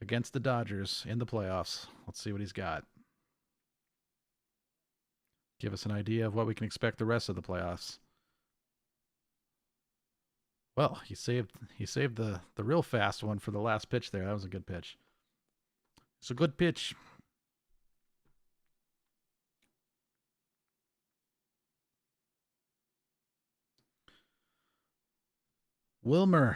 against the Dodgers in the playoffs, let's see what he's got. Give us an idea of what we can expect the rest of the playoffs. Well, he saved the real fast one for the last pitch there. That was a good pitch. It's a good pitch. Wilmer.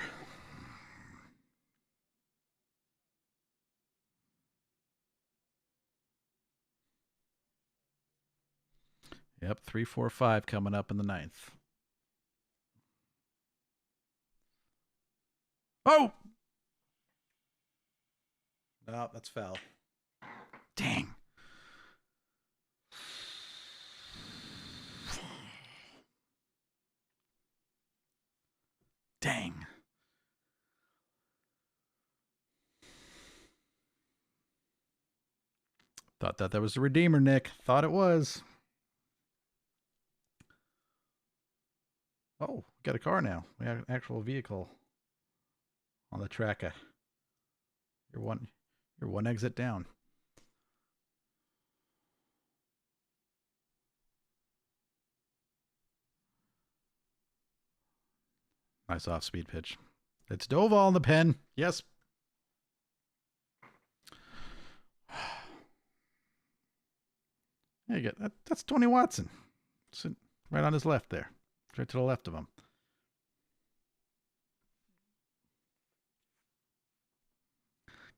Yep, 3, 4, 5 coming up in the 9th. Oh! No, that's foul. Dang. Dang. Thought that was the Redeemer, Nick. Thought it was. Oh, we got a car now. We have an actual vehicle on the tracker. You're one exit down. Nice off-speed pitch. It's Doval in the pen. Yes. There you go. That's Tony Watson. Sitting right on his left there. Right to the left of him.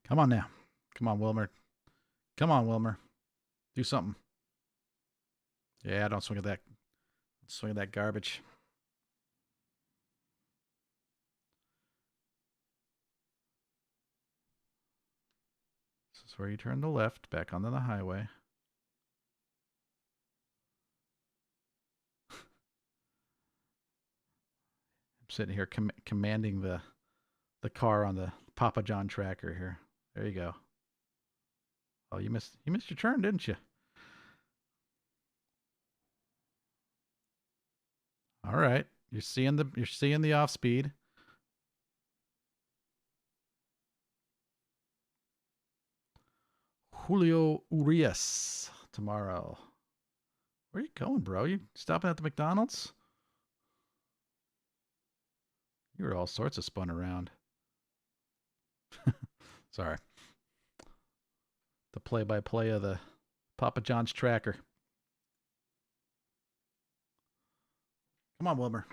Come on now. Come on, Wilmer. Come on, Wilmer. Do something. Yeah, don't swing at that. Swing at that garbage. This is where you turn to the left, back onto the highway. I'm sitting here commanding the car on the Papa John tracker here. There you go. Oh, you missed your turn, didn't you? All right. You're seeing the off speed. Julio Urias tomorrow. Where are you going, bro? You stopping at the McDonald's? You were all sorts of spun around. Sorry. The play-by-play of the Papa John's tracker. Come on, Wilmer.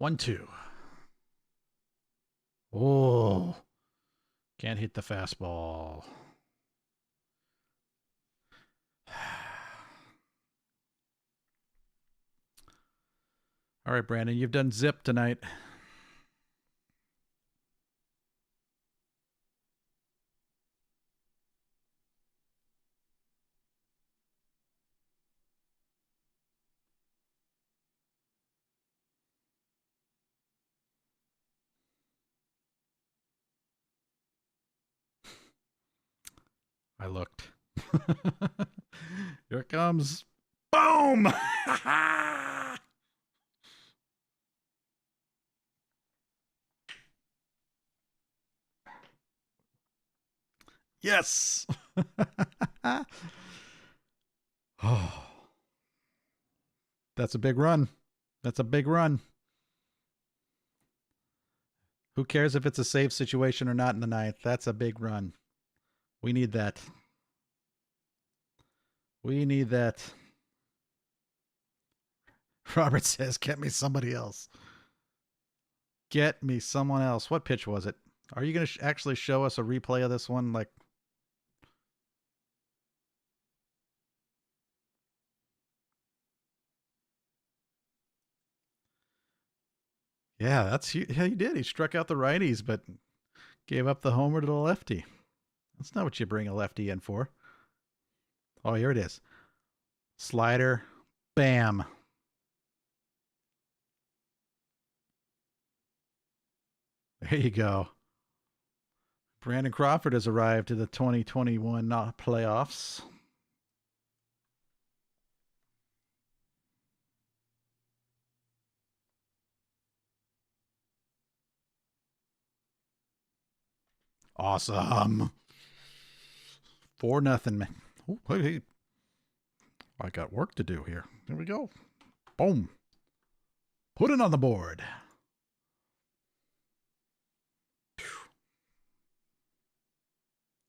1-2. Oh. Can't hit the fastball. All right, Brandon, you've done zip tonight. I looked. Here it comes. Boom! Yes. Oh. That's a big run. That's a big run. Who cares if it's a save situation or not in the ninth? That's a big run. We need that. We need that. Robert says, get me somebody else. Get me someone else. What pitch was it? Are you going to actually show us a replay of this one? Like, yeah, he did. He struck out the righties, but gave up the homer to the lefty. That's not what you bring a lefty in for. Oh, here it is. Slider. Bam. There you go. Brandon Crawford has arrived to the 2021 playoffs. Awesome. 4-0, man. Oh, hey. I got work to do here. There we go. Boom. Put it on the board.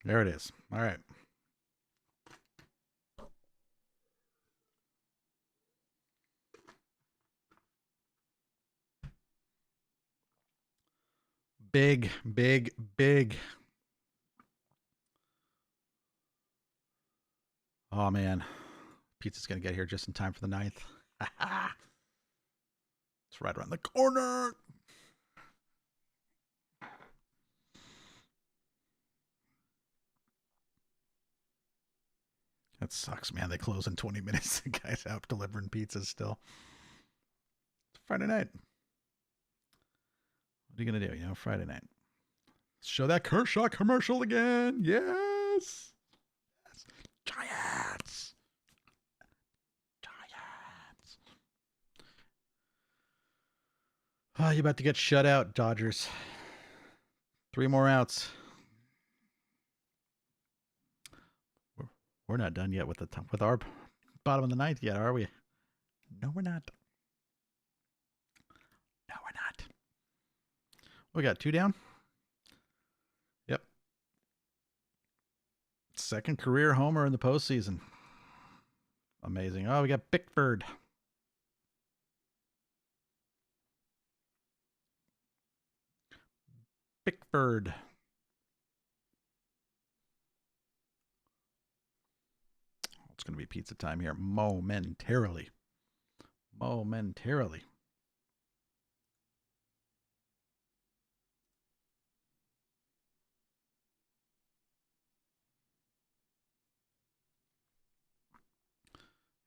There it is. All right. Big, big, big. Oh, man. Pizza's going to get here just in time for the ninth. It's right around the corner. That sucks, man. They close in 20 minutes. The guy's out delivering pizzas still. It's Friday night. What are you going to do? Friday night. Show that Kershaw commercial again. Yes. Giants. Giants. Oh, you about to get shut out, Dodgers. 3 more outs. We're not done yet with our bottom of the ninth yet, are we? No, we're not. No, we're not. We got 2 down. Yep. Second career homer in the postseason. Amazing. Oh, we got Bickford. Bickford. It's going to be pizza time here momentarily. Momentarily.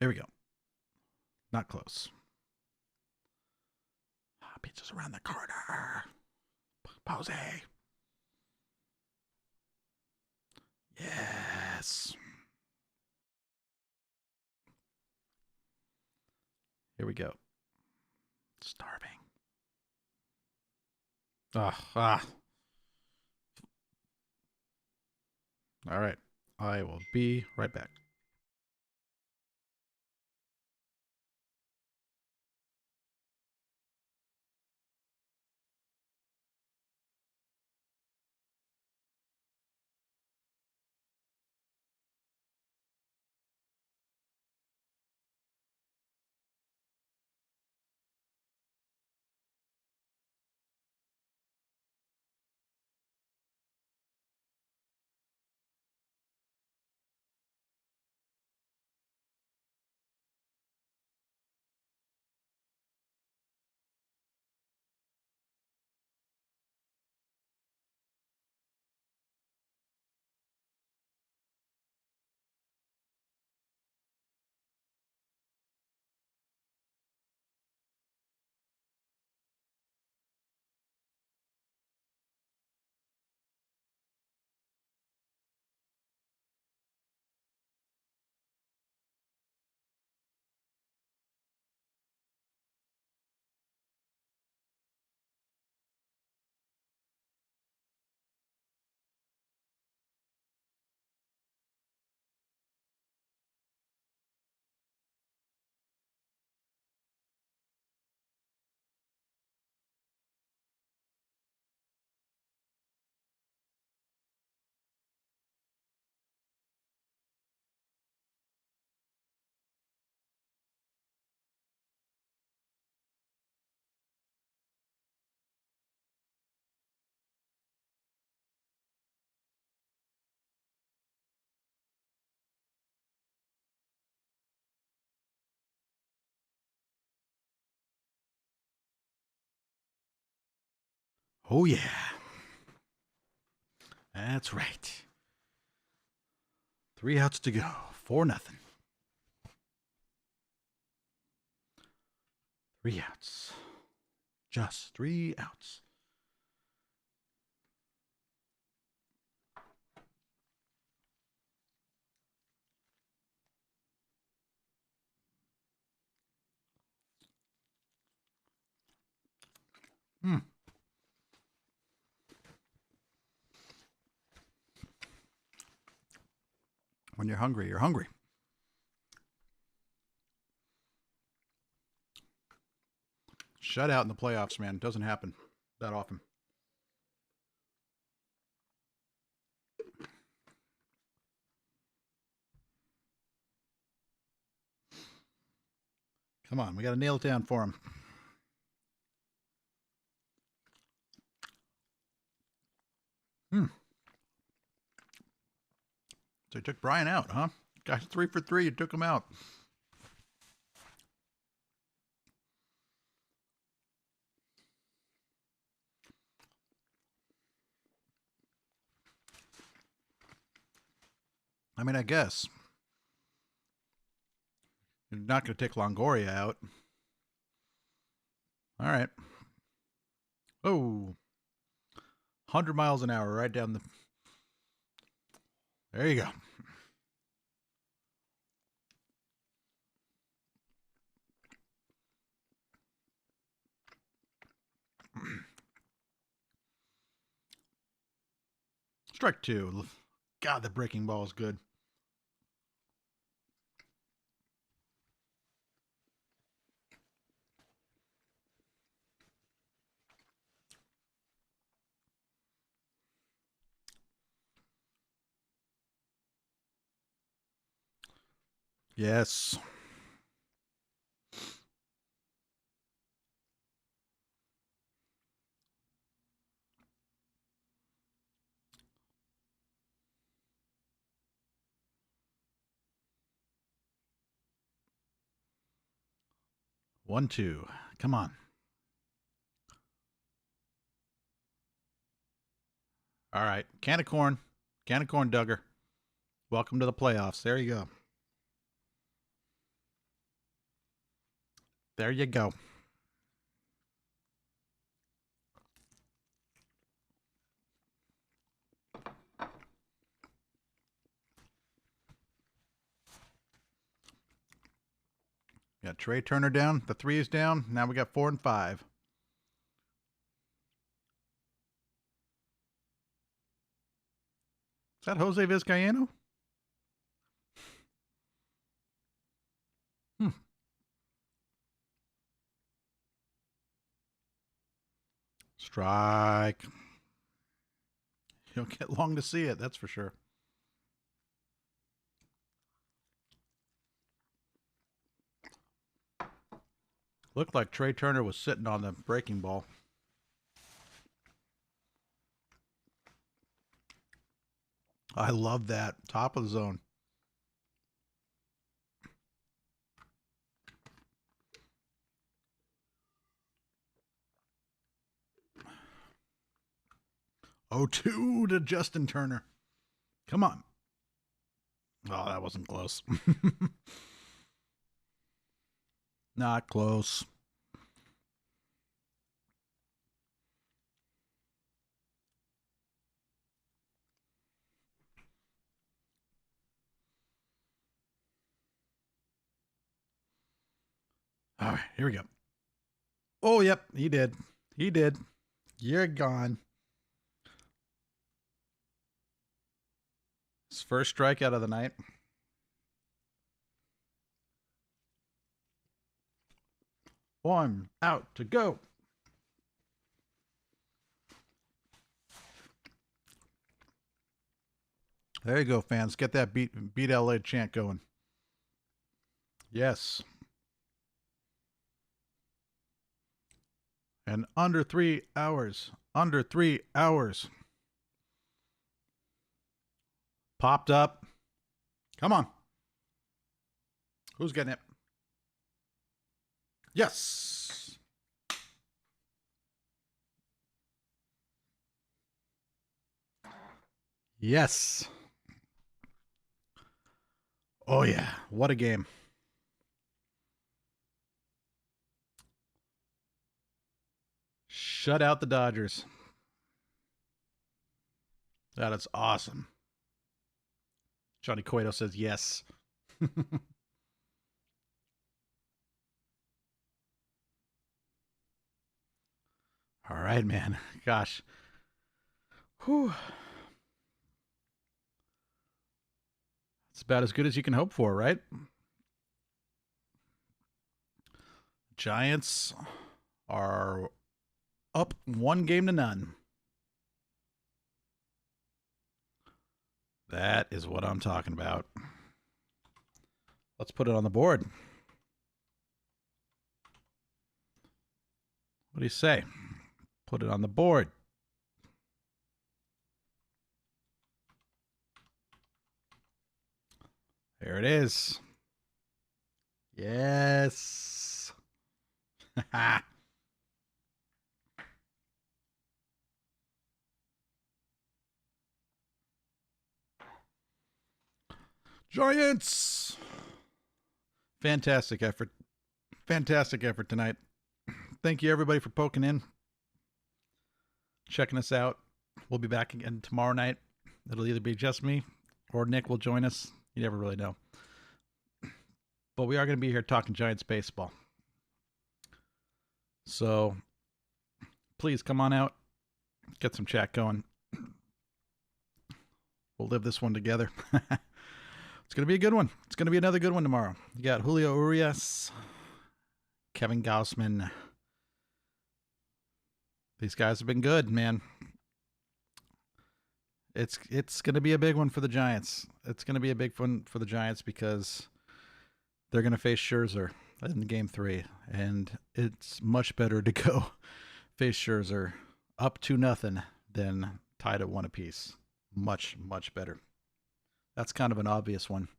There we go. Not close. Pizza's around the corner. Pause. Yes. Here we go. Starving. Ah. All right. I will be right back. Oh, yeah. That's right. 3 outs to go. 4-0. 3 outs. Just 3 outs. When you're hungry, you're hungry. Shutout in the playoffs, man. Doesn't happen that often. Come on, we got to nail it down for him. So you took Brian out, huh? Guys, 3 for 3. You took him out. I mean, I guess. You're not going to take Longoria out. All right. Oh. 100 miles an hour right down the... There you go. Strike 2. God, the breaking ball is good. Yes. One, two. Come on. All right. Can of corn. Can of corn, Duggar. Welcome to the playoffs. There you go. There you go. Got Trey Turner down. The 3 is down. Now we got 4 and 5. Is that Jose Vizcaino? Strike. You don't get long to see it, that's for sure. Looked like Trey Turner was sitting on the breaking ball. I love that. Top of the zone. Oh, 2 to Justin Turner. Come on. Oh, that wasn't close. Not close. All right, here we go. Oh, yep, he did. He did. You're gone. His first strikeout of the night. One out to go. There you go, fans. Get that beat LA chant going. Yes. And under 3 hours. Under 3 hours. Popped up. Come on. Who's getting it? Yes. Yes. Oh, yeah. What a game. Shut out the Dodgers. That is awesome. Johnny Cueto says yes. All right, man. Gosh. Whew. It's about as good as you can hope for, right? Giants are up 1-0. That is what I'm talking about. Let's put it on the board. What do you say? Put it on the board. There it is. Yes. Giants. Fantastic effort. Fantastic effort tonight. Thank you, everybody, for poking in, checking us out. We'll be back again tomorrow night. It'll either be just me or Nick will join us. You never really know. But we are going to be here talking Giants baseball. So please come on out. Get some chat going. We'll live this one together. It's going to be a good one. It's going to be another good one tomorrow. You got Julio Urias, Kevin Gausman. These guys have been good, man. It's going to be a big one for the Giants. It's going to be a big one for the Giants because they're going to face Scherzer in Game 3, and it's much better to go face Scherzer up 2-0 than tied at 1 apiece. Much, much better. That's kind of an obvious one.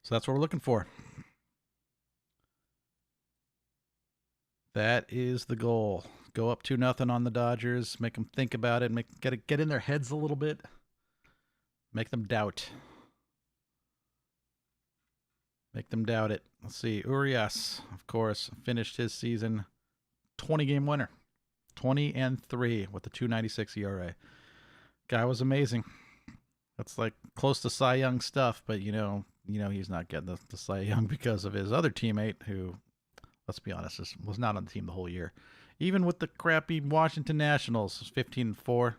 So that's what we're looking for. That is the goal. Go up 2-0 on the Dodgers. Make them think about it. Get in their heads a little bit. Make them doubt. Make them doubt it. Let's see. Urias, of course, finished his season 20-game winner. 20-3 with the 2.96 ERA. Guy was amazing. That's like close to Cy Young stuff, but you know he's not getting the Cy Young because of his other teammate who, let's be honest, was not on the team the whole year. Even with the crappy Washington Nationals, 15-4.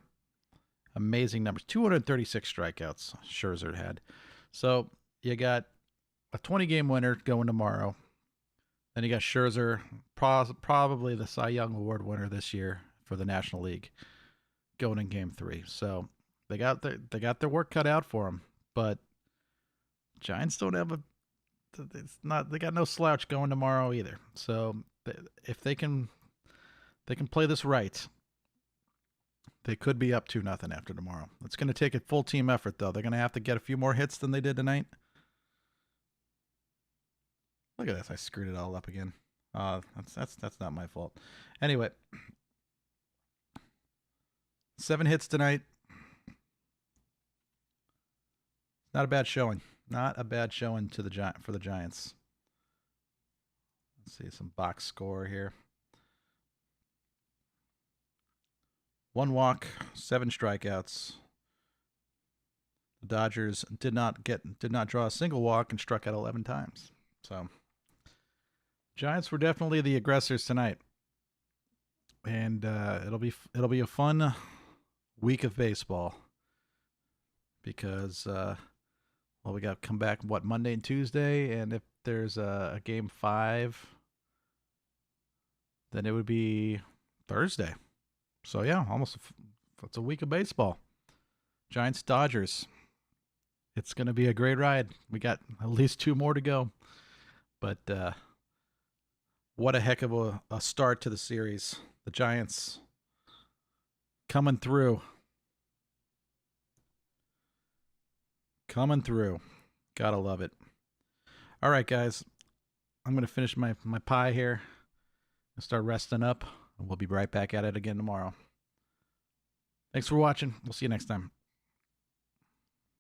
Amazing numbers. 236 strikeouts Scherzer had. So you got a 20-game winner going tomorrow. Then you got Scherzer, probably the Cy Young Award winner this year for the National League, going in Game 3. So they got their work cut out for them. But Giants don't have they got no slouch going tomorrow either. So if they can play this right, they could be up 2-0 after tomorrow. It's going to take a full team effort, though. They're going to have to get a few more hits than they did tonight. Look at this. I screwed it all up again. That's not my fault. Anyway, 7 hits tonight. Not a bad showing. Not a bad showing for the Giants. Let's see some box score here. 1 walk, 7 strikeouts. The Dodgers did not draw a single walk and struck out 11 times. So Giants were definitely the aggressors tonight. And it'll be a fun week of baseball because we got to come back Monday and Tuesday, and if there's a Game 5, then it would be Thursday. So yeah, it's a week of baseball. Giants Dodgers. It's going to be a great ride. We got at least 2 more to go. But what a heck of a start to the series. The Giants coming through. Coming through. Gotta love it. All right, guys. I'm going to finish my pie here and start resting up. We'll be right back at it again tomorrow. Thanks for watching. We'll see you next time.